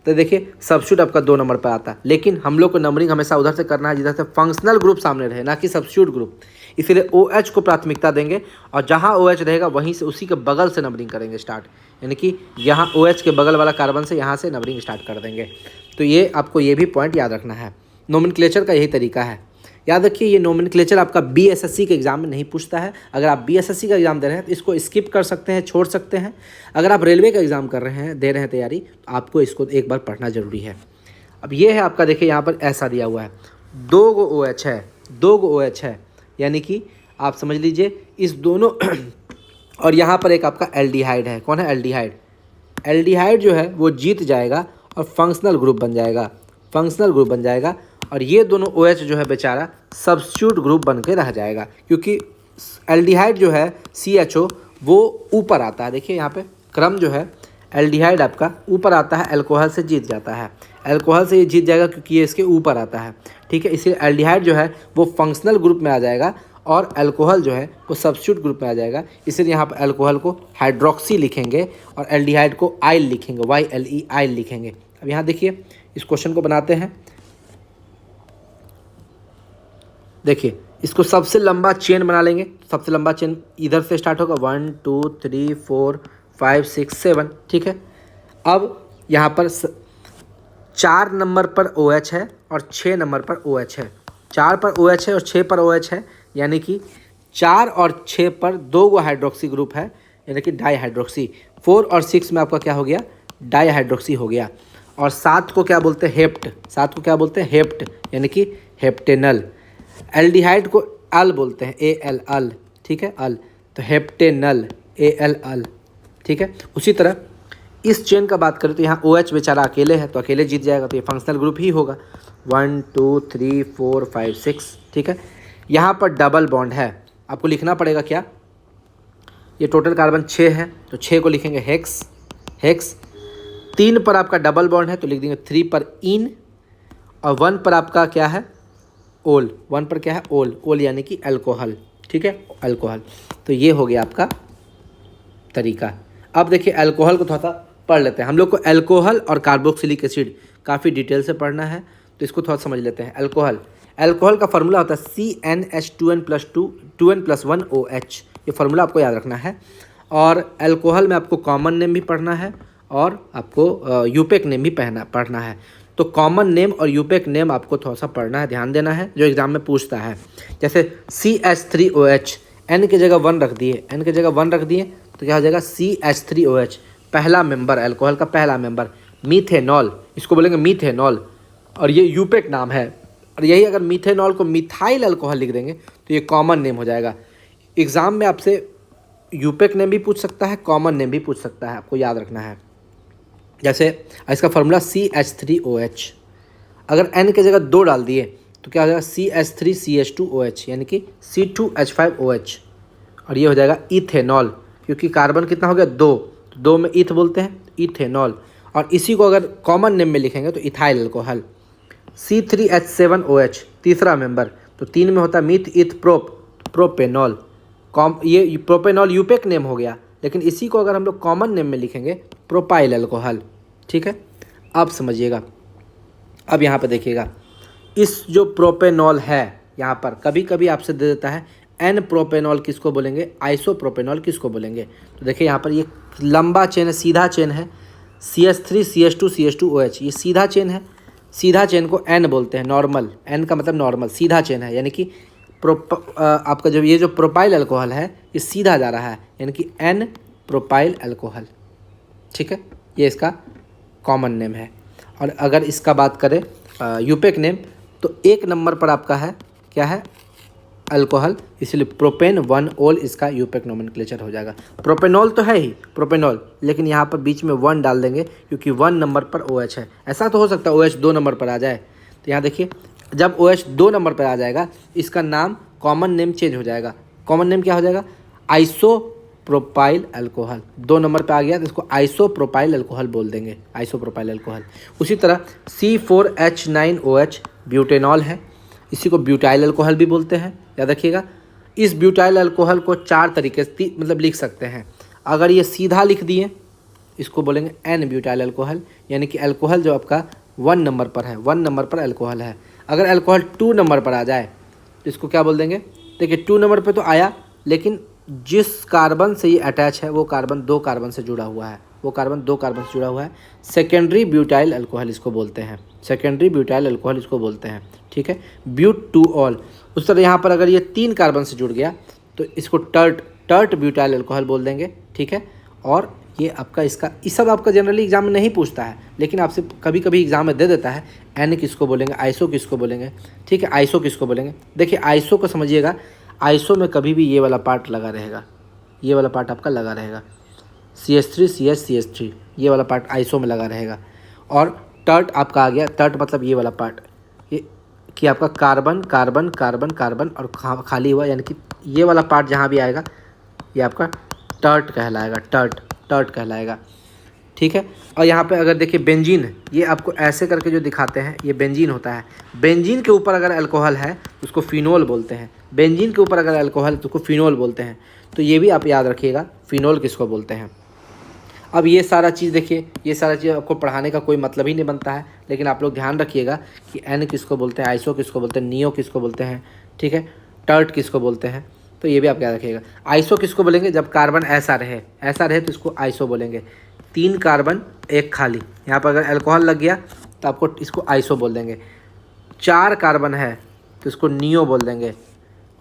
तो देखिए सब्स्टिट्यूट आपका 2 नंबर पर आता है, लेकिन हम लोग को नंबरिंग हमेशा उधर से करना है जिधर से फंक्शनल ग्रुप सामने रहे, ना कि सब्स्टिट्यूट ग्रुप। इसीलिए OH को प्राथमिकता देंगे और जहाँ OH रहेगा वहीं से, उसी के बगल से नंबरिंग करेंगे स्टार्ट, यानी कि यहाँ OH के बगल वाला कार्बन से यहाँ से नंबरिंग स्टार्ट कर देंगे। तो ये आपको ये भी पॉइंट याद रखना है। नोमेनक्लेचर का यही तरीका है याद रखिए ये नोमेनक्लेचर आपका बीएसएससी के एग्जाम में नहीं पूछता है। अगर आप बीएसएससी का एग्जाम दे रहे हैं तो इसको स्किप कर सकते हैं, छोड़ सकते हैं। अगर आप रेलवे का एग्जाम कर रहे हैं, दे रहे हैं तैयारी, तो आपको इसको एक बार पढ़ना जरूरी है। अब ये है आपका, देखिए यहाँ पर ऐसा दिया हुआ है, 2 गो OH है, 2 गो OH है, यानी कि आप समझ लीजिए इस दोनों और यहाँ पर एक आपका एल्डिहाइड है। कौन है? एल्डिहाइड। एल्डिहाइड जो है वो जीत जाएगा और फंक्शनल ग्रुप बन जाएगा, फंक्शनल ग्रुप बन जाएगा। और ये दोनों OH जो है बेचारा सब्स्टिट्यूट ग्रुप बन के रह जाएगा, क्योंकि एल्डिहाइड जो है CHO वो ऊपर आता है। देखिए यहाँ पे क्रम जो है, एल्डिहाइड आपका ऊपर आता है, अल्कोहल से जीत जाता है, अल्कोहल से ये जीत जाएगा क्योंकि ये इसके ऊपर आता है। ठीक है, इसलिए एल्डिहाइड जो है वो फंक्शनल ग्रुप में आ जाएगा और अल्कोहल जो है वो सब्स्टिट्यूट ग्रुप में आ जाएगा। इसलिए यहाँ पर अल्कोहल को हाइड्रोक्सी लिखेंगे और एल्डिहाइड को आइल लिखेंगे, YLE आइल लिखेंगे। अब यहाँ देखिए इस क्वेश्चन को बनाते हैं। देखिए इसको सबसे लंबा चेन बना लेंगे। सबसे लंबा चेन इधर से स्टार्ट होगा, 1 2 3 4 5 6 7। ठीक है, अब यहाँ पर 4 नंबर पर OH है और 6 नंबर पर OH है। 4 पर OH है और 6 पर OH है, यानी कि 4 और 6 पर 2 गो हाइड्रोक्सी ग्रुप है, यानी कि डाईहाइड्रोक्सी। 4 और 6 में आपका क्या हो गया? डाईहाइड्रोक्सी हो गया। और 7 को क्या बोलते हैं? हेप्ट। 7 को क्या बोलते हैं? हेप्ट, यानी कि हेप्टेनल। एल्डिहाइड को अल बोलते हैं, AL अल। ठीक है, अल, तो हेप्टेनल, AL अल। ठीक है, उसी तरह इस चेन का बात करें तो यहाँ OH बेचारा अकेले है तो अकेले जीत जाएगा, तो ये फंक्शनल ग्रुप ही होगा। 1 2 3 4 5 6। ठीक है, यहाँ पर डबल बॉन्ड है, आपको लिखना पड़ेगा क्या? ये टोटल कार्बन 6 है तो 6 को लिखेंगे हेक्स, हेक्स। 3 पर आपका डबल बॉन्ड है तो लिख देंगे 3 पर इन, और 1 पर आपका क्या है? ओल। 1 पर क्या है? ओल, ओल यानी कि अल्कोहल। ठीक है, अल्कोहल। तो ये हो गया आपका तरीका। अब देखिए अल्कोहल को थोड़ा सा पढ़ लेते हैं। हम लोग को अल्कोहल और कार्बोक्सिलिक एसिड काफ़ी डिटेल से पढ़ना है, तो इसको थोड़ा समझ लेते हैं। अल्कोहल, अल्कोहल का फार्मूला होता है CnH2n+2 2n+1OH। ये फार्मूला आपको याद रखना है। और अल्कोहल में आपको कॉमन नेम भी पढ़ना है और आपको यूपेक नेम भी पढ़ना है। तो कॉमन नेम और यूपेक नेम आपको थोड़ा सा पढ़ना है, ध्यान देना है, जो एग्जाम में पूछता है। जैसे CH3OH, N की जगह 1 रख दिए, N की जगह 1 रख दिए तो क्या हो जाएगा? CH3OH, पहला मेंबर, अल्कोहल का पहला मेंबर। मीथेनॉल, इसको बोलेंगे मीथेनॉल, और ये यूपेक नाम है। और यही अगर मीथेनॉल को मिथाइल अल्कोहल लिख देंगे तो ये कॉमन नेम हो जाएगा। एग्ज़ाम में आपसे यूपेक नेम भी पूछ सकता है, कॉमन नेम भी पूछ सकता है, आपको याद रखना है। जैसे इसका फार्मूला CH3OH, अगर N की जगह 2 डाल दिए तो क्या हो जाएगा? CH3CH2OH, यानी कि C2H5OH, और ये हो जाएगा इथेनॉल, क्योंकि कार्बन कितना हो गया? 2, तो 2 में ईथ बोलते हैं, इथेनॉल। और इसी को अगर कॉमन नेम में लिखेंगे तो इथाइल अल्कोहल। C3H7OH, तीसरा मेंबर, तो 3 में होता है मीथ ईथ प्रोपेनॉल। ये प्रोपेनॉल यूपेक नेम हो गया, लेकिन इसी को अगर हम लोग कॉमन नेम में लिखेंगे प्रोपाइल अल्कोहल। ठीक है, अब समझिएगा। अब यहाँ पर देखिएगा, इस जो प्रोपेनॉल है यहाँ पर कभी कभी आपसे दे देता है एन प्रोपेनॉल किसको बोलेंगे, आइसोप्रोपेनॉल किसको बोलेंगे। तो देखिए यहाँ पर ये लंबा चेन है, सीधा चेन है, CH3CH2CH2OH, ये सीधा चेन है। सीधा चेन को एन बोलते हैं, नॉर्मल, एन का मतलब नॉर्मल, सीधा चेन है, यानी कि आपका जो ये जो प्रोपाइल अल्कोहल है ये सीधा जा रहा है, यानी कि एन प्रोपाइल अल्कोहल। ठीक है, ये इसका कॉमन नेम है। और अगर इसका बात करें यूपेक नेम, तो 1 नंबर पर आपका है क्या है, अल्कोहल, इसलिए प्रोपेन 1 ओल इसका यूपेक नोमेनक्लेचर हो जाएगा। प्रोपेनॉल तो है ही प्रोपेनॉल, लेकिन यहाँ पर बीच में 1 डाल देंगे क्योंकि 1 नंबर पर OH है। ऐसा तो हो सकता है OH 2 नंबर पर आ जाए, तो यहाँ देखिए जब OH 2 नंबर पर आ जाएगा इसका नाम कॉमन नेम चेंज हो जाएगा। कॉमन नेम क्या हो जाएगा, आइसोप्रोपाइल अल्कोहल। 2 नंबर पर आ गया तो इसको आइसोप्रोपाइल अल्कोहल बोल देंगे, आइसोप्रोपाइल अल्कोहल। उसी तरह C4H9OH ब्यूटेनॉल है, इसी को ब्यूटाइल अल्कोहल भी बोलते हैं, याद रखिएगा। इस ब्यूटाइल अल्कोहल को 4 तरीके से मतलब लिख सकते हैं। अगर ये सीधा लिख दिए इसको बोलेंगे एन ब्यूटाइल अल्कोहल, यानी कि अल्कोहल जो आपका 1 नंबर पर है, 1 नंबर पर अल्कोहल है। अगर अल्कोहल 2 नंबर पर आ जाए तो इसको क्या बोल देंगे, देखिए 2 नंबर पर तो आया, लेकिन जिस कार्बन से ये अटैच है वो कार्बन 2 कार्बन से जुड़ा हुआ है, वो कार्बन 2 कार्बन से जुड़ा हुआ है। सेकेंडरी ब्यूटाइल अल्कोहल इसको बोलते हैं, सेकेंडरी ब्यूटाइल अल्कोहल इसको बोलते हैं। ठीक है, ब्यूट टू ऑल। उस तरह यहाँ पर अगर ये 3 कार्बन से जुड़ गया तो इसको टर्ट ब्यूटाइल अल्कोहल बोल देंगे, ठीक है। और ये आपका इसका ये सब आपका जनरली एग्जाम में नहीं पूछता है, लेकिन आपसे कभी कभी एग्जाम में दे देता है। एन किसको बोलेंगे, आइसो किसको बोलेंगे, ठीक है, आइसो किसको बोलेंगे। देखिए आइसो को समझिएगा, आइसो में कभी भी ये वाला पार्ट लगा रहेगा, ये वाला पार्ट आपका लगा रहेगा, CH3 CH CH3 ये वाला पार्ट आइसो में लगा रहेगा। और टर्ट आपका आ गया, टर्ट मतलब ये वाला पार्ट, ये कि आपका कार्बन कार्बन कार्बन कार्बन और खाली हुआ, यानी कि ये वाला पार्ट जहाँ भी आएगा ये आपका टर्ट कहलाएगा, टर्ट कहलाएगा, ठीक है। और यहाँ पे अगर देखिए बेंजीन, ये आपको ऐसे करके जो दिखाते हैं ये बेंजीन होता है। बेंजीन के ऊपर अगर अल्कोहल है तो उसको फिनोल बोलते हैं, बेंजीन के ऊपर अगर अल्कोहल है तो उसको फिनोल बोलते हैं। तो ये भी आप याद रखिएगा, फिनोल किसको बोलते हैं। अब ये सारा चीज़ देखिए, ये सारा चीज़ आपको पढ़ाने का कोई मतलब ही नहीं बनता है, लेकिन आप लोग ध्यान रखिएगा कि एन किसको बोलते हैं, आइसो किसको बोलते हैं, नियो किसको बोलते हैं, ठीक है, टर्ट किसको बोलते हैं। तो ये भी आप याद रखिएगा। आइसो किसको बोलेंगे, जब कार्बन ऐसा रहे तो इसको आइसो बोलेंगे। 3 कार्बन 1 खाली, यहाँ पर अगर अल्कोहल लग गया तो आपको इसको आइसो बोल देंगे। 4 कार्बन है तो इसको नियो बोल देंगे।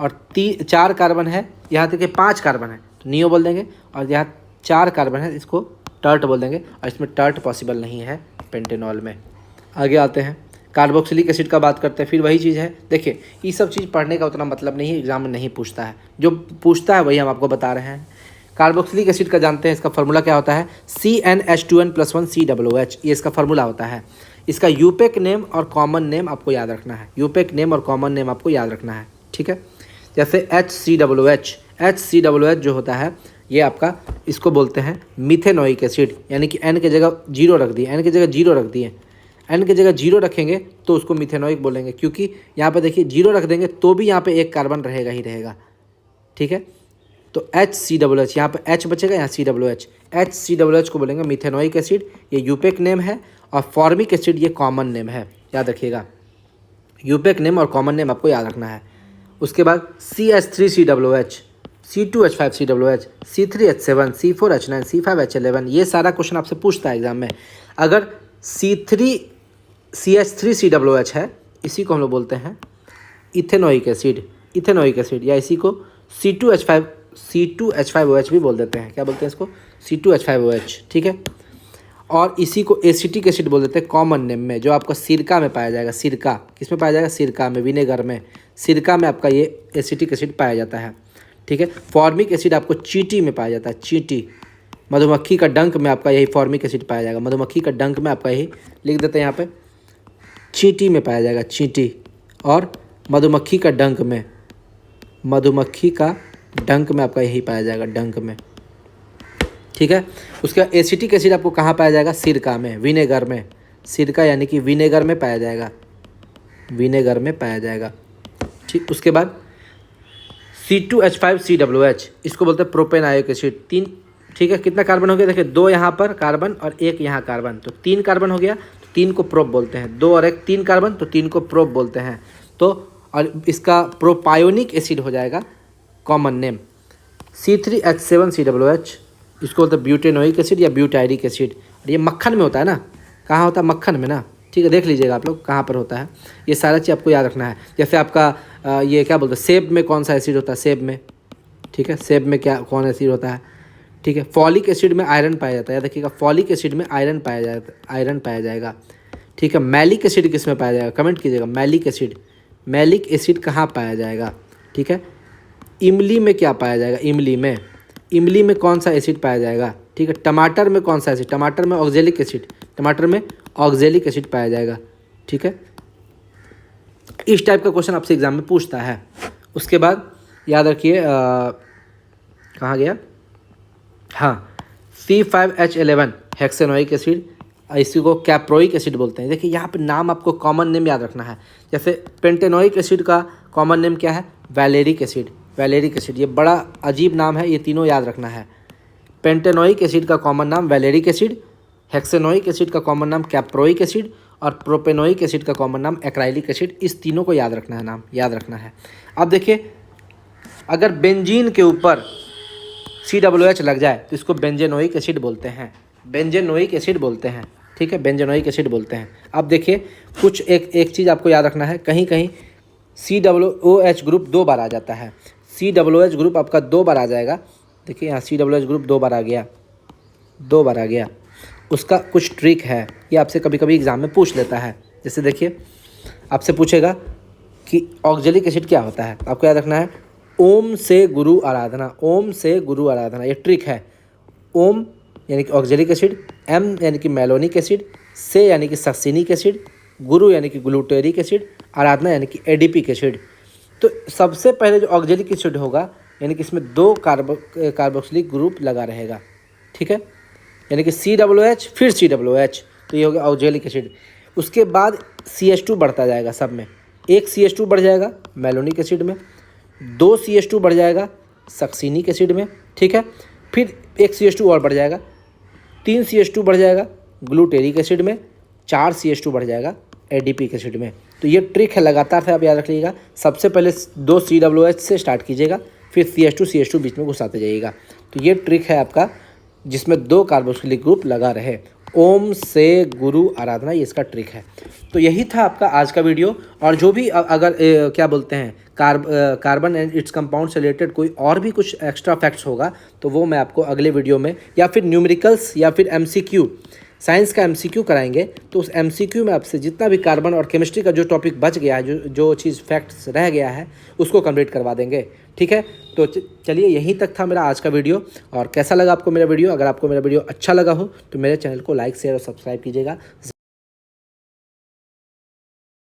और 4 कार्बन है, यहाँ तक कि 5 कार्बन है तो नियो बोल देंगे। और यहाँ 4 कार्बन है इसको टर्ट बोल देंगे। और इसमें टर्ट पॉसिबल नहीं है पेंटेनॉल में। आगे आते हैं, कार्बोक्सिलिक एसिड का बात करते हैं। फिर वही चीज़ है, देखिए ये सब चीज़ पढ़ने का उतना मतलब नहीं है, एग्जाम में नहीं पूछता है, जो पूछता है वही हम आपको बता रहे हैं। कार्बोक्सिलिक एसिड का जानते हैं, इसका फार्मूला क्या होता है, CnH2n+1 COOH, ये इसका फार्मूला होता है। इसका यूपेक नेम और कॉमन नेम आपको याद रखना है, यूपेक नेम और कॉमन नेम आपको याद रखना है, ठीक है। जैसे HCOOH जो होता है ये आपका, इसको बोलते हैं मिथेनोइक एसिड, यानी कि N की जगह 0 रख दिए, N की जगह 0 रख दिए, N की जगह 0 रखेंगे तो उसको मिथेनोइक बोलेंगे, क्योंकि यहाँ पे देखिए 0 रख देंगे तो भी यहाँ पे 1 कार्बन रहेगा ही रहेगा, ठीक है। तो HCOOH, यहाँ पे H बचेगा, यहाँ COOH, HCOOH को बोलेंगे मिथेनोइक एसिड, ये यूपेक नेम है। और फॉर्मिक एसिड ये कॉमन नेम है, याद रखिएगा, यूपेक नेम और कॉमन नेम आपको याद रखना है। उसके बाद CH3COOH, C2H5COOH, C3H7, C4H9, C5H11, ये सारा क्वेश्चन आपसे पूछता है एग्जाम में। अगर CH3COOH है, इसी को हम लोग बोलते हैं इथेनोइक एसिड, या इसी को C2H5OH भी बोल देते हैं। क्या बोलते हैं इसको, C2H5OH, ठीक है। और इसी को एसिटिक एसिड बोल देते हैं कॉमन नेम में, जो आपका सिरका में पाया जाएगा। सिरका किस में पाया जाएगा, सिरका में, विनेगर में, सिरका में आपका ये एसिटिक एसिड पाया जाता है, ठीक है। फॉर्मिक एसिड आपको चींटी में पाया जाता है, चींटी, मधुमक्खी का डंक में आपका यही फॉर्मिक एसिड पाया जाएगा। मधुमक्खी का डंक में आपका यही लिख देते हैं यहाँ पे, चींटी में पाया जाएगा, चींटी। और मधुमक्खी का डंक में, मधुमक्खी का डंक में आपका यही पाया जाएगा, डंक में, ठीक है। उसका एसिटिक एसिड आपको कहाँ पाया जाएगा, सिरका में, विनेगर में, सिरका यानी कि विनेगर में पाया जाएगा, विनेगर में पाया जाएगा, ठीक। उसके बाद C2H5COOH, इसको बोलते हैं प्रोपेनाइक एसिड। 3, ठीक है, कितना कार्बन हो गया, देखिए 2 यहाँ पर कार्बन और 1 यहाँ कार्बन, तो 3 कार्बन हो गया, तो 3 को प्रोप बोलते हैं। 2 और 1 3 कार्बन, तो 3 को प्रोप बोलते हैं। तो और इसका प्रोपायोनिक एसिड हो जाएगा कॉमन नेम, C3H7COOH, इसको बोलते हैं ब्यूटेनोइक एसिड या ब्यूटायरिक एसिड। और ये मक्खन में होता है ना, कहाँ होता है, मक्खन में ना, ठीक है, देख लीजिएगा आप लोग कहाँ पर होता है। ये सारा चीज़ आपको याद रखना है। जैसे आपका ये क्या बोलते हैं, सेब में कौन सा एसिड होता है, सेब में, ठीक है, सेब में क्या कौन एसिड होता है, ठीक है। फॉलिक एसिड में आयरन पाया जाता है, याद रखिएगा, फॉलिक एसिड में आयरन पाया जाएगा, ठीक है। मैलिक एसिड किस में पाया जाएगा, कमेंट कीजिएगा, मैलिक एसिड कहाँ पाया जाएगा, ठीक है। इमली में क्या पाया जाएगा, इमली में कौन सा एसिड पाया जाएगा, ठीक है। टमाटर में कौन सा एसिड, टमाटर में ऑक्जेलिक एसिड पाया जाएगा, ठीक है। इस टाइप का क्वेश्चन आपसे एग्जाम में पूछता है। उसके बाद याद रखिए, कहाँ गया, हाँ, C5H11 हेक्सेनोइक एसिड, इसी को कैप्रोइक एसिड बोलते हैं। देखिए यहाँ पे नाम आपको कॉमन नेम याद रखना है। जैसे पेंटेनोइक एसिड का कॉमन नेम क्या है, वैलेरिक एसिड, ये बड़ा अजीब नाम है, ये तीनों याद रखना है। पेंटेनोइक एसिड का कॉमन नाम वैलेरिक एसिड, हेक्सेनोइक एसिड का कॉमन नाम कैप्रोइक एसिड, और प्रोपेनोइक एसिड का कॉमन नाम एक्राइलिक एसिड। इस तीनों को याद रखना है, नाम याद रखना है। अब देखिए, अगर बेंजीन के ऊपर COOH लग जाए तो इसको बेंजेनोइक एसिड बोलते हैं, ठीक है, बेंजोनोइक एसिड बोलते हैं। अब देखिए कुछ एक चीज़ आपको याद रखना है, कहीं कहीं COOH ग्रुप 2 बार आ जाता है। COOH ग्रुप आपका 2 बार आ जाएगा। देखिए यहाँ COOH ग्रुप 2 बार आ गया, 2 बार आ गया। उसका कुछ ट्रिक है, ये आपसे कभी कभी एग्ज़ाम में पूछ लेता है। जैसे देखिए आपसे पूछेगा कि ऑक्जेलिक एसिड क्या होता है, आपको याद रखना है ओम से गुरु आराधना, ओम से गुरु आराधना, ये ट्रिक है। ओम यानी कि ऑक्जेलिक एसिड, एम यानी कि मेलोनिक एसिड, से यानी कि सक्सिनिक एसिड, गुरु यानी कि ग्लूटेरिक एसिड, आराधना यानी कि एडिपिक एसिड। तो सबसे पहले जो ऑक्जेलिक एसिड होगा यानी कि इसमें 2 कार्बोक्सिलिक ग्रुप लगा रहेगा, ठीक है, यानी कि COOH फिर COOH, तो ये हो गया ऑक्जेलिक एसिड। उसके बाद CH2 बढ़ता जाएगा सब में, एक CH2 बढ़ जाएगा मेलोनिक एसिड में, 2 CH2 बढ़ जाएगा सक्सिनिक एसिड में, ठीक है, फिर एक CH2 और बढ़ जाएगा, 3 CH2 बढ़ जाएगा ग्लूटेरिक एसिड में, 4 CH2 बढ़ जाएगा एडिपिक एसिड में। तो ये ट्रिक है, लगातार से आप याद रख लीजिएगा। सबसे पहले 2 COOH से स्टार्ट कीजिएगा, फिर CH2 बीच में घुसाते जाइएगा। तो ये ट्रिक है आपका जिसमें 2 कार्बोक्सिलिक ग्रुप लगा रहे। ओम से गुरु आराधना, ये इसका ट्रिक है। तो यही था आपका आज का वीडियो। और जो भी अगर क्या बोलते हैं कार्बन एंड इट्स कंपाउंड से रिलेटेड कोई और भी कुछ एक्स्ट्रा फैक्ट्स होगा तो वो मैं आपको अगले वीडियो में, या फिर न्यूमेरिकल्स या फिर MCQ, साइंस का MCQ कराएंगे, तो उस MCQ में आपसे जितना भी कार्बन और केमिस्ट्री का जो टॉपिक बच गया है, जो चीज़ फैक्ट्स रह गया है, उसको कंप्लीट करवा देंगे, ठीक है। तो चलिए यहीं तक था मेरा आज का वीडियो। और कैसा लगा आपको मेरा वीडियो? अगर आपको मेरा वीडियो अच्छा लगा हो तो मेरे चैनल को लाइक शेयर और सब्सक्राइब कीजिएगा।